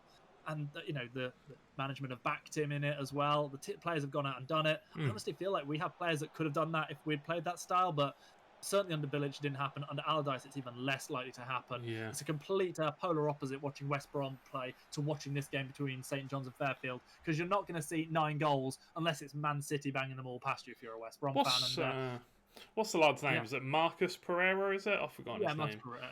And, the management have backed him in it as well. The players have gone out and done it. I honestly feel like we have players that could have done that if we'd played that style, but certainly under Bilic it didn't happen. Under Allardyce, it's even less likely to happen. Yeah. It's a complete polar opposite watching West Brom play to watching this game between St John's and Fairfield, because you're not going to see 9 goals unless it's Man City banging them all past you if you're a West Brom fan. And, what's the lad's name? Is it Marcus Pereira? Is it? I've forgotten his name.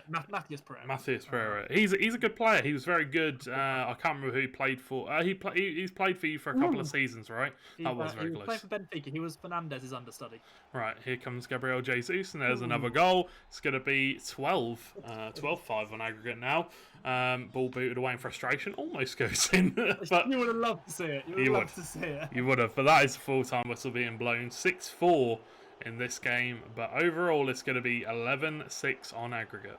Matthias Pereira. Matthias Pereira. He's a good player. He was very good. I can't remember who he played for. He's played for you for a couple of seasons, right? That was very close. He played for Benfica. He was Fernandez's understudy. Right, here comes Gabriel Jesus, and there's another goal. It's going to be 12-5 on aggregate now. Ball booted away in frustration. Almost goes in. But you would have loved to see it. You would have loved to see it. You would have. But that is the full-time whistle being blown. 6-4 in this game. But overall, it's going to be 11-6 on aggregate.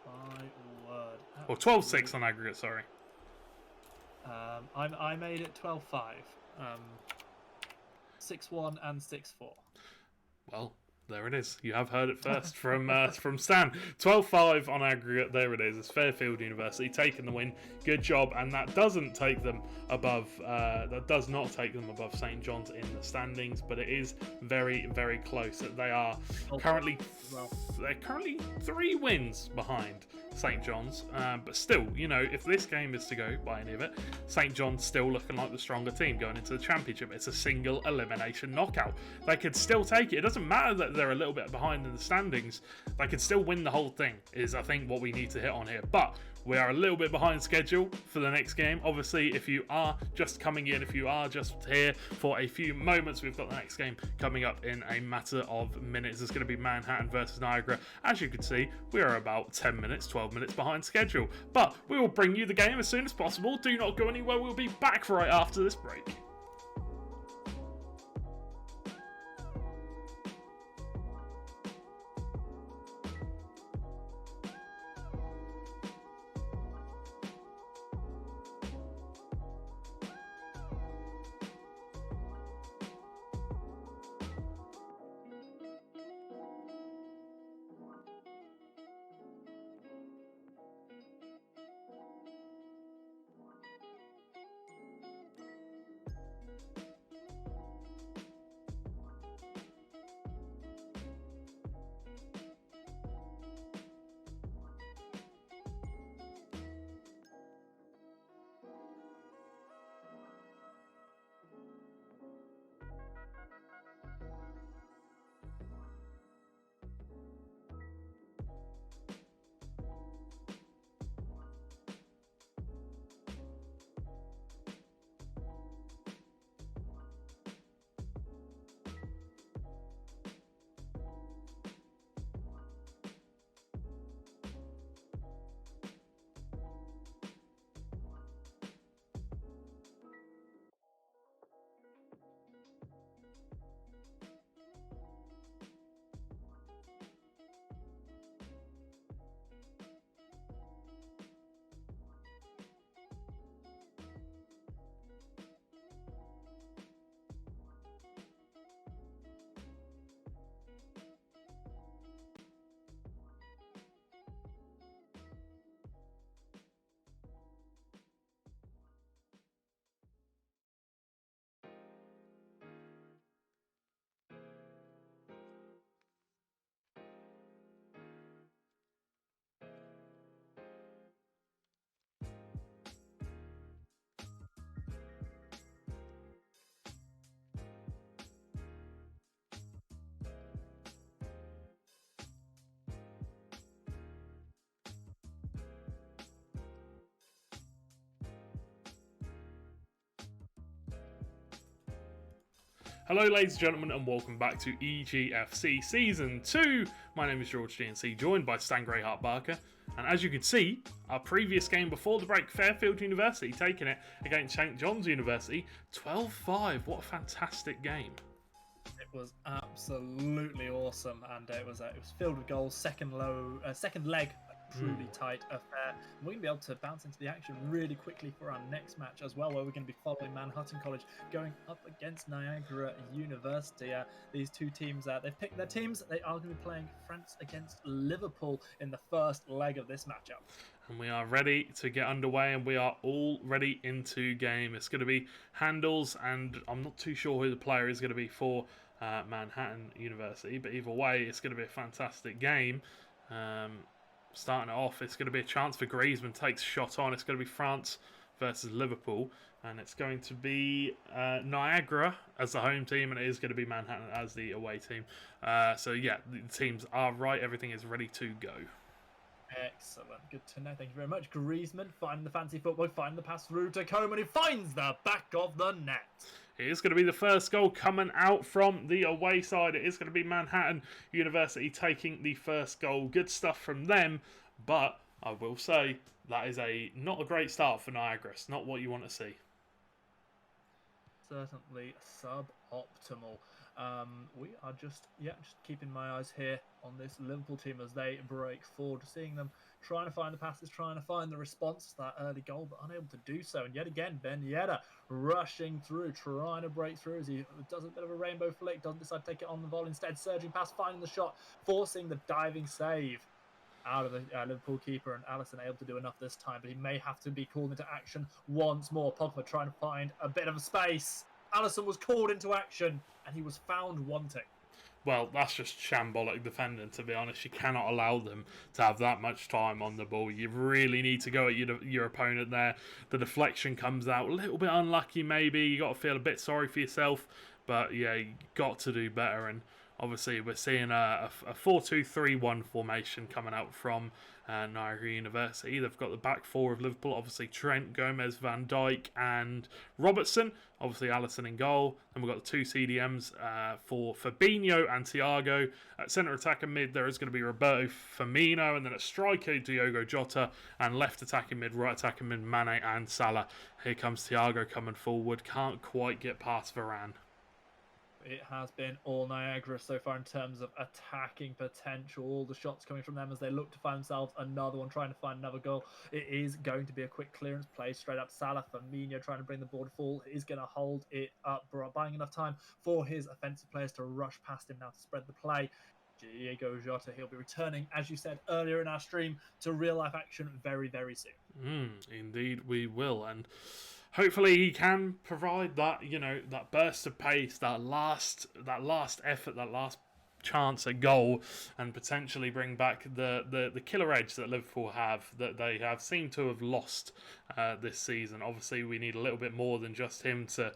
My word. Or 12-6 on aggregate, sorry. I made it 12-5. 6-1 and 6-4. Well, there it is. You have heard it first from Stan. 12-5 on aggregate. There it is. It's Fairfield University taking the win. Good job, and that doesn't take them above. That does not take them above St John's in the standings, but it is very, very close. They are currently 3 wins behind St John's, but still, if this game is to go by any of it, St John's still looking like the stronger team going into the championship. It's a single elimination knockout. They could still take it. It doesn't matter that they're a little bit behind in the standings. They could still win the whole thing, is I think what we need to hit on here. But we are a little bit behind schedule for the next game. Obviously, if you are just coming in, if you are just here for a few moments, we've got the next game coming up in a matter of minutes. It's going to be Manhattan versus Niagara. As you can see, we are about 10 minutes, 12 minutes behind schedule. But we will bring you the game as soon as possible. Do not go anywhere. We'll be back right after this break. Hello ladies and gentlemen, and welcome back to EGFC Season 2. My name is George DNC, joined by Stan Greyheart Barker. And as you can see, our previous game before the break, Fairfield University taking it against St John's University, 12-5. What a fantastic game. It was absolutely awesome, and it was filled with goals. Second leg truly tight affair. We're going to be able to bounce into the action really quickly for our next match as well, where we're going to be following Manhattan College going up against Niagara University. These two teams, they've picked their teams. They are going to be playing France against Liverpool in the first leg of this matchup. And we are ready to get underway, and we are all ready into game. It's going to be handles, and I'm not too sure who the player is going to be for Manhattan University, but either way, it's going to be a fantastic game. Starting it off, it's going to be a chance for Griezmann, takes a shot on. It's going to be France versus Liverpool, and it's going to be Niagara as the home team, and it is going to be Manhattan as the away team. So yeah, the teams are right. Everything is ready to go. Excellent. Good to know. Thank you very much. Griezmann finding the fancy football, finding the pass through to Coman, who finds the back of the net. It is going to be the first goal coming out from the away side. It is going to be Manhattan University taking the first goal. Good stuff from them, but I will say that is not a great start for Niagara. It's not what you want to see. Certainly suboptimal. We are just keeping my eyes here on this Liverpool team as they break forward, seeing them trying to find the passes, trying to find the response to that early goal, but unable to do so. And yet again, Ben Yedder rushing through, trying to break through as he does a bit of a rainbow flick, doesn't decide to take it on the volley. Instead, surging past, finding the shot, forcing the diving save out of the Liverpool keeper, and Alisson able to do enough this time, but he may have to be called into action once more. Pogba trying to find a bit of a space. Alisson was called into action, and he was found wanting. Well, that's just shambolic defending, to be honest. You cannot allow them to have that much time on the ball. You really need to go at your opponent there. The deflection comes out a little bit unlucky, maybe. You got to feel a bit sorry for yourself. But, yeah, you got to do better. And obviously, we're seeing a 4-2-3-1 formation coming out from Niagara University. They've got the back four of Liverpool, obviously Trent, Gomez, Van Dijk and Robertson. Obviously Alisson in goal. And we've got the two CDMs for Fabinho and Thiago. At centre attack and mid, there is going to be Roberto Firmino. And then at striker, Diogo Jota. And left attacking mid, right attacking mid, Mane and Salah. Here comes Thiago coming forward. Can't quite get past Varane. It has been all Niagara so far in terms of attacking potential. All the shots coming from them as they look to find themselves another one, trying to find another goal. It is going to be a quick clearance play straight up. Salah, Firmino trying to bring the ball to fall. Is going to hold it up, buying enough time for his offensive players to rush past him now to spread the play. Diogo Jota, he'll be returning, as you said earlier in our stream, to real-life action very, very soon. Indeed we will. And hopefully he can provide that, that burst of pace, that last effort, that last chance at goal, and potentially bring back the killer edge that Liverpool have, that they have seemed to have lost this season. Obviously, we need a little bit more than just him to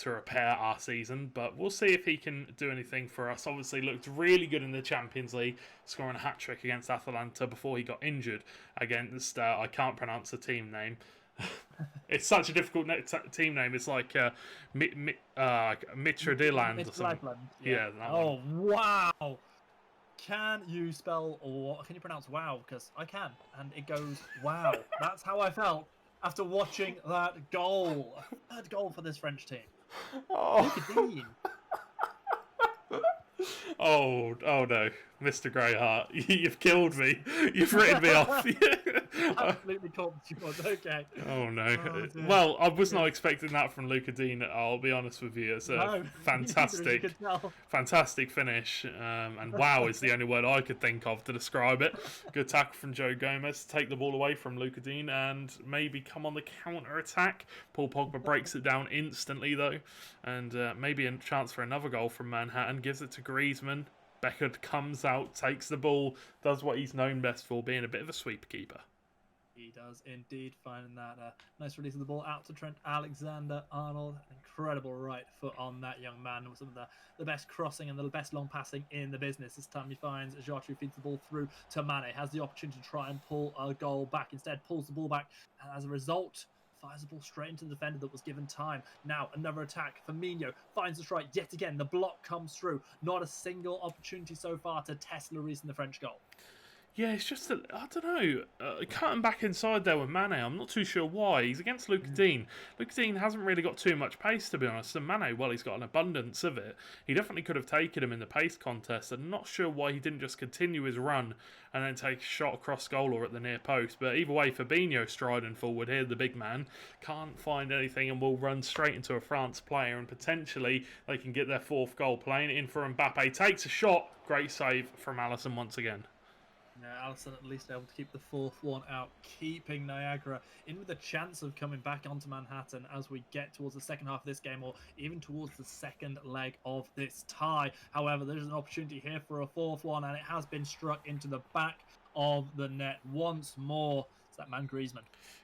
repair our season, but we'll see if he can do anything for us. Obviously looked really good in the Champions League, scoring a hat-trick against Atalanta before he got injured against, I can't pronounce the team name. It's such a difficult team name. It's like Midtjylland or something. Yeah. Oh, wow. Can you spell, or can you pronounce wow? Because I can, and it goes wow. That's how I felt after watching that goal. Third goal for this French team. Oh. Oh no, Mr. Greyheart, you've killed me. You've written me off. Absolutely caught you was okay. Oh no. Well, I was not expecting that from Luca Dean. I'll be honest with you. It's a fantastic finish. And wow is the only word I could think of to describe it. Good tackle from Joe Gomez to take the ball away from Luca Dean and maybe come on the counter attack. Paul Pogba breaks it down instantly though, and maybe a chance for another goal from Manhattan. Gives it to Griezmann. Becker comes out, takes the ball, does what he's known best for, being a bit of a sweep keeper. He does indeed, finding that nice release of the ball out to Trent Alexander-Arnold. Incredible right foot on that young man. With some of the best crossing and the best long passing in the business. This time he finds Jota, who feeds the ball through to Mane. Has the opportunity to try and pull a goal back. Instead, pulls the ball back. And as a result, fires the ball straight into the defender that was given time. Now, another attack. Firmino finds the strike yet again. The block comes through. Not a single opportunity so far to test Lloris in the French goal. Yeah, it's just that, I don't know, cutting back inside there with Mane, I'm not too sure why. He's against Luka Dean. Luka Dean hasn't really got too much pace, to be honest, and Mane, well, he's got an abundance of it. He definitely could have taken him in the pace contest. I'm not sure why he didn't just continue his run and then take a shot across goal or at the near post. But either way, Fabinho striding forward here, the big man, can't find anything and will run straight into a France player, and potentially they can get their fourth goal. Playing it in for Mbappe, takes a shot, great save from Alisson once again. Yeah, Alisson at least able to keep the fourth one out, keeping Niagara in with a chance of coming back onto Manhattan as we get towards the second half of this game, or even towards the second leg of this tie. However, there's an opportunity here for a fourth one, and it has been struck into the back of the net once more. It's that man Griezmann.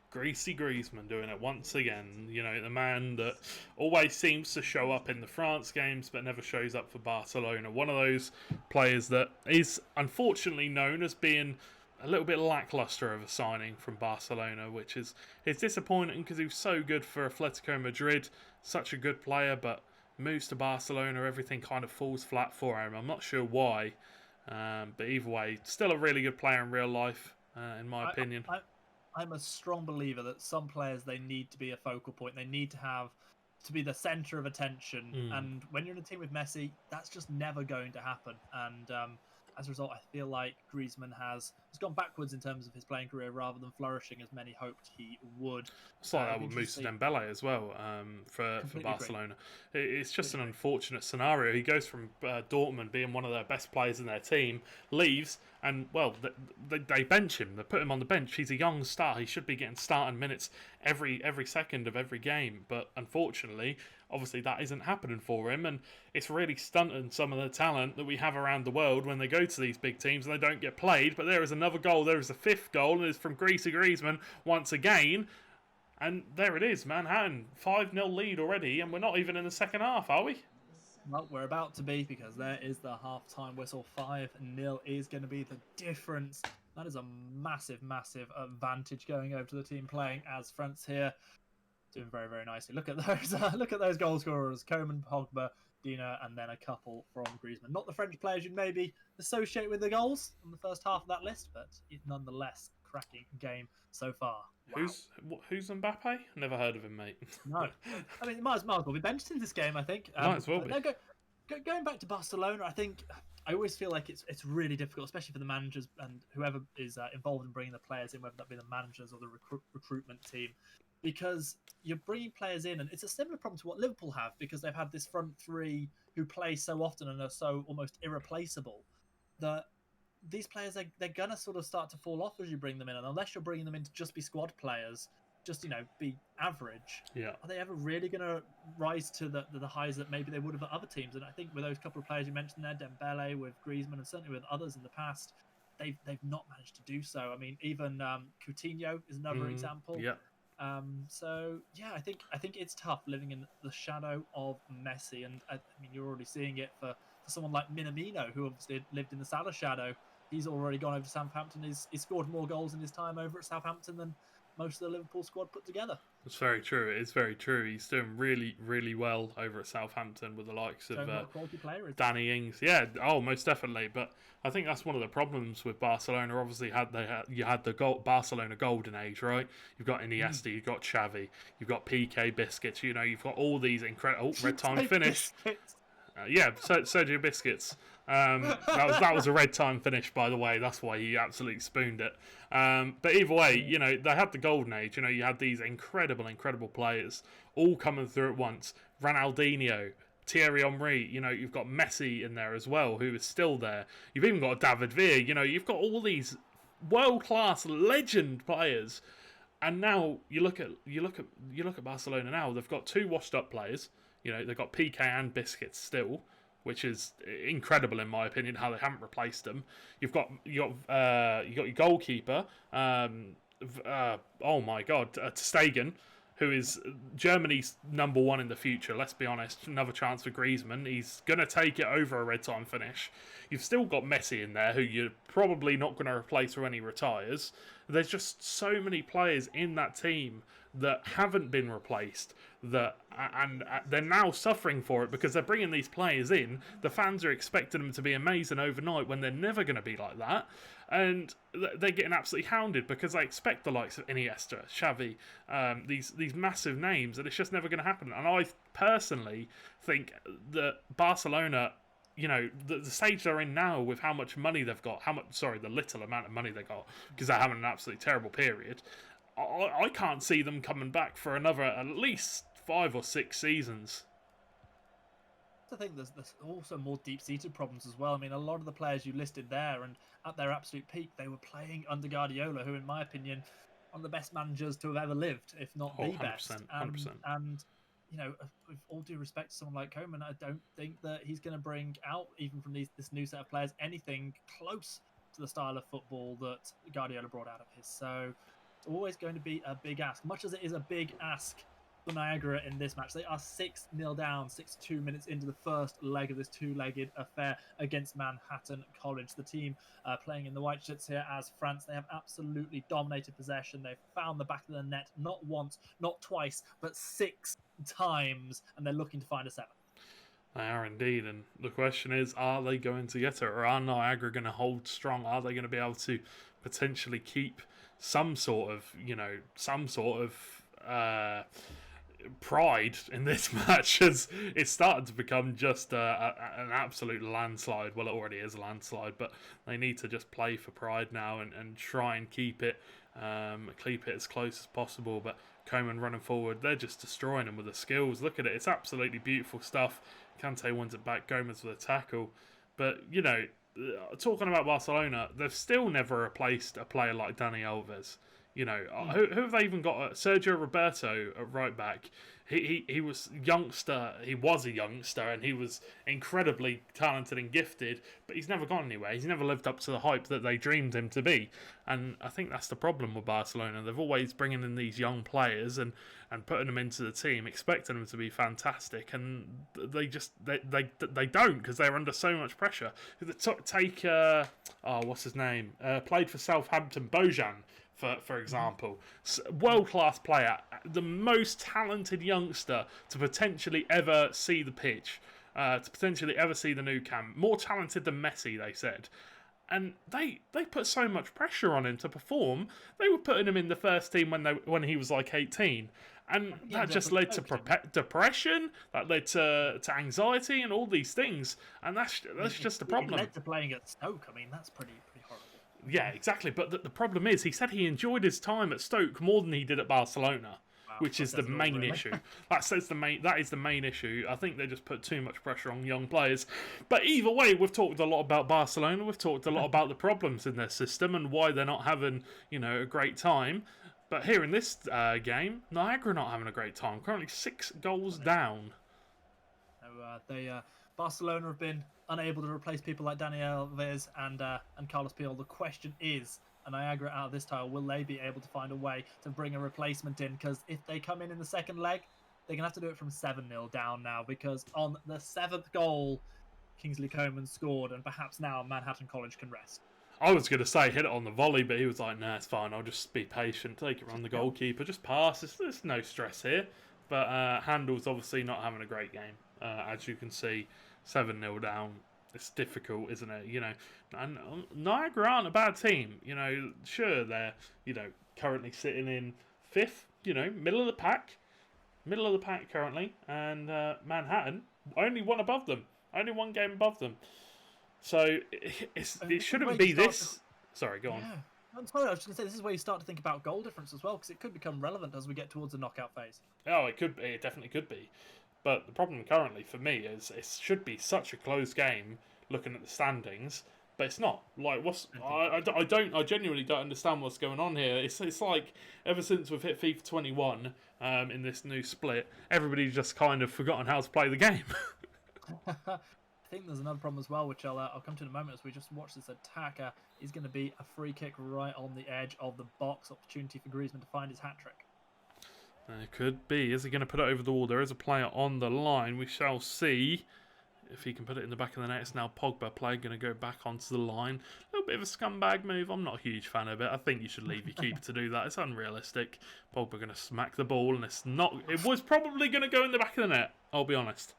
Greasy Griezmann doing it once again. You know, the man that always seems to show up in the France games but never shows up for Barcelona. One of those players that is unfortunately known as being a little bit lackluster of a signing from Barcelona, which is disappointing because he was so good for Atletico Madrid, such a good player, but moves to Barcelona, everything kind of falls flat for him. I'm not sure why, but either way, still a really good player in real life, in my opinion. I'm a strong believer that some players, they need to be a focal point. They need to be the centre of attention. And when you're in a team with Messi, that's just never going to happen. And as a result, I feel like Griezmann has gone backwards in terms of his playing career rather than flourishing as many hoped he would. It's like that with Moussa Dembele as well, for Barcelona. It's just an unfortunate scenario. He goes from Dortmund being one of their best players in their team, leaves, and, well, they bench him. They put him on the bench. He's a young star. He should be getting starting minutes every second of every game. But unfortunately, obviously, that isn't happening for him. And it's really stunting some of the talent that we have around the world when they go to these big teams and they don't get played. But there is another goal. There is a fifth goal, and it's from Greasy Griezmann once again. And there it is, Manhattan. 5-0 lead already, and we're not even in the second half, are we? Well, we're about to be, because there is the half-time whistle. 5-0 is going to be the difference. That is a massive, massive advantage going over to the team playing as France here. Doing very, very nicely. Look at those look at those goal scorers. Coman, Pogba, Dina, and then a couple from Griezmann. Not the French players you'd maybe associate with the goals in the first half of that list, but nonetheless, cracking game so far. Wow. Who's Mbappe? Never heard of him, mate. No. I mean, might as well be benched in this game, I think. Might as well be. Going back to Barcelona, I think I always feel like it's really difficult, especially for the managers and whoever is involved in bringing the players in, whether that be the managers or the recruitment team, because you're bringing players in, and it's a similar problem to what Liverpool have, because they've had this front three who play so often and are so almost irreplaceable that these players, they're going to sort of start to fall off as you bring them in. And unless you're bringing them in to just be squad players, just, be average, are they ever really going to rise to the highs that maybe they would have at other teams? And I think with those couple of players you mentioned there, Dembele, with Griezmann, and certainly with others in the past, they've not managed to do so. I mean, even Coutinho is another example. Yeah. I think it's tough living in the shadow of Messi, and I mean, you're already seeing it for someone like Minamino, who obviously lived in the Salah shadow. He's already gone over to Southampton. He's scored more goals in his time over at Southampton than most of the Liverpool squad put together. It's very true. It's very true. He's doing really, really well over at Southampton with the likes of Danny Ings. Yeah, most definitely. But I think that's one of the problems with Barcelona. Obviously, you had the Barcelona golden age, right? You've got Iniesta, you've got Xavi, you've got PK Biscuits. You've got all these incredible red time finish. Sergio Biscuits. That was a red time finish, by the way. That's why he absolutely spooned it. But either way, they had the golden age. You had these incredible players all coming through at once. Ronaldinho, Thierry Henry. You've got Messi in there as well, who is still there. You've even got David Villa. You've got all these world class legend players. And now you look at Barcelona now. They've got two washed up players. They've got PK and Biscuits still, which is incredible in my opinion, how they haven't replaced them. You've got your goalkeeper, oh my god, Ter Stegen, who is Germany's number one in the future. Let's be honest, another chance for Griezmann. He's going to take it over a red time finish. You've still got Messi in there, who you're probably not going to replace when he retires. There's just so many players in that team that haven't been replaced, that, and they're now suffering for it because they're bringing these players in. The fans are expecting them to be amazing overnight when they're never going to be like that, and they're getting absolutely hounded because they expect the likes of Iniesta, Xavi, these massive names, and it's just never going to happen. And I personally think that Barcelona, you know, the stage they're in now with how much money they've got, the little amount of money they got, because they're having an absolutely terrible period. I can't see them coming back for another at least 5 or 6 seasons. I think there's also more deep-seated problems as well. I mean, a lot of the players you listed there, and at their absolute peak, they were playing under Guardiola, who, in my opinion, one of the best managers to have ever lived, if not the 100%, best. 100%. And you know, with all due respect to someone like Koeman, I don't think that he's going to bring out, even from this new set of players, anything close to the style of football that Guardiola brought out of his. So it's always going to be a big ask, much as it is a big ask for Niagara in this match. They are 6-0 down, 62 minutes into the first leg of this two-legged affair against Manhattan College. The team playing in the white shirts here as France, they have absolutely dominated possession. They've found the back of the net not once, not twice, but 6 times, and they're looking to find a 7th. They are indeed, and the question is, are they going to get it, or are Niagara going to hold strong? Are they going to be able to potentially keep some sort of pride in this match, as it's started to become just an absolute landslide. Well, it already is a landslide, but they need to just play for pride now and try and keep it as close as possible. But Koeman running forward, they're just destroying them with the skills. Look at it, it's absolutely beautiful stuff. Kante wins it back, Gomez with a tackle. But, you know, talking about Barcelona, they've still never replaced a player like Dani Alves. You know, who have they even got? Sergio Roberto at right back. He was youngster. He was a youngster, and he was incredibly talented and gifted. But he's never gone anywhere. He's never lived up to the hype that they dreamed him to be. And I think that's the problem with Barcelona. They've always bringing in these young players and putting them into the team, expecting them to be fantastic, and they don't, because they're under so much pressure. Take what's his name? Played for Southampton, Bojan. For example, world-class player, the most talented youngster to potentially ever see the pitch, to potentially ever see the Nou Camp, more talented than Messi, they said. And they put so much pressure on him to perform. They were putting him in the first team when he was like 18. And that just led to depression, that led to anxiety and all these things. And that's just a problem. It led to playing at Stoke. I mean, that's pretty horrible. Yeah, exactly. But the problem is, he said he enjoyed his time at Stoke more than he did at Barcelona, which is the main issue. That is the main issue. I think they just put too much pressure on young players. But either way, we've talked a lot about Barcelona. We've talked a lot about the problems in their system and why they're not having, you know, a great time. But here in this game, Niagara not having a great time. Currently 6 goals down. Barcelona have been unable to replace people like Dani Alves and Carlos Puyol. The question is, Niagara out of this tile, will they be able to find a way to bring a replacement in? Because if they come in the second leg, they're going to have to do it from 7-0 down now, because on the 7th goal, Kingsley Coman scored, and perhaps now Manhattan College can rest. I was going to say hit it on the volley, but he was like, nah, it's fine, I'll just be patient, take it around the goalkeeper, just pass, there's no stress here. But Handel's obviously not having a great game. As you can see, 7-0 down. It's difficult, isn't it? You know, and Niagara aren't a bad team. You know, sure, they're, you know, currently sitting in 5th, you know, middle of the pack currently, and Manhattan only one above them, only one game above them. So it shouldn't be this. Sorry, go on. Yeah. I'm sorry, I was just going to say, this is where you start to think about goal difference as well, because it could become relevant as we get towards the knockout phase. Oh, it could be. It definitely could be. But the problem currently for me is it should be such a close game looking at the standings, but it's not. Like, I genuinely don't understand what's going on here. It's like ever since we've hit FIFA 21 in this new split, everybody's just kind of forgotten how to play the game. I think there's another problem as well, which I'll come to in a moment as we just watch this attack. Is going to be a free kick right on the edge of the box. Opportunity for Griezmann to find his hat-trick. There could be. Is he going to put it over the wall? There is a player on the line. We shall see. if he can put it in the back of the net. It's now Pogba play, going to go back onto the line. A little bit of a scumbag move. I'm not a huge fan of it. I think you should leave your keeper to do that. It's unrealistic. Pogba going to smack the ball, and it's not. It was probably going to go in the back of the net. I'll be honest.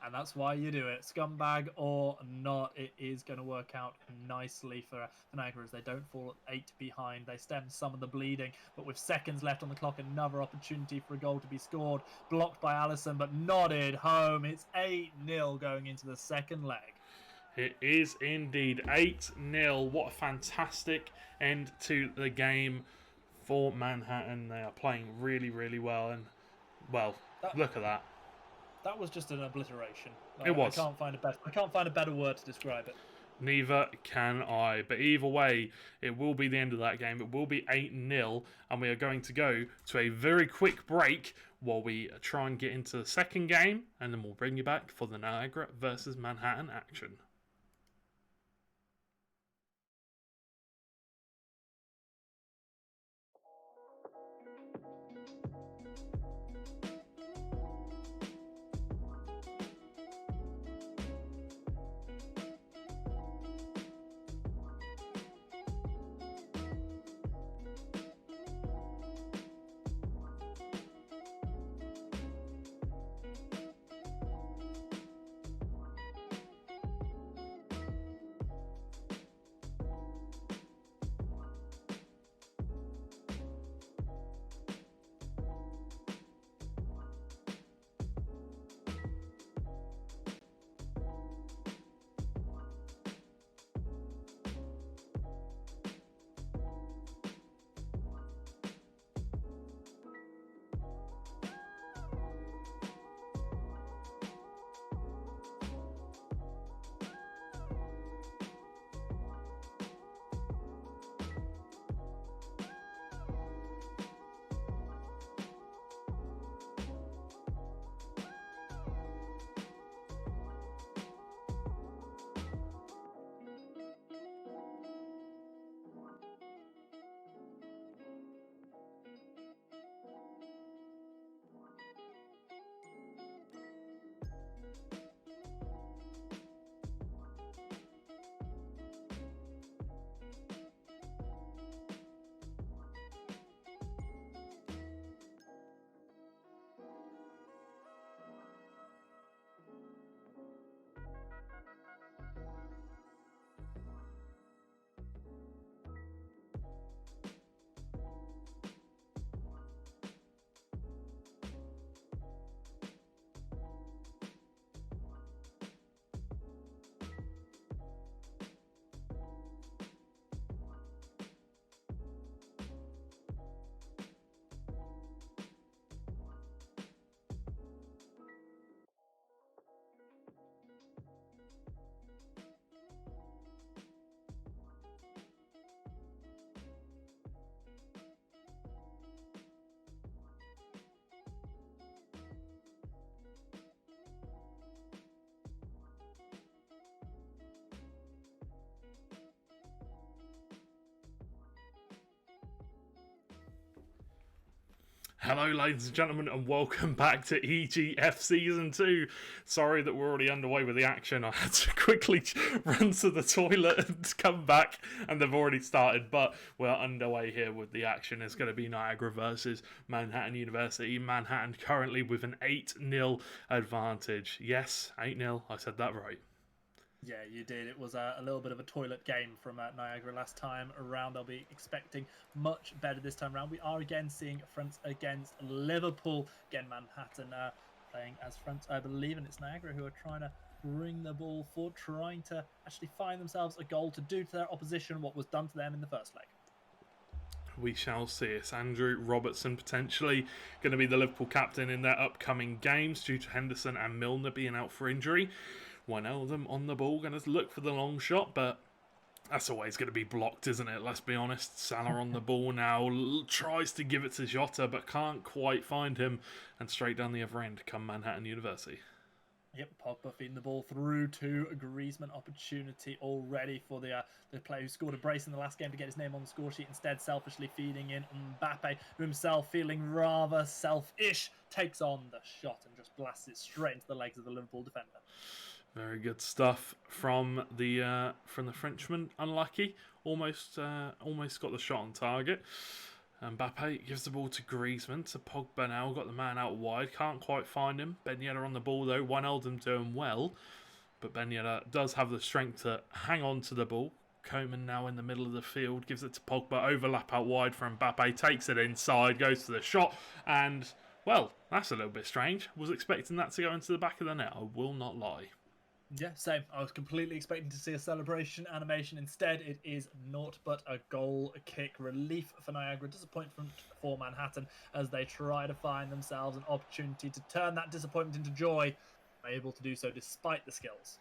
And that's why you do it. Scumbag or not, it is going to work out nicely for Niagara as they don't fall 8 behind. They stem some of the bleeding, but with seconds left on the clock, another opportunity for a goal to be scored. Blocked by Allison, but nodded home. It's 8-0 going into the second leg. It is indeed 8-0. What a fantastic end to the game for Manhattan. They are playing really, really well. And, well, look at that. That was just an obliteration. It was. I can't find a better word to describe it. Neither can I. But either way, it will be the end of that game. It will be 8-0. And we are going to go to a very quick break while we try and get into the second game. And then we'll bring you back for the Niagara versus Manhattan action. Hello, ladies and gentlemen, and welcome back to EGF Season 2. Sorry that we're already underway with the action. I had to quickly run to the toilet and come back, and they've already started, but we're underway here with the action. It's going to be Niagara versus Manhattan University. Manhattan currently with an 8-0 advantage. Yes, 8-0. I said that right. Yeah, you did. It was a little bit of a toilet game from Niagara last time around. They'll be expecting much better this time around. We are again seeing fronts against Liverpool. Again, Manhattan playing as fronts, I believe, and it's Niagara who are trying to bring the ball forward, trying to actually find themselves a goal to do to their opposition what was done to them in the first leg. We shall see. It's Andrew Robertson potentially going to be the Liverpool captain in their upcoming games due to Henderson and Milner being out for injury. One of them on the ball, going to look for the long shot, but that's always going to be blocked, isn't it? Let's be honest. Salah on the ball now, tries to give it to Jota, but can't quite find him, and straight down the other end come Manhattan University. Yep, Pogba feeding the ball through to Griezmann. Opportunity already for the player who scored a brace in the last game to get his name on the score sheet. Instead, selfishly feeding in Mbappe, who himself feeling rather selfish, takes on the shot and just blasts it straight into the legs of the Liverpool defender. Very good stuff from the Frenchman. Unlucky, almost got the shot on target. Mbappe gives the ball to Griezmann, to Pogba now, got the man out wide, can't quite find him. Ben Yedder on the ball though, Wijnaldum doing well, but Ben Yedder does have the strength to hang on to the ball. Koeman now in the middle of the field, gives it to Pogba, overlap out wide for Mbappe, takes it inside, goes to the shot, and, well, that's a little bit strange. Was expecting that to go into the back of the net, I will not lie. Yeah, same. I was completely expecting to see a celebration animation. Instead, it is naught but a goal kick. Relief for Niagara. Disappointment for Manhattan as they try to find themselves an opportunity to turn that disappointment into joy. They're able to do so despite the skills.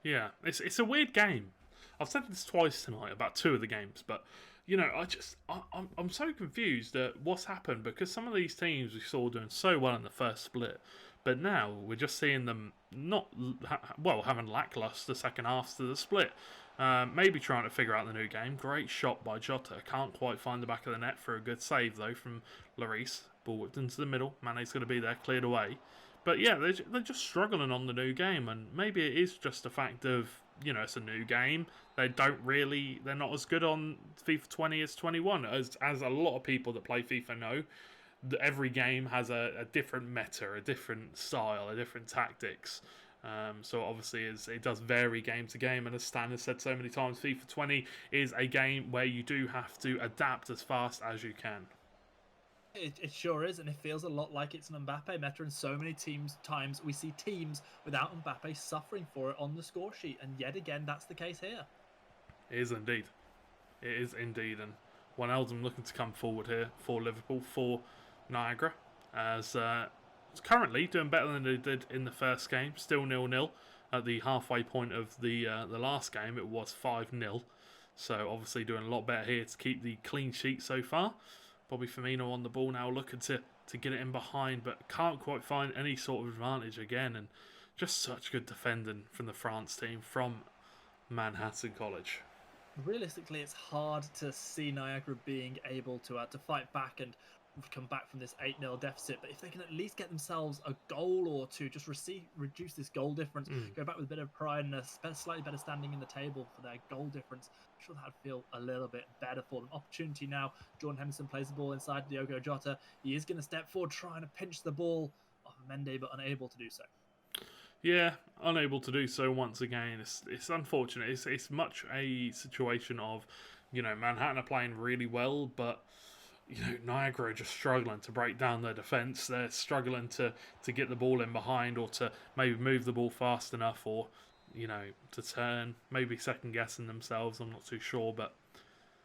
Yeah, it's a weird game. I've said this twice tonight about two of the games, but you know, I'm so confused at what's happened because some of these teams we saw doing so well in the first split, but now we're just seeing them having lackluster second halves to the split. Maybe trying to figure out the new game. Great shot by Jota. Can't quite find the back of the net for a good save though from Lloris. Ball whipped into the middle. Mane's going to be there, cleared away. But yeah, they're just struggling on the new game, and maybe it is just a fact of, you know, it's a new game. They're not as good on FIFA 20 as 21, as a lot of people that play FIFA know. Every game has a different meta, a different style, a different tactics. So obviously it does vary game to game, and as Stan has said so many times, FIFA 20 is a game where you do have to adapt as fast as you can. It sure is, and it feels a lot like it's an Mbappe meta, and so many times we see teams without Mbappe suffering for it on the score sheet, and yet again that's the case here. It is indeed. It is indeed, and Wijnaldum looking to come forward here for Liverpool, for Niagara, as it's currently doing better than they did in the first game, still 0-0. At the halfway point of the last game, it was 5-0, so obviously doing a lot better here to keep the clean sheet so far. Bobby Firmino on the ball now, looking to get it in behind, but can't quite find any sort of advantage again. And just such good defending from the France team from Manhattan College. Realistically, it's hard to see Niagara being able to fight back and come back from this 8-0 deficit, but if they can at least get themselves a goal or two, just reduce this goal difference, go back with a bit of pride and a slightly better standing in the table for their goal difference, I'm sure that'd feel a little bit better for them. Opportunity now. Jordan Henderson plays the ball inside Diogo Jota. He is going to step forward, trying to pinch the ball off Mendy, but unable to do so. Yeah, unable to do so once again. It's unfortunate. It's much a situation of, you know, Manhattan are playing really well, but you know, Niagara are just struggling to break down their defence. They're struggling to get the ball in behind, or to maybe move the ball fast enough, or, you know, to turn, maybe second guessing themselves. I'm not too sure, but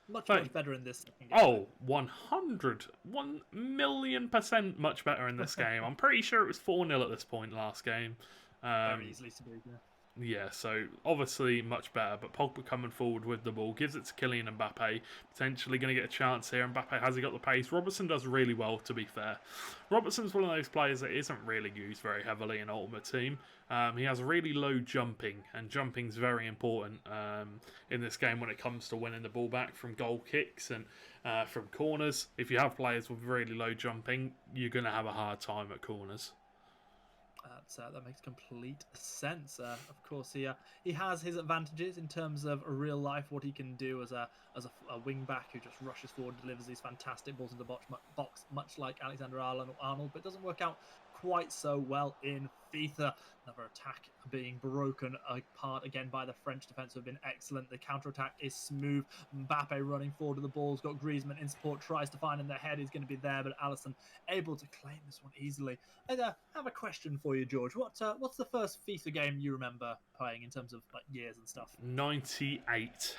much better in this game. Oh, 1,000,000% much better in this game. I'm pretty sure it was 4-0 at this point last game. Very easily to do, yeah. Yeah, so obviously much better, but Pogba coming forward with the ball, gives it to Kylian Mbappe, potentially going to get a chance here. Mbappe, has he got the pace? Robertson does really well, to be fair. Robertson's one of those players that isn't really used very heavily in Ultimate Team. He has really low jumping, and jumping's very important in this game when it comes to winning the ball back from goal kicks and from corners. If you have players with really low jumping, you're going to have a hard time at corners. That makes complete sense. Of course, he has his advantages in terms of real life, what he can do as a wing back who just rushes forward, delivers these fantastic balls in the box, much like Alexander Arnold, but it doesn't work out quite so well in FIFA. Another attack being broken apart again by the French defence, who have been excellent. The counter-attack is smooth. Mbappe running forward to the ball. He's got Griezmann in support, tries to find him. Their head is going to be there, but Alisson able to claim this one easily. I have a question for you, George. What's the first FIFA game you remember playing in terms of like years and stuff? 98.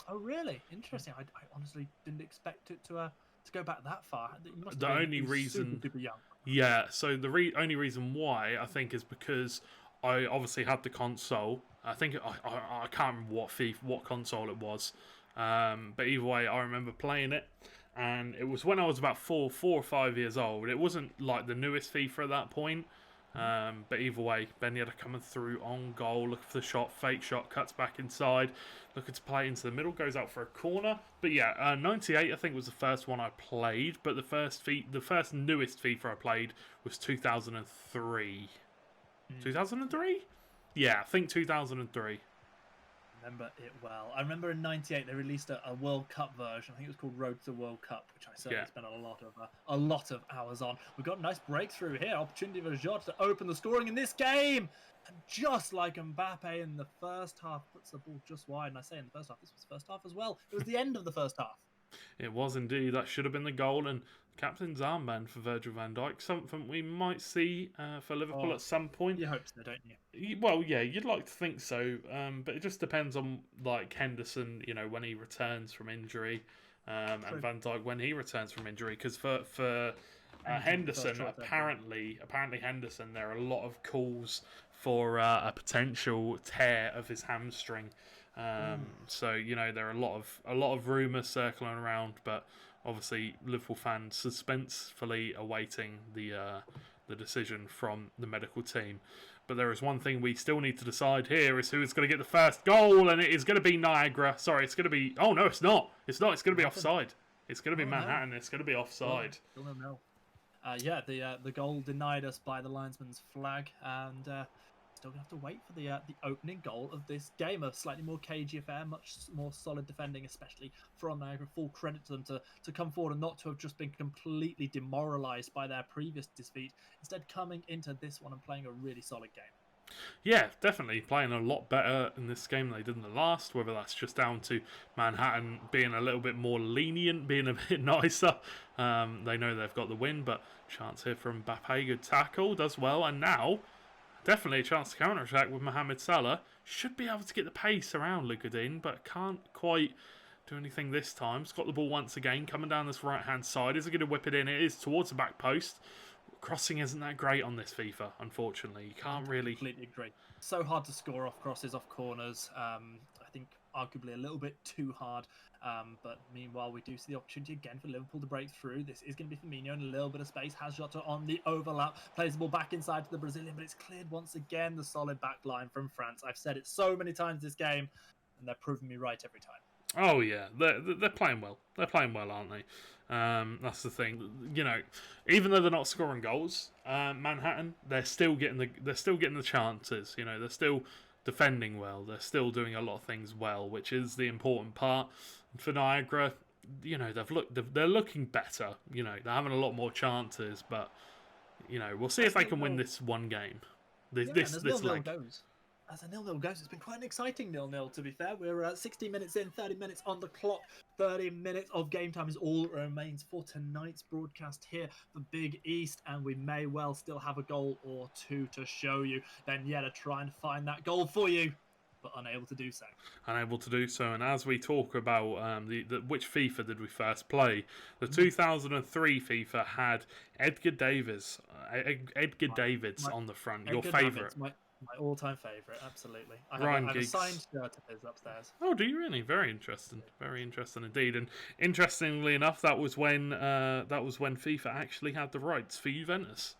Oh, really? Interesting. I honestly didn't expect it to go back that far. The only reason, super young. Yeah. So the only reason why I think is because I obviously had the console. I think I can't remember what console it was, but either way, I remember playing it, and it was when I was about 4 or 5 years old. It wasn't like the newest FIFA at that point. But either way, Ben Yedder coming through on goal, looking for the shot, fake shot, cuts back inside, looking to play into the middle, goes out for a corner. But yeah, 98 I think was the first one I played, but the first newest FIFA I played was 2003. 2003? Yeah, I think 2003. Remember it well. I remember in '98 they released a World Cup version. I think it was called Road to the World Cup, which I certainly spent a lot of hours on. We've got a nice breakthrough here. Opportunity for Jota to open the scoring in this game. And just like Mbappe in the first half, puts the ball just wide. And I say in the first half, this was the first half as well. It was the end of the first half. It was indeed. That should have been the goal. And captain's armband for Virgil van Dijk, something we might see for Liverpool at some point. You hope so, don't you? Well, yeah, you'd like to think so, but it just depends on like Henderson, when he returns from injury, and Van Dijk when he returns from injury. Because for Henderson, apparently Henderson, there are a lot of calls for a potential tear of his hamstring. So there are a lot of rumours circling around, but obviously Liverpool fans suspensefully awaiting the decision from the medical team. But there is one thing we still need to decide here is who is going to get the first goal, and it is going to be Niagara. Sorry, it's going to be... Oh, no, it's not. It's not. It's going to be offside. It's going to be Manhattan. No. It's going to be offside. No. The goal denied us by the linesman's flag, and still going to have to wait for the opening goal of this game. A slightly more cagey affair, much more solid defending, especially from Niagara. Full credit to them to come forward and not to have just been completely demoralised by their previous defeat. Instead, coming into this one and playing a really solid game. Yeah, definitely playing a lot better in this game than they did in the last, whether that's just down to Manhattan being a little bit more lenient, being a bit nicer. They know they've got the win, but chance here from Mbappe, good tackle, does well, and now definitely a chance to counter-attack with Mohamed Salah. Should be able to get the pace around Lucas Digne, but can't quite do anything this time. He's got the ball once again, coming down this right-hand side. Is it going to whip it in? It is towards the back post. Crossing isn't that great on this FIFA, unfortunately. You can't really... Completely agree. So hard to score off crosses, off corners. I think arguably a little bit too hard. But meanwhile, we do see the opportunity again for Liverpool to break through. This is going to be Firmino in a little bit of space. Has Jota on the overlap. Plays the ball back inside to the Brazilian, but it's cleared once again. The solid back line from France. I've said it so many times this game, and they're proving me right every time. Oh yeah, they're playing well. They're playing well, aren't they? That's the thing. Even though they're not scoring goals, Manhattan, they're still getting the chances. They're still defending well. They're still doing a lot of things well, which is the important part. For Niagara, they're looking better. They're having a lot more chances, but we'll see if they can win this one game. This leg. As a 0-0 goes, it's been quite an exciting 0-0, to be fair. We're 60 minutes in, 30 minutes on the clock. 30 minutes of game time is all that remains for tonight's broadcast here for Big East, and we may well still have a goal or two to show you. Then, to try and find that goal for you, but unable to do so. And as we talk about which FIFA did we first play, the 2003 FIFA had Edgar Davids on the front, your favourite. My all-time favourite, absolutely. I have a signed shirt of his upstairs. Oh, do you really? Very interesting indeed. And interestingly enough, that was when FIFA actually had the rights for Juventus.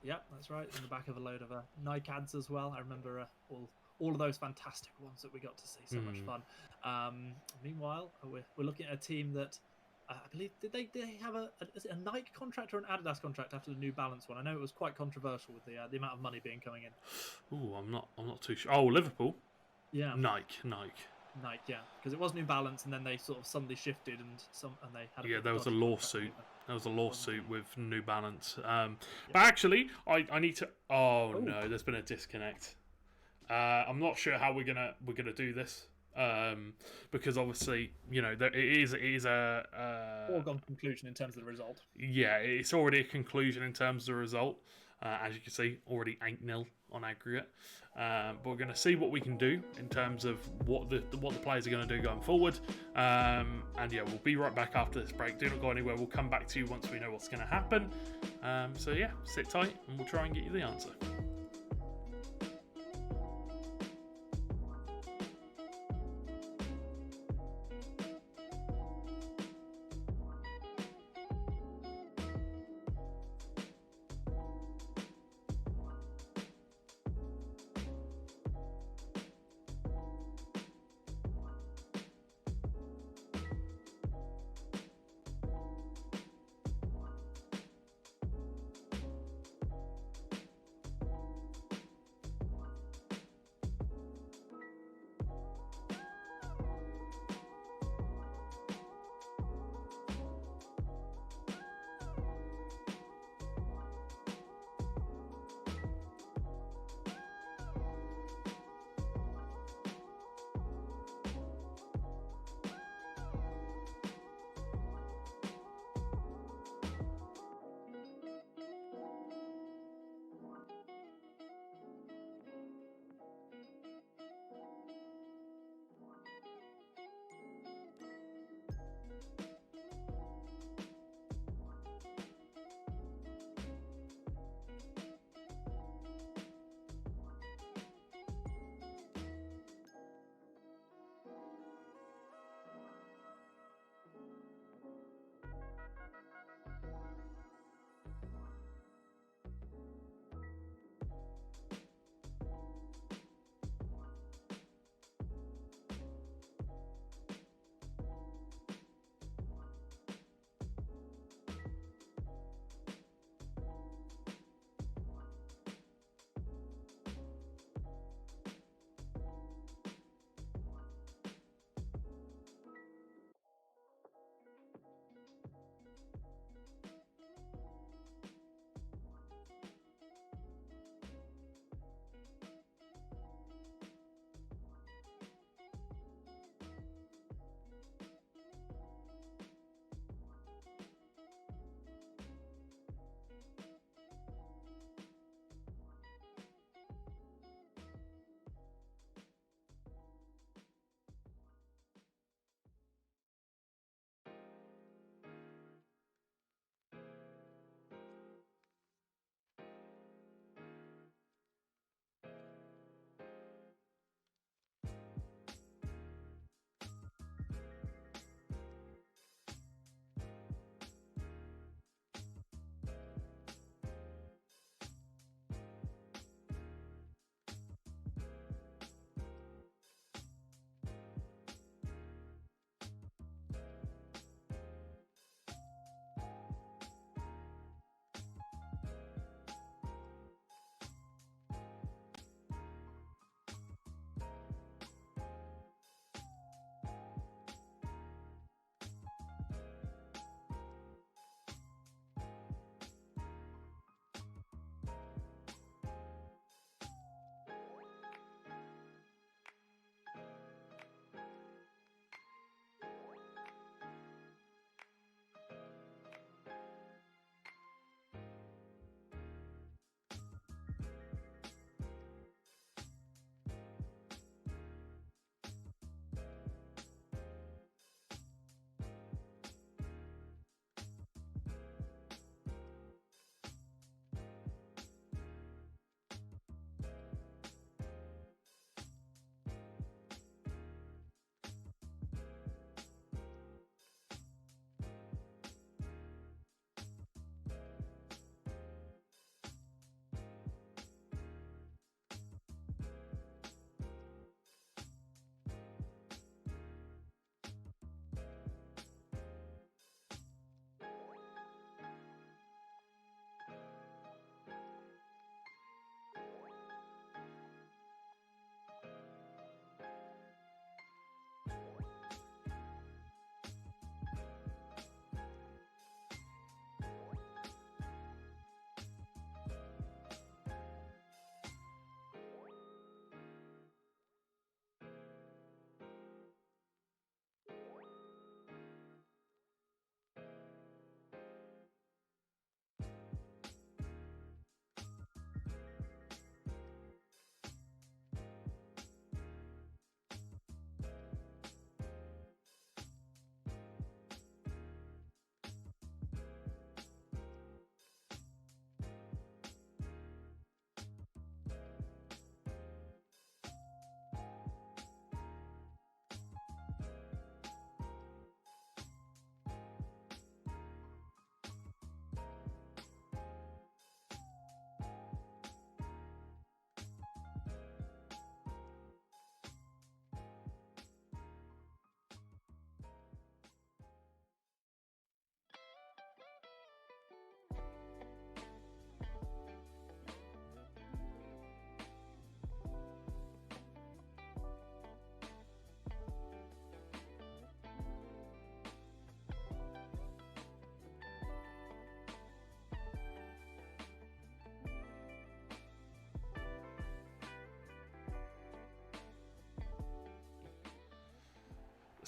Yeah, that's right. In the back of a load of Nike ads as well. I remember all of those fantastic ones that we got to see. So much fun. Meanwhile, we're looking at a team that. I believe did they have a Nike contract or an Adidas contract after the New Balance one? I know it was quite controversial with the amount of money coming in. Ooh, I'm not too sure. Oh, Liverpool. Yeah. Nike. Yeah, because it was New Balance, and then they sort of suddenly shifted, and they had. Yeah, there was a lawsuit. There was a lawsuit with New Balance. But actually, I need to. Oh no, there's been a disconnect. I'm not sure how we're gonna do this. Because obviously, it is a foregone conclusion in terms of the result. Yeah, it's already a conclusion in terms of the result. As you can see, already 8-0 on aggregate. But we're going to see what we can do in terms of what the players are going to do going forward. And we'll be right back after this break. Do not go anywhere. We'll come back to you once we know what's going to happen. Sit tight and we'll try and get you the answer.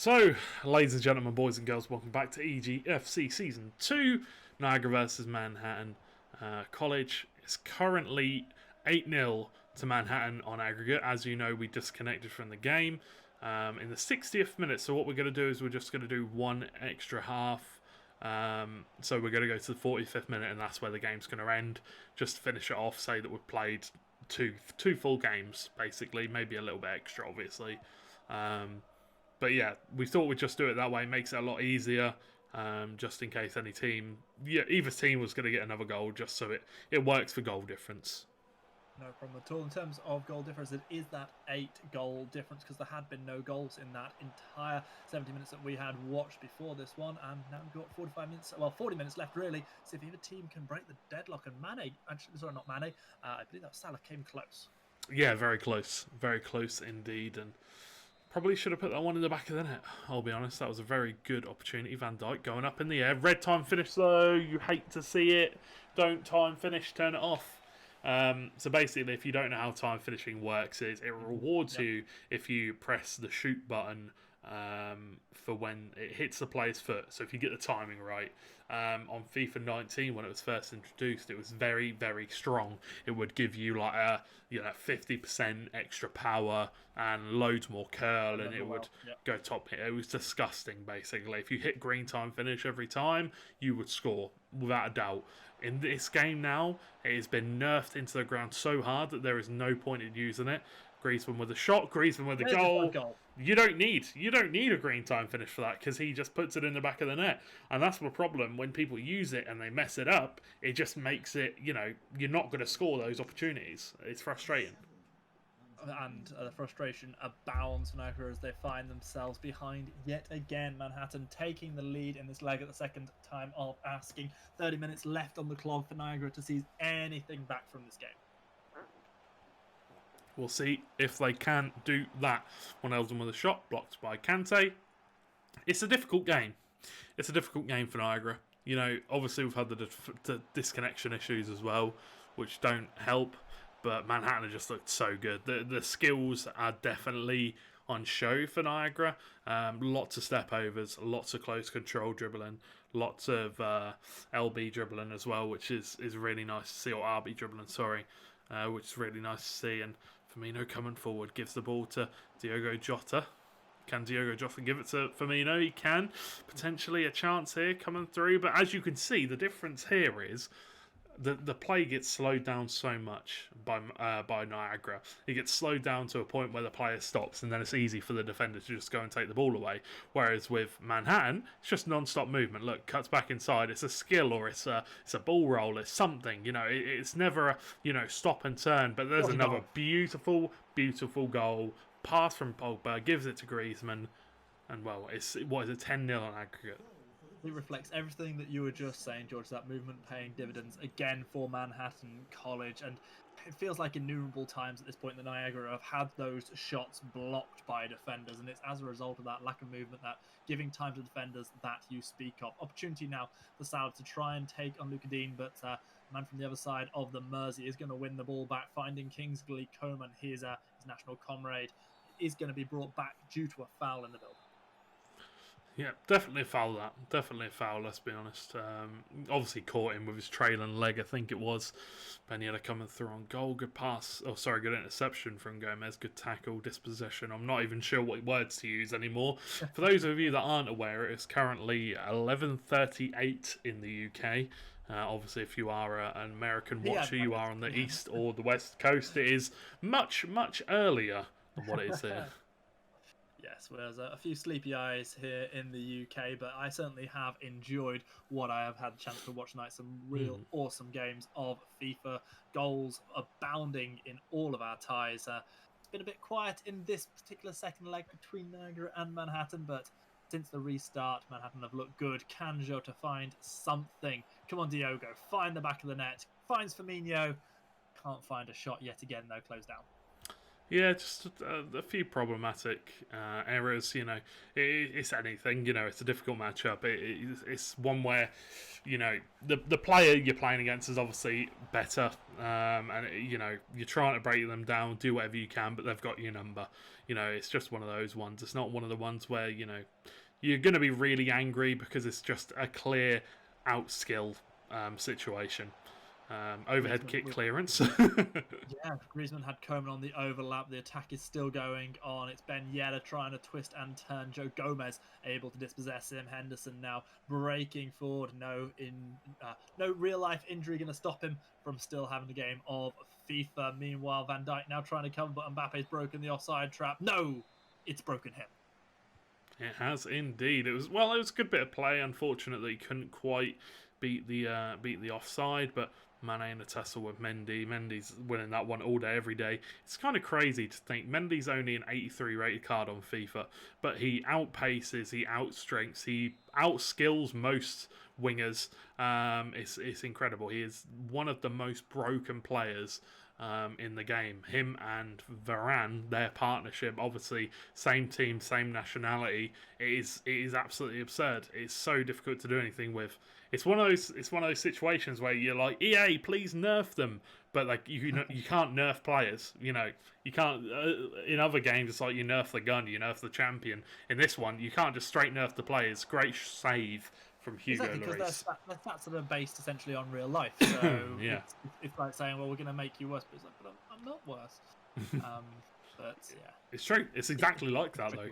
So, ladies and gentlemen, boys and girls, welcome back to EGFC Season 2, Niagara versus Manhattan College. It's currently 8-0 to Manhattan on aggregate. As you know, we disconnected from the game in the 60th minute. So what we're going to do is we're just going to do one extra half. So we're going to go to the 45th minute, and that's where the game's going to end. Just to finish it off, say that we've played two full games, basically. Maybe a little bit extra, obviously. But yeah, we thought we'd just do it that way. It makes it a lot easier, just in case any team, either team was going to get another goal, just so it works for goal difference. No problem at all. In terms of goal difference, it is that 8-goal difference because there had been no goals in that entire 70 minutes that we had watched before this one. And now we've got 40 minutes left, really. See if either team can break the deadlock. And Mane, actually, sorry, not Mane, I believe that Salah came close. Yeah, very close. Very close indeed. And probably should have put that one in the back of the net, I'll be honest. That was a very good opportunity. Van Dijk going up in the air. Red time finish, though. You hate to see it. Don't time finish, turn it off. So basically, if you don't know how time finishing works, it rewards you if you press the shoot button for when it hits the player's foot. So if you get the timing right, on FIFA 19 when it was first introduced, it was very, very strong. It would give you like a 50% extra power and loads more curl, and it would go top hit. It was disgusting. Basically, if you hit green time finish every time, you would score without a doubt. In this game now, it has been nerfed into the ground so hard that there is no point in using it. Griezmann with a shot, Griezmann with a goal. You don't need a green time finish for that because he just puts it in the back of the net. And that's the problem when people use it and they mess it up. It just makes it, you're not going to score those opportunities. It's frustrating. And the frustration abounds now as they find themselves behind yet again. Manhattan taking the lead in this leg at the second time of asking. 30 minutes left on the clock for Niagara to seize anything back from this game. We'll see if they can do that. One Eldon with a shot, blocked by Kante. It's a difficult game. It's a difficult game for Niagara. Obviously we've had the disconnection issues as well, which don't help. But Manhattan just looked so good. The skills are definitely on show for Niagara. Lots of step overs, lots of close control dribbling, lots of LB dribbling as well, which is really nice to see, or RB dribbling, sorry, which is really nice to see. And Firmino coming forward gives the ball to Diogo Jota. Can Diogo Jota give it to Firmino? He can. Potentially a chance here coming through. But as you can see, the difference here is the play gets slowed down so much by Niagara. It gets slowed down to a point where the player stops, and then it's easy for the defender to just go and take the ball away. Whereas with Manhattan, it's just non-stop movement. Look, cuts back inside. It's a skill, or it's a ball roll. It's something. It's never a stop and turn. But there's another beautiful, beautiful goal. Pass from Pogba, gives it to Griezmann, and well, it's 10-0 on aggregate. It reflects everything that you were just saying, George, that movement paying dividends again for Manhattan College. And it feels like innumerable times at this point that Niagara have had those shots blocked by defenders. And it's as a result of that lack of movement, that giving time to defenders that you speak of. Opportunity now for Salah to try and take on Luka Dean, but man from the other side of the Mersey is going to win the ball back, finding Kingsley Coman, his national comrade, is going to be brought back due to a foul in the build. Yeah, definitely a foul that. Definitely a foul, let's be honest. Obviously caught him with his trailing leg, I think it was. Ben Yedder coming through on goal. Good pass. Good interception from Gomez. Good tackle, dispossession. I'm not even sure what words to use anymore. For those of you that aren't aware, it is currently 11:38 in the UK. Obviously, if you are an American watcher, you are on the east or the west coast. It is much, much earlier than what it is here. Yes, well, there's a few sleepy eyes here in the UK, but I certainly have enjoyed what I have had the chance to watch tonight. Some real awesome games of FIFA, goals abounding in all of our ties. It's been a bit quiet in this particular second leg between Niagara and Manhattan, but since the restart, Manhattan have looked good. Can Jota find something? Come on, Diogo, find the back of the net. Finds Firmino. Can't find a shot yet again, though, closed down. Yeah, just a few problematic errors. It's anything. It's a difficult matchup. It's one where, the player you're playing against is obviously better, and you're trying to break them down, do whatever you can, but they've got your number. It's just one of those ones. It's not one of the ones where you're going to be really angry because it's just a clear outskill situation. Overhead kick clearance. Yeah, Griezmann had Coman on the overlap. The attack is still going on. It's Ben Yedder trying to twist and turn. Joe Gomez able to dispossess him. Henderson now breaking forward. No real life injury going to stop him from still having the game of FIFA. Meanwhile, Van Dijk now trying to cover, but Mbappe's broken the offside trap. No, it's broken him. It has indeed. It was a good bit of play. Unfortunately, couldn't quite beat the offside, but Mane in a tussle with Mendy. Mendy's winning that one all day, every day. It's kind of crazy to think Mendy's only an 83 rated card on FIFA, but he outpaces, he outstrengths, he outskills most wingers. It's incredible. He is one of the most broken players in the game. Him and Varane, their partnership, obviously same team, same nationality. It is absolutely absurd. It's so difficult to do anything with. It's one of those situations where you're like, EA, please nerf them, but like you can't nerf players. You can't. In other games, it's like you nerf the gun, you nerf the champion. In this one, you can't just straight nerf the players. Great save from Hugo Exactly, Lloris. because their stats are based essentially on real life. So yeah, it's like saying, well, we're going to make you worse, but it's like, but I'm not worse. But yeah, it's true. It's exactly like that though.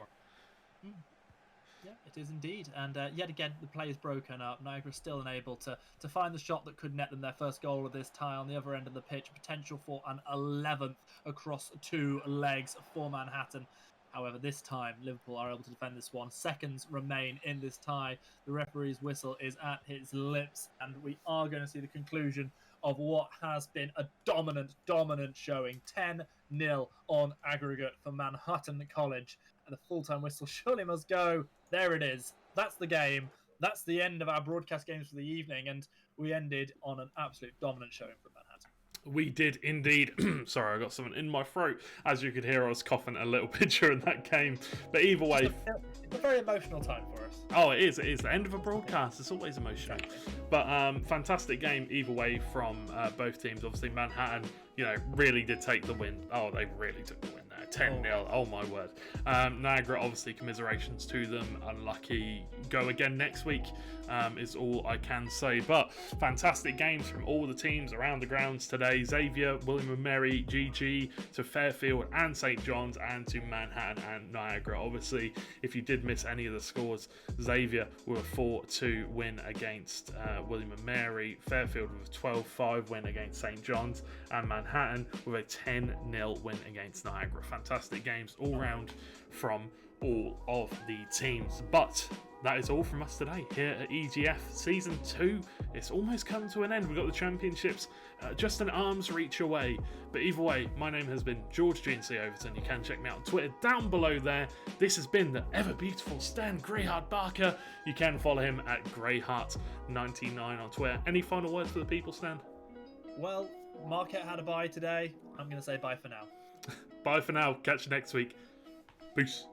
Yeah, it is indeed. And yet again, the play is broken up. Niagara still unable to find the shot that could net them their first goal of this tie on the other end of the pitch. Potential for an 11th across 2 legs for Manhattan. However, this time, Liverpool are able to defend this one. Seconds remain in this tie. The referee's whistle is at his lips, and we are going to see the conclusion of what has been a dominant showing. 10-0 on aggregate for Manhattan College. And the full-time whistle surely must go. There it is. That's the game. That's the end of our broadcast games for the evening, and we ended on an absolute dominant showing from Manhattan. We did indeed. Sorry, I got something in my throat. As you could hear, I was coughing a little bit during that game. But either way... It's a very emotional time for us. Oh, it is. It is. The end of a broadcast. It's always emotional. But fantastic game either way from both teams. Obviously, Manhattan, really did take the win. Oh, they really took the win there. 10-0. Oh, my word. Niagara, obviously, commiserations to them. Unlucky. Go again next week is all I can say. But fantastic games from all the teams around the grounds today. Xavier, William & Mary, GG to Fairfield and St. John's, and to Manhattan and Niagara. Obviously, if you did miss any of the scores, Xavier with a 4-2 win against William & Mary, Fairfield with a 12-5 win against St. John's, and Manhattan with a 10-0 win against Niagara. Fantastic games all round from all of the teams. But that is all from us today here at EGF Season 2. It's almost come to an end. We've got the championships just an arm's reach away. But either way, my name has been George GNC Overton. You can check me out on Twitter down below there. This has been the ever beautiful Stan Greyheart Barker. You can follow him at Greyheart99 on Twitter. Any final words for the people, Stan? Well, Marquette had a bye today. I'm going to say bye for now. Bye for now. Catch you next week. Peace.